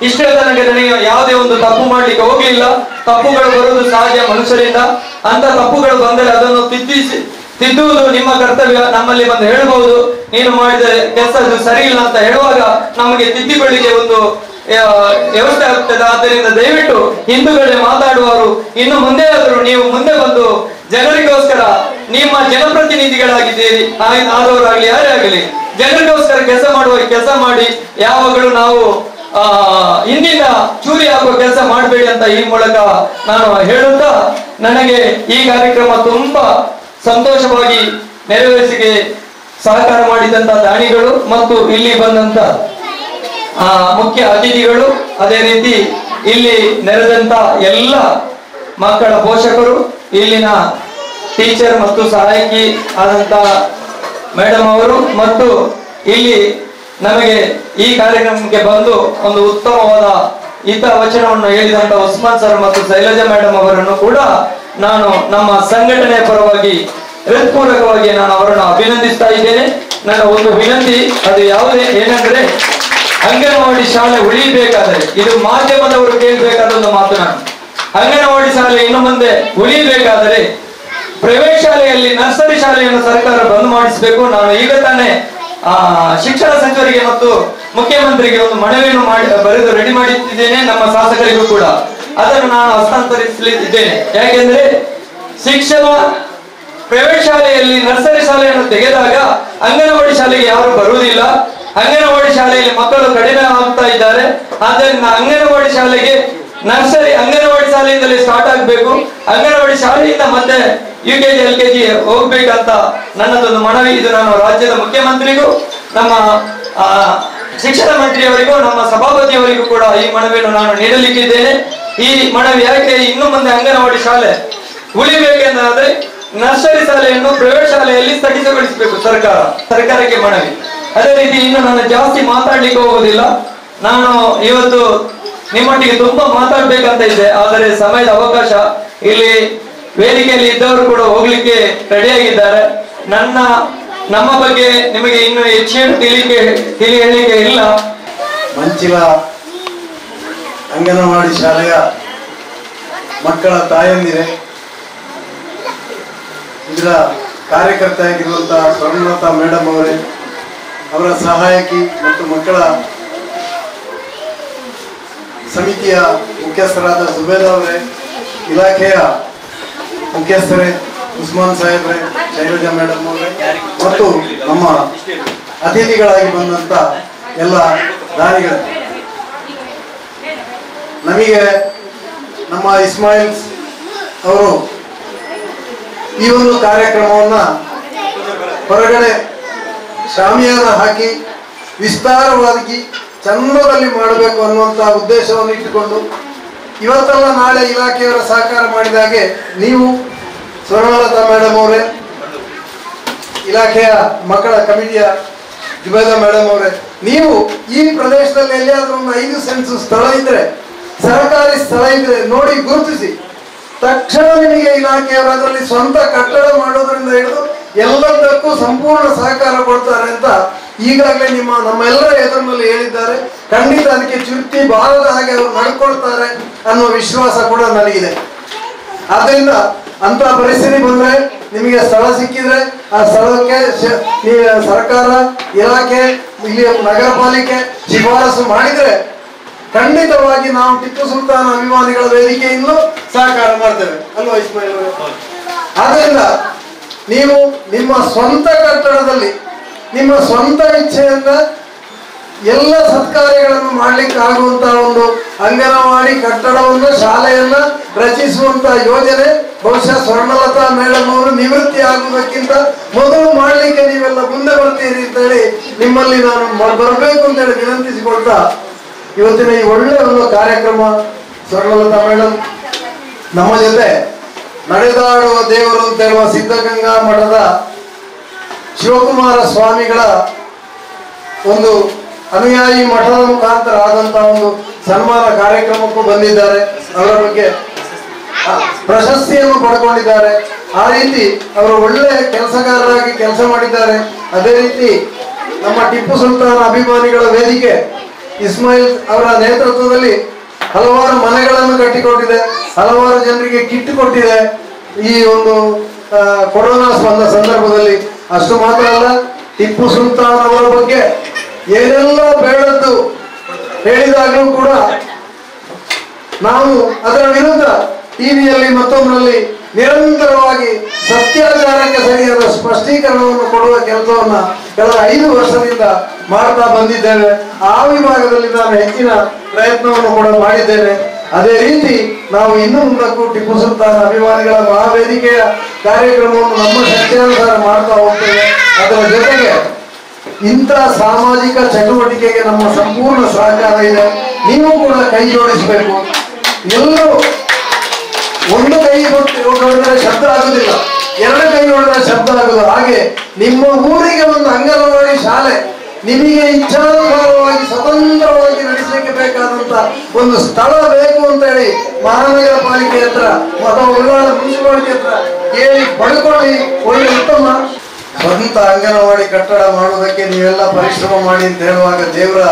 ಇಷ್ಟೇ ತನಕ ನನಗೆ ಯಾವುದೇ ಒಂದು ತಪ್ಪು ಮಾಡ್ಲಿಕ್ಕೆ ಹೋಗ್ಲಿಲ್ಲ. ತಪ್ಪುಗಳು ಬರುವುದು ಸಹಜ ಮನುಷ್ಯರಿಂದ. ಅಂತ ತಪ್ಪುಗಳು ಬಂದರೆ ಅದನ್ನು ತಿದ್ದುವುದು ನಿಮ್ಮ ಕರ್ತವ್ಯ. ನಮ್ಮಲ್ಲಿ ಬಂದು ಹೇಳ್ಬಹುದು, ನೀನು ಮಾಡಿದ ಕೆಲಸ ಸರಿ ಇಲ್ಲ ಅಂತ ಹೇಳುವಾಗ ನಮಗೆ ತಿದ್ದಿಕೊಳ್ಳಿಕ್ಕೆ ಒಂದು ವ್ಯವಸ್ಥೆ ಆಗ್ತದೆ. ಆದ್ದರಿಂದ ದಯವಿಟ್ಟು ಹಿಂದೂಗಳೇ ಮಾತಾಡುವವರು ಇನ್ನು ಮುಂದೆ ಆದರೂ ನೀವು ಮುಂದೆ ಬಂದು ಜನರಿಗೋಸ್ಕರ ನಿಮ್ಮ ಜನಪ್ರತಿನಿಧಿಗಳಾಗಿದ್ದೀರಿ, ಆದವರಾಗ್ಲಿ ಯಾರೇ ಆಗಲಿ, ಜನರಿಗೋಸ್ಕರ ಕೆಲಸ ಮಾಡಿ ಯಾವಾಗಲೂ ನಾವು ಹಿಂದಿನ ಚೂರಿ ಹಾಕುವ ಕೆಲಸ ಮಾಡಬೇಡಿ ಅಂತ ಈ ಮೂಲಕ ನಾನು ಹೇಳುತ್ತಾ, ನನಗೆ ಈ ಕಾರ್ಯಕ್ರಮ ತುಂಬಾ ಸಂತೋಷವಾಗಿ ನೆರವೇರಿಸಿಗೆ ಸಹಕಾರ ಮಾಡಿದಂತ ದಾನಿಗಳು ಮತ್ತು ಇಲ್ಲಿ ಬಂದಂತ ಮುಖ್ಯ ಅತಿಥಿಗಳು, ಅದೇ ರೀತಿ ಇಲ್ಲಿ ನೆರೆದಂತ ಎಲ್ಲ ಮಕ್ಕಳ ಪೋಷಕರು, ಇಲ್ಲಿನ ಟೀಚರ್ ಮತ್ತು ಸಹಾಯಕಿ ಆದಂತ ಮೇಡಮ್ ಅವರು, ಮತ್ತು ಇಲ್ಲಿ ನಮಗೆ ಈ ಕಾರ್ಯಕ್ರಮಕ್ಕೆ ಬಂದು ಒಂದು ಉತ್ತಮವಾದ ಹಿತವಚನವನ್ನು ಹೇಳಿದಂತ ಉಸ್ಮಾನ್ ಸರ್ ಮತ್ತು ಶೈಲಜಾ ಮೇಡಮ್ ಅವರನ್ನು ಕೂಡ ನಾನು ನಮ್ಮ ಸಂಘಟನೆಯ ಪರವಾಗಿ ಹೃತ್ಪೂರ್ವಕವಾಗಿ ನಾನು ಅವರನ್ನು ಅಭಿನಂದಿಸ್ತಾ ಇದ್ದೇನೆ. ನನ್ನ ಒಂದು ವಿನಂತಿ ಅದು ಯಾವುದೇ ಏನಂದ್ರೆ, ಅಂಗನವಾಡಿ ಶಾಲೆ ಉಳಿಬೇಕಾದರೆ, ಇದು ಮಾಧ್ಯಮದವರು ಕೇಳಬೇಕಾದ ಒಂದು ಮಾತು, ನಾನು ಅಂಗನವಾಡಿ ಶಾಲೆ ಇನ್ನು ಮುಂದೆ ಉಳಿಬೇಕಾದರೆ ಪ್ರೈವೇಟ್ ಶಾಲೆಯಲ್ಲಿ ನರ್ಸರಿ ಶಾಲೆಯನ್ನು ಸರ್ಕಾರ ಬಂದ್ ಮಾಡಿಸಬೇಕು. ನಾನು ಈಗ ತಾನೇ ಶಿಕ್ಷಣ ಸಚಿವರಿಗೆ ಮತ್ತು ಮುಖ್ಯಮಂತ್ರಿಗೆ ಒಂದು ಮನವಿಯನ್ನು ಬರೆದು ರೆಡಿ ಮಾಡಿದ್ದೇನೆ, ನಮ್ಮ ಶಾಸಕರಿಗೂ ಕೂಡ ಅದನ್ನು ನಾನು ಹಸ್ತಾಂತರಿಸಲಿದ್ದೇನೆ. ಯಾಕೆಂದ್ರೆ ಶಿಕ್ಷಣ ಪ್ರೈವೇಟ್ ಶಾಲೆಯಲ್ಲಿ ನರ್ಸರಿ ಶಾಲೆಯನ್ನು ತೆಗೆದಾಗ ಅಂಗನವಾಡಿ ಶಾಲೆಗೆ ಯಾರು ಬರುವುದಿಲ್ಲ. ಅಂಗನವಾಡಿ ಶಾಲೆಯಲ್ಲಿ ಮಕ್ಕಳು ಕಡಿಮೆ ಆಗ್ತಾ ಇದ್ದಾರೆ. ಆದ್ದರಿಂದ ಅಂಗನವಾಡಿ ಶಾಲೆಗೆ ನರ್ಸರಿ ಅಂಗನವಾಡಿ ಶಾಲೆಯಿಂದಲೇ ಸ್ಟಾರ್ಟ್ ಆಗಬೇಕು. ಅಂಗನವಾಡಿ ಶಾಲೆಯಿಂದ ಮತ್ತೆ UKG LKG ಹೋಗ್ಬೇಕಂತ ನನ್ನದೊಂದು ಮನವಿ. ಇದು ನಾನು ರಾಜ್ಯದ ಮುಖ್ಯಮಂತ್ರಿಗೂ, ನಮ್ಮ ಶಿಕ್ಷಣ ಮಂತ್ರಿಯವರಿಗೂ, ನಮ್ಮ ಸಭಾಪತಿಯವರಿಗೂ ಕೂಡ ಈ ಮನವಿಯನ್ನು ನಾನು ನೀಡಲಿಕ್ಕಿದ್ದೇನೆ. ಈ ಮನವಿ ಯಾಕೆ, ಇನ್ನು ಮುಂದೆ ಅಂಗನವಾಡಿ ಶಾಲೆ ಉಳಿಬೇಕೆಂದಾದ್ರೆ ನರ್ಸರಿ ಶಾಲೆಯನ್ನು ಪ್ರೈವೇಟ್ ಶಾಲೆಯಲ್ಲಿ ಸ್ಥಗಿತಗೊಳಿಸಬೇಕು ಸರ್ಕಾರಕ್ಕೆ ಮನವಿ. ಅದೇ ರೀತಿ ಇನ್ನು ನಾನು ಜಾಸ್ತಿ ಮಾತಾಡ್ಲಿಕ್ಕೆ ಹೋಗುದಿಲ್ಲ. ನಾನು ಇವತ್ತು ನಿಮ್ಮೊಟ್ಟಿಗೆ ತುಂಬಾ ಮಾತಾಡ್ಬೇಕಂತ ಇದ್ದೆ, ಆದರೆ ಸಮಯದ ಅವಕಾಶ, ಇಲ್ಲಿ ವೇದಿಕೆಯಲ್ಲಿ ಇದ್ದವರು ಕೂಡ ಹೋಗ್ಲಿಕ್ಕೆ ರೆಡಿಯಾಗಿದ್ದಾರೆ. ನಮ್ಮ ಬಗ್ಗೆ ನಿಮಗೆ ಇನ್ನು ಹೆಚ್ಚು ತಿಳಿ ಹೇಳಲಿಕ್ಕೆ ಇಲ್ಲ. ಮಂಚಿಲ ಅಂಗನವಾಡಿ ಶಾಲೆಯ ಮಕ್ಕಳ ತಾಯಂದಿರೆ, ಇದರ ಕಾರ್ಯಕರ್ತೆಯಾಗಿರುವಂತಹ ಸ್ವರ್ಣಲತಾ ಮೇಡಮ್ ಅವರೇ, ಅವರ ಸಹಾಯಕಿ ಮತ್ತು ಮಕ್ಕಳ ಸಮಿತಿಯ ಮುಖ್ಯಸ್ಥರಾದ ಸುಬೇದಾ ಅವರೇ, ಇಲಾಖೆಯ ಮುಖ್ಯಸ್ಥರೇ ಉಸ್ಮಾನ್ ಸಾಹೇಬ್ರೆ, ಶೈಲಜಾ ಮೇಡಮ್ ಅವರೇ, ಮತ್ತು ನಮ್ಮ ಅತಿಥಿಗಳಾಗಿ ಬಂದಂತ ಎಲ್ಲ ದಾನಿಗಳು, ನಮಗೆ ನಮ್ಮ ಇಸ್ಮಾಯಿಲ್ ಅವರು ಈ ಒಂದು ಕಾರ್ಯಕ್ರಮವನ್ನ ಹೊರಗಡೆ ಶಾಮಿಯಾನ ಹಾಕಿ ವಿಸ್ತಾರವಾಗಿ ಚಂದದಲ್ಲಿ ಮಾಡಬೇಕು ಅನ್ನುವಂತಹ ಉದ್ದೇಶವನ್ನು ಇಟ್ಟುಕೊಂಡು ಇವತ್ತಲ್ಲ ನಾಳೆ ಇಲಾಖೆಯವರ ಸಹಕಾರ ಮಾಡಿದ ಹಾಗೆ ನೀವು ಸ್ವರ್ಣಲತಾ ಮೇಡಮ್ ಅವರೇ, ಇಲಾಖೆಯ ಮಕ್ಕಳ ಕಮಿಟಿಯ ಜುಬೇದಾ ಮೇಡಮ್ ಅವರೇ, ನೀವು ಈ ಪ್ರದೇಶದಲ್ಲಿ ಎಲ್ಲಿಯಾದ್ರೂ ಒಂದು 5 ಸೆನ್ಸ್ ಸ್ಥಳ ಇದ್ರೆ, ಸರ್ಕಾರಿ ಸ್ಥಳ ಇದ್ರೆ ನೋಡಿ ಗುರುತಿಸಿ, ತಕ್ಷಣ ನಿಮಗೆ ಇಲಾಖೆಯವರು ಅದರಲ್ಲಿ ಸ್ವಂತ ಕಟ್ಟಡ ಮಾಡೋದ್ರಿಂದ ಹಿಡಿದು ಎಲ್ಲದಕ್ಕೂ ಸಂಪೂರ್ಣ ಸಹಕಾರ ಕೊಡ್ತಾರೆ ಅಂತ ಈಗಾಗಲೇ ನಮ್ಮೆಲ್ಲರ ಎದುರಿನಲ್ಲಿ ಹೇಳಿದ್ದಾರೆ. ಖಂಡಿತ ಅದಕ್ಕೆ ಚ್ಯುತಿ ಬಾರದ ಹಾಗೆ ಅವರು ನಡ್ಕೊಳ್ತಾರೆ ಅನ್ನೋ ವಿಶ್ವಾಸ ಕೂಡ ನನಗಿದೆ. ಆದ್ದರಿಂದ ಅಂತ ಪರಿಸ್ಥಿತಿ ಬಂದ್ರೆ, ನಿಮಗೆ ಸ್ಥಳ ಸಿಕ್ಕಿದ್ರೆ ಆ ಸ್ಥಳಕ್ಕೆ ಸರ್ಕಾರ, ಇಲಾಖೆ, ಇಲ್ಲಿ ನಗರ ಪಾಲಿಕೆ ಶಿಫಾರಸು ಮಾಡಿದ್ರೆ ಖಂಡಿತವಾಗಿ ನಾವು ಟಿಪ್ಪು ಸುಲ್ತಾನ್ ಅಭಿಮಾನಿಗಳ ವೇದಿಕೆಯಿಂದಲೂ ಸಹಕಾರ ಮಾಡ್ತೇವೆ ಅಲ್ವಾ ಇಸ್ಮಾಯಿಲ್ ಅವರೇ? ಆದ್ದರಿಂದ ನೀವು ನಿಮ್ಮ ಸ್ವಂತ ಕಟ್ಟಡದಲ್ಲಿ ನಿಮ್ಮ ಸ್ವಂತ ಇಚ್ಛೆಯಿಂದ ಎಲ್ಲ ಸತ್ಕಾರ್ಯಗಳನ್ನು ಮಾಡ್ಲಿಕ್ಕೆ ಆಗುವಂತಹ ಒಂದು ಅಂಗನವಾಡಿ ಕಟ್ಟಡವನ್ನು, ಶಾಲೆಯನ್ನ ರಚಿಸುವಂತ ಯೋಜನೆ ಬಹುಶಃ ಸ್ವರ್ಣಲತಾ ಮೇಡಮ್ ಅವರು ನಿವೃತ್ತಿ ಆಗುವುದಕ್ಕಿಂತ ಮೊದಲು ಮಾಡ್ಲಿಕ್ಕೆ ನೀವೆಲ್ಲ ಮುಂದೆ ಬರ್ತೀರಿ ಅಂತ ಹೇಳಿ ನಿಮ್ಮಲ್ಲಿ ನಾನು ಬರಬೇಕು ಅಂತ ಹೇಳಿ ವಿನಂತಿಸಿಕೊಳ್ತಾ, ಇವತ್ತಿನ ಈ ಒಳ್ಳೆಯ ಒಂದು ಕಾರ್ಯಕ್ರಮ, ಸ್ವರ್ಣಲತಾ ಮೇಡಮ್ ನಮ್ಮ ಜೊತೆ ನಡೆದಾಡುವ ದೇವರು ಅಂತ ಹೇಳುವ ಸಿದ್ಧಗಂಗಾ ಮಠದ ಶಿವಕುಮಾರ ಸ್ವಾಮಿಗಳ ಒಂದು ಅನುಯಾಯಿ ಮಠದ ಮುಖಾಂತರ ಆದಂತಹ ಒಂದು ಸನ್ಮಾನ ಕಾರ್ಯಕ್ರಮಕ್ಕೂ ಬಂದಿದ್ದಾರೆ. ಅವರ ಬಗ್ಗೆ ಪ್ರಶಸ್ತಿಯನ್ನು ಪಡ್ಕೊಂಡಿದ್ದಾರೆ. ಆ ರೀತಿ ಅವರು ಒಳ್ಳೆ ಕೆಲಸಗಾರರಾಗಿ ಕೆಲಸ ಮಾಡಿದ್ದಾರೆ. ಅದೇ ರೀತಿ ನಮ್ಮ ಟಿಪ್ಪು ಸುಲ್ತಾನ್ ಅಭಿಮಾನಿಗಳ ವೇದಿಕೆ ಇಸ್ಮಾಯಿಲ್ ಅವರ ನೇತೃತ್ವದಲ್ಲಿ ಹಲವಾರು ಮನೆಗಳನ್ನು ಕಟ್ಟಿಕೊಟ್ಟಿದೆ, ಹಲವಾರು ಜನರಿಗೆ ಕಿಟ್ ಕೊಟ್ಟಿದೆ ಈ ಒಂದು ಕೊರೋನಾ ಸಂದರ್ಭದಲ್ಲಿ. ಅಷ್ಟು ಮಾತ್ರ ಅಲ್ಲ, ಟಿಪ್ಪು ಸುಲ್ತಾನ್ ಅವರ ಬಗ್ಗೆ ಏನೆಲ್ಲ ಬೇಡದ್ದು ಹೇಳಿದಾಗಲೂ ಕೂಡ ನಾವು ಅದರ ವಿರುದ್ಧ ಟಿವಿಯಲ್ಲಿ ಮತ್ತೊಂದರಲ್ಲಿ ನಿರಂತರವಾಗಿ ಸತ್ಯಾಚಾರಕ್ಕೆ ಸರಿಯಾದ ಸ್ಪಷ್ಟೀಕರಣವನ್ನು ಕೊಡುವ ಕೆಲಸವನ್ನ ಕಳೆದ 5 ವರ್ಷದಿಂದ ಮಾಡ್ತಾ ಬಂದಿದ್ದೇವೆ. ಆ ವಿಭಾಗದಲ್ಲಿ ನಾನು ಹೆಚ್ಚಿನ ಪ್ರಯತ್ನವನ್ನು ಕೂಡ ಮಾಡಿದ್ದೇನೆ. ಅದೇ ರೀತಿ ನಾವು ಇನ್ನು ಮುಂದಕ್ಕೂ ಟಿಪ್ಪು ಸುಲ್ತಾನ್ ಅಭಿಮಾನಿಗಳ ಮಹಾವೇದಿಕೆಯ ಕಾರ್ಯಕ್ರಮವನ್ನು ನಮ್ಮ ಶಕ್ತಿಯಾನುಸಾರ ಮಾಡ್ತಾ ಹೋಗ್ತೇವೆ. ಅದರ ಜೊತೆಗೆ ಇಂಥ ಸಾಮಾಜಿಕ ಚಟುವಟಿಕೆಗೆ ನಮ್ಮ ಸಂಪೂರ್ಣ ಸಹಕಾರ ಇದೆ. ನೀವು ಕೂಡ ಕೈ ಜೋಡಿಸಬೇಕು. ಎಲ್ಲರೂ ಒಂದು ಕೈ ಹೊಡೆದರೆ ಶಬ್ದ ಆಗುದಿಲ್ಲ, 2 ಕೈ ಹೊಡೆದರೆ ಶಬ್ದ ಆಗುದು. ಹಾಗೆ ನಿಮ್ಮ ಊರಿಗೆ ಒಂದು ಅಂಗನವಾಡಿ ಶಾಲೆ ನಿಮಗೆ ಇಚ್ಛಾನುಸಾರವಾಗಿ ಸ್ವತಂತ್ರವಾಗಿ ನಡೆಸಲಿಕ್ಕೆ ಬೇಕಾದಂತ ಒಂದು ಸ್ಥಳ ಬೇಕು ಅಂತ ಹೇಳಿ ಮಹಾನಗರ ಪಾಲಿಕೆ ಹತ್ರ ಅಥವಾ ಉಳ್ಳಾಳ ಮುನ್ಸಿಪಾಲಿಟಿ ಹತ್ರ ಕೇಳಿ ಪಡ್ಕೊಳ್ಳಿ. ಒಳ್ಳೆ ಉತ್ತಮ ಸ್ವಂತ ಅಂಗನವಾಡಿ ಕಟ್ಟಡ ಮಾಡುವುದಕ್ಕೆ ನೀವೆಲ್ಲ ಪರಿಶ್ರಮ ಮಾಡಿ ಅಂತ ಹೇಳುವಾಗ ದೇವರ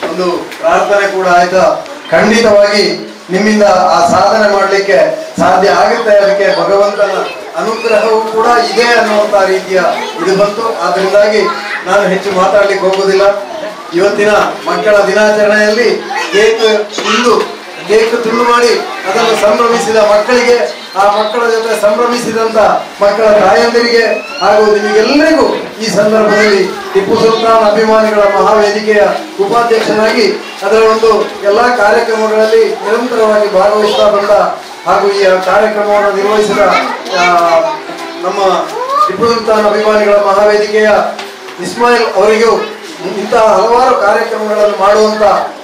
ಒಂದು ಪ್ರಾರ್ಥನೆ ಕೂಡ ಆಯ್ತಾ. ಖಂಡಿತವಾಗಿ ನಿಮ್ಮಿಂದ ಆ ಸಾಧನೆ ಮಾಡಲಿಕ್ಕೆ ಸಾಧ್ಯ ಆಗುತ್ತೆ. ಅದಕ್ಕೆ ಭಗವಂತನ ಅನುಗ್ರಹವೂ ಕೂಡ ಇದೆ ಅನ್ನುವಂತಹ ರೀತಿಯ ಇದು ಬಂತು. ಆದ್ದರಿಂದಾಗಿ ನಾನು ಹೆಚ್ಚು ಮಾತಾಡ್ಲಿಕ್ಕೆ ಹೋಗುವುದಿಲ್ಲ. ಇವತ್ತಿನ ಮಕ್ಕಳ ದಿನಾಚರಣೆಯಲ್ಲಿ ಕೇಕ್ ತುಂಡು ಮಾಡಿ ಅದನ್ನು ಸಂಭ್ರಮಿಸಿದ ಮಕ್ಕಳಿಗೆ, ಆ ಮಕ್ಕಳ ಜೊತೆ ಸಂಭ್ರಮಿಸಿದಂತ ಮಕ್ಕಳ ತಾಯಂದಿರಿಗೆ ಹಾಗೂ ನಿಮಗೆಲ್ಲರಿಗೂ ಈ ಸಂದರ್ಭದಲ್ಲಿ ಟಿಪ್ಪು ಸುಲ್ತಾನ್ ಅಭಿಮಾನಿಗಳ ಮಹಾವೇದಿಕೆಯ ಉಪಾಧ್ಯಕ್ಷನಾಗಿ ಅದರ ಒಂದು ಎಲ್ಲಾ ಕಾರ್ಯಕ್ರಮಗಳಲ್ಲಿ ನಿರಂತರವಾಗಿ ಭಾಗವಹಿಸ್ತಾ ಬಂದ ಹಾಗೂ ಈ ಕಾರ್ಯಕ್ರಮವನ್ನು ನಿರ್ವಹಿಸಿದ ನಮ್ಮ ಟಿಪ್ಪು ಸುಲ್ತಾನ್ ಅಭಿಮಾನಿಗಳ ಮಹಾವೇದಿಕೆಯ ಇಸ್ಮಾಯಿಲ್ ಅವರಿಗೂ ಇಂತಹ ಹಲವಾರು ಕಾರ್ಯಕ್ರಮಗಳನ್ನು ಮಾಡುವಂತ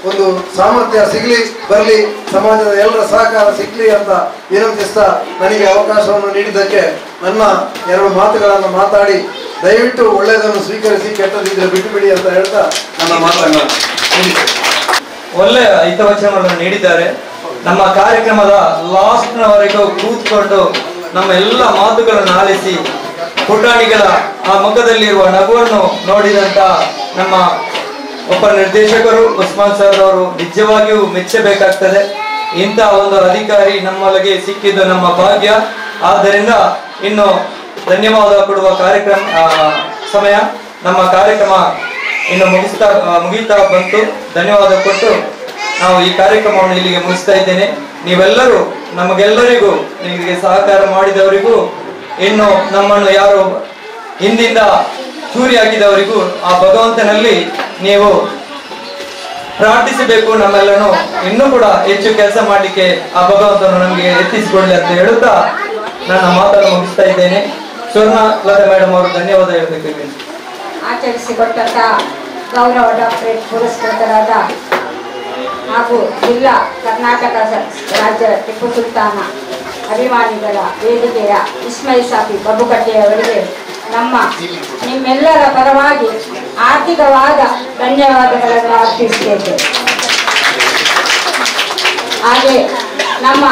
ಒಂದು ಸಾಮರ್ಥ್ಯ ಬರಲಿ, ಸಮಾಜದ ಎಲ್ಲರ ಸಹಕಾರ ಸಿಗ್ಲಿ ಅಂತ ವಿನಂತಿಸ್ತಾ ನನಗೆ ಅವಕಾಶವನ್ನು ನೀಡಿದ್ದಕ್ಕೆ ನನ್ನ 2 ಮಾತುಗಳನ್ನು ಮಾತಾಡಿ ದಯವಿಟ್ಟು ಒಳ್ಳೆಯದನ್ನು ಸ್ವೀಕರಿಸಿ, ಕೆಟ್ಟದಿದ್ರೆ ಬಿಟ್ಟು ಬಿಡಿ ಅಂತ ಹೇಳ್ತಾ ನನ್ನ ಮಾತನ್ನು ಒಳ್ಳೆಯ ಹಿತವಚನಗಳನ್ನು ನೀಡಿದ್ದಾರೆ. ನಮ್ಮ ಕಾರ್ಯಕ್ರಮದ ಲಾಸ್ಟ್ನವರೆಗೂ ಕೂತ್ಕೊಂಡು ನಮ್ಮ ಎಲ್ಲ ಮಾತುಗಳನ್ನು ಆಲಿಸಿ ಪುಟಾಣಿಗಳ ಆ ಮುಖದಲ್ಲಿರುವ ನಗುವನ್ನು ನೋಡಿದಂತ ನಮ್ಮ ಒಬ್ಬ ನಿರ್ದೇಶಕರು ಉಸ್ಮಾನ್ ಸರ್ ಅವರು ನಿಜವಾಗಿಯೂ ಮೆಚ್ಚಬೇಕಾಗ್ತದೆ. ಇಂತಹ ಒಂದು ಅಧಿಕಾರಿ ನಮ್ಮೊಳಗೆ ಸಿಕ್ಕಿದ್ದು ನಮ್ಮ ಭಾಗ್ಯ. ಆದ್ದರಿಂದ ಇನ್ನು ಧನ್ಯವಾದ ಕೊಡುವ ಕಾರ್ಯಕ್ರಮ ಸಮಯ, ನಮ್ಮ ಕಾರ್ಯಕ್ರಮ ಇನ್ನು ಮುಗಿತಾ ಬಂತು. ಧನ್ಯವಾದ ಕೊಟ್ಟು ನಾವು ಈ ಕಾರ್ಯಕ್ರಮವನ್ನು ಇಲ್ಲಿಗೆ ಮುಗಿಸ್ತಾ ಇದ್ದೇನೆ. ನೀವೆಲ್ಲರೂ ನಮಗೆಲ್ಲರಿಗೂ ನಿಮಗೆ ಸಹಕಾರ ಮಾಡಿದವರಿಗೂ, ಇನ್ನು ನಮ್ಮನ್ನು ಯಾರು ಹಿಂದಿಂದ ಚೂರಿ ಹಾಕಿದವರಿಗೂ ಆ ಭಗವಂತನಲ್ಲಿ ನೀವು ಪ್ರಾರ್ಥಿಸಬೇಕು. ನಮ್ಮೆಲ್ಲರೂ ಇನ್ನೂ ಕೂಡ ಹೆಚ್ಚು ಕೆಲಸ ಮಾಡಲಿಕ್ಕೆ ಆ ಭಗವಂತನು ನಮಗೆ ಎತ್ತಿಸಿಕೊಳ್ಳಿ ಅಂತ ಹೇಳುತ್ತಾ ನನ್ನ ಮಾತನ್ನು ಮುಗಿಸ್ತಾ ಇದ್ದೇನೆ. ಸ್ವರ್ಣ ಲತಾ ಮೇಡಮ್ ಅವರು ಧನ್ಯವಾದ ಹೇಳಬೇಕು. ಆಚರಿಸಿಕೊಟ್ಟಂತ ಗೌರವ ಡಾಕ್ಟರೇಟ್ ಪುರಸ್ಕೃತರಾದ ಹಾಗೂ ಜಿಲ್ಲಾ ಕರ್ನಾಟಕ ರಾಜ್ಯ ಟಿಪ್ಪು ಸುಲ್ತಾನ ಅಭಿಮಾನಿಗಳ ವೇದಿಕೆಯ ಇಸ್ಮಾಯಿಲ್ ಸಾಫಿ ಬಬ್ಬುಕಟ್ಟೆಯವರಿಗೆ ನಿಮ್ಮೆಲ್ಲರ ಪರವಾಗಿ ಆರ್ಥಿಕವಾದ ಧನ್ಯವಾದಗಳನ್ನು ಅರ್ಪಿಸುತ್ತೇವೆ. ಹಾಗೆ ನಮ್ಮ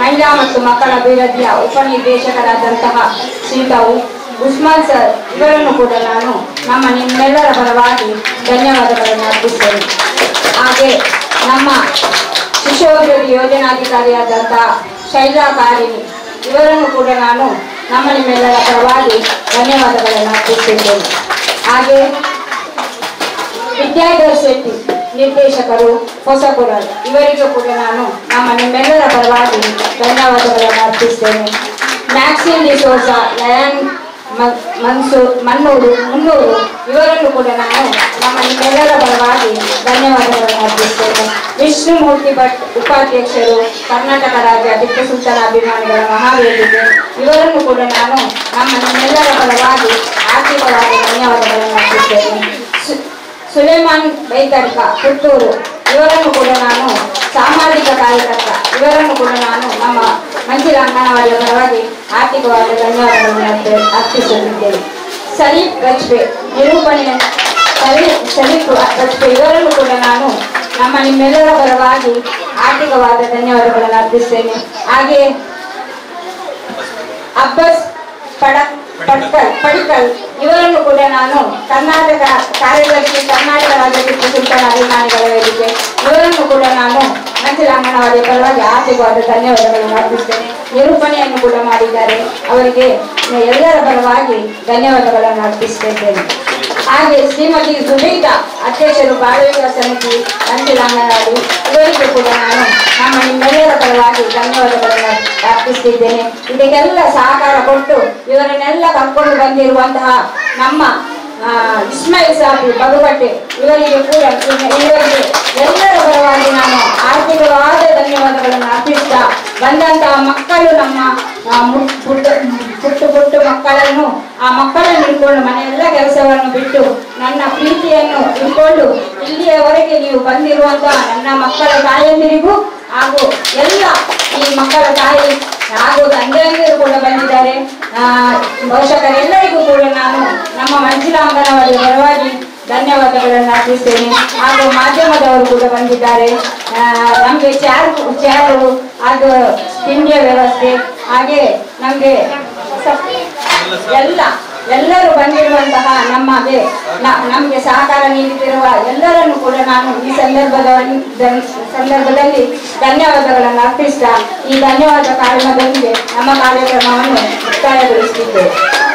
ಮಹಿಳಾ ಮತ್ತು ಮಕ್ಕಳ ಅಭಿವೃದ್ಧಿಯ ಉಪನಿರ್ದೇಶಕರಾದಂತಹ ಶ್ರೀಯುತ ಉಸ್ಮಾನ್ ಸರ್ ಇವರನ್ನು ಕೂಡ ನಾನು ನಿಮ್ಮೆಲ್ಲರ ಪರವಾಗಿ ಧನ್ಯವಾದಗಳನ್ನು ಅರ್ಪಿಸ್ತೇನೆ. ಹಾಗೆ ನಮ್ಮ ಶಿಶುಅಭಿವೃದ್ಧಿ ಯೋಜನಾಧಿಕಾರಿಯಾದಂತಹ ಶೈಲಾ ಕಾರಿಣಿ ಇವರನ್ನು ಕೂಡ ನಾನು ನಿಮ್ಮೆಲ್ಲರ ಪರವಾಗಿ ಧನ್ಯವಾದಗಳನ್ನು ಅರ್ಪಿಸುತ್ತೇನೆ. ಹಾಗೆ ವಿದ್ಯಾಧರ್ ಶೆಟ್ಟಿ ನಿರ್ದೇಶಕರು ಹೊಸಪುರ ಇವರಿಗೂ ಕೂಡ ನಾನು ನಿಮ್ಮೆಲ್ಲರ ಪರವಾಗಿ ಧನ್ಯವಾದಗಳನ್ನು ಅರ್ಪಿಸ್ತೇನೆ. ಮ್ಯಾಕ್ಸಿನ್ ಡಿಸೋಜ, ಲಯನ್ ಮುನ್ನೂರು ಇವರನ್ನು ಕೂಡ ನಾನು ನಿಮ್ಮೆಲ್ಲರ ಪರವಾಗಿ ಧನ್ಯವಾದಗಳನ್ನು ಅರ್ಪಿಸ್ತೇನೆ. ವಿಷ್ಣುಮೂರ್ತಿ ಭಟ್ ಉಪಾಧ್ಯಕ್ಷರು, ಕರ್ನಾಟಕ ರಾಜ್ಯ ಟಿಪ್ಪು ಸುಲ್ತಾನ ಅಭಿಮಾನಿಗಳ ಮಹಾವೇದಿಕೆ ಇವರನ್ನು ಕೂಡ ನಾನು ನಿಮ್ಮೆಲ್ಲರ ಪರವಾಗಿ ಆರ್ಥಿಕವಾಗಿ ಧನ್ಯವಾದಗಳನ್ನು ಅರ್ಪಿಸ್ತೇನೆ. ಸುಲೇಮಾನ್ ಬೈತರ್ಕ ಪುತ್ತೂರು ಇವರನ್ನು ಕೂಡ ನಾನು ಸಾಮಾಜಿಕ ಕಾರ್ಯಕರ್ತ ಇವರನ್ನು ಕೂಡ ನಾನು ನಮ್ಮ ಮಂಜಿರ ಅಂಗನವಾಡಿಯ ಪರವಾಗಿ ಆರ್ಥಿಕವಾದ ಧನ್ಯವಾದಗಳನ್ನು ಅರ್ಪಿಸುತ್ತಿದ್ದೇನೆ. ಸಲೀಫ್ ಗಜ್ಬೆ ಸಲೀಫ್ ಗಜ್ಬೆ ಇವರನ್ನು ಕೂಡ ನಾನು ನಿಮ್ಮೆಲ್ಲರ ಪರವಾಗಿ ಆರ್ಥಿಕವಾದ ಧನ್ಯವಾದಗಳನ್ನು ಅರ್ಪಿಸ್ತೇನೆ. ಹಾಗೆ ಅಬ್ಬಸ್ ಪಡಿಕಲ್ ಇವರನ್ನು ಕೂಡ ನಾನು ಕರ್ನಾಟಕ ಕಾರ್ಯದರ್ಶಿ, ಕರ್ನಾಟಕ ರಾಜ್ಯ ಟಿಪ್ಪು ಸುಲ್ತಾನ ಅಭಿಮಾನಿಗಳ ವೇದಿಕೆ ಇವರನ್ನು ಕೂಡ ನಾನು ಮಂಜುಳಾ ಅಂಗನವಾಡಿಯ ಪರವಾಗಿ ಆಚೆಗೂ ಆದ ಧನ್ಯವಾದಗಳನ್ನು ಅರ್ಪಿಸ್ತೇನೆ. ನಿರೂಪಣೆಯನ್ನು ಕೂಡ ಮಾಡಿದ್ದಾರೆ, ಅವರಿಗೆ ಎಲ್ಲರ ಪರವಾಗಿ ಧನ್ಯವಾದಗಳನ್ನು ಅರ್ಪಿಸುತ್ತಿದ್ದೇನೆ. ಹಾಗೆ ಶ್ರೀಮತಿ ಸುನೀತಾ ಅಧ್ಯಕ್ಷರು ಬಾಲ ವಿಕಾಸ ಸಮಿತಿ ಮಂಜುಳಾ ಅಂಗನವಾಡಿ, ಇವರಿಗೂ ಕೂಡ ನಾನು ನಮ್ಮ ನಿಮ್ಮೆಲ್ಲರ ಪರವಾಗಿ ಧನ್ಯವಾದಗಳನ್ನು ಅರ್ಪಿಸುತ್ತಿದ್ದೇನೆ. ಇದಕ್ಕೆಲ್ಲ ಸಹಕಾರ ಕೊಟ್ಟು ಇವರನ್ನೆಲ್ಲ ಕರ್ಕೊಂಡು ಬಂದಿರುವಂತಹ ನಮ್ಮ ಇಸ್ಮಾಯಿಲ್ ಸಾಬಿ ಬಗುಬಟ್ಟೆ, ಇವರಿಗೆ ಕೂಡ ಇವರಿಗೆ ಎಲ್ಲರ ಪರವಾಗಿ ನಾನು ಆರ್ಥಿಕವಾದ ಧನ್ಯವಾದಗಳನ್ನು ಅರ್ಪಿಸ್ತಾ, ಬಂದಂತಹ ಮಕ್ಕಳು ನಮ್ಮ ಪುಟ್ಟು ಮಕ್ಕಳನ್ನು ಆ ಮಕ್ಕಳನ್ನು ಇಟ್ಕೊಂಡು ಮನೆಯೆಲ್ಲ ಕೆಲಸವನ್ನು ಬಿಟ್ಟು ನನ್ನ ಪ್ರೀತಿಯನ್ನು ಇಟ್ಕೊಂಡು ಇಲ್ಲಿಯವರೆಗೆ ನೀವು ಬಂದಿರುವಂತಹ ನನ್ನ ಮಕ್ಕಳ ತಾಯಂದಿರಿಗೂ ಹಾಗೂ ಎಲ್ಲ ಈ ಮಕ್ಕಳ ತಾಯಿ ಹಾಗೂ ತಂದೆಯಂದಿರು ಕೂಡ ಬಂದಿದ್ದಾರೆ. ಪೋಷಕರೆಲ್ಲರಿಗೂ ಕೂಡ ನಾನು ನಮ್ಮ ಮಂಜುಳಾ ಅಂಗನವಾಡಿಯ ಪರವಾಗಿ ಧನ್ಯವಾದಗಳನ್ನು ಅರ್ಪಿಸ್ತೇನೆ. ಹಾಗೂ ಮಾಧ್ಯಮದವರು ಕೂಡ ಬಂದಿದ್ದಾರೆ. ನಮಗೆ ಚಾರು ಹಾಗೂ ತಿಂಡಿಯ ವ್ಯವಸ್ಥೆ, ಹಾಗೆ ನಮಗೆ ಎಲ್ಲರೂ ಬಂದಿರುವಂತಹ ನಮಗೆ ಸಹಕಾರ ನೀಡುತ್ತಿರುವ ಎಲ್ಲರನ್ನು ಕೂಡ ನಾನು ಈ ಸಂದರ್ಭದಲ್ಲಿ ಧನ್ಯವಾದಗಳನ್ನು ಅರ್ಪಿಸ್ತಾ ಈ ಧನ್ಯವಾದ ಕಾರ್ಯಕ್ರಮದೊಂದಿಗೆ ನಮ್ಮ ಕಾರ್ಯಕ್ರಮವನ್ನು ಮುಕ್ತಾಯಗೊಳಿಸುತ್ತಿದ್ದೇವೆ.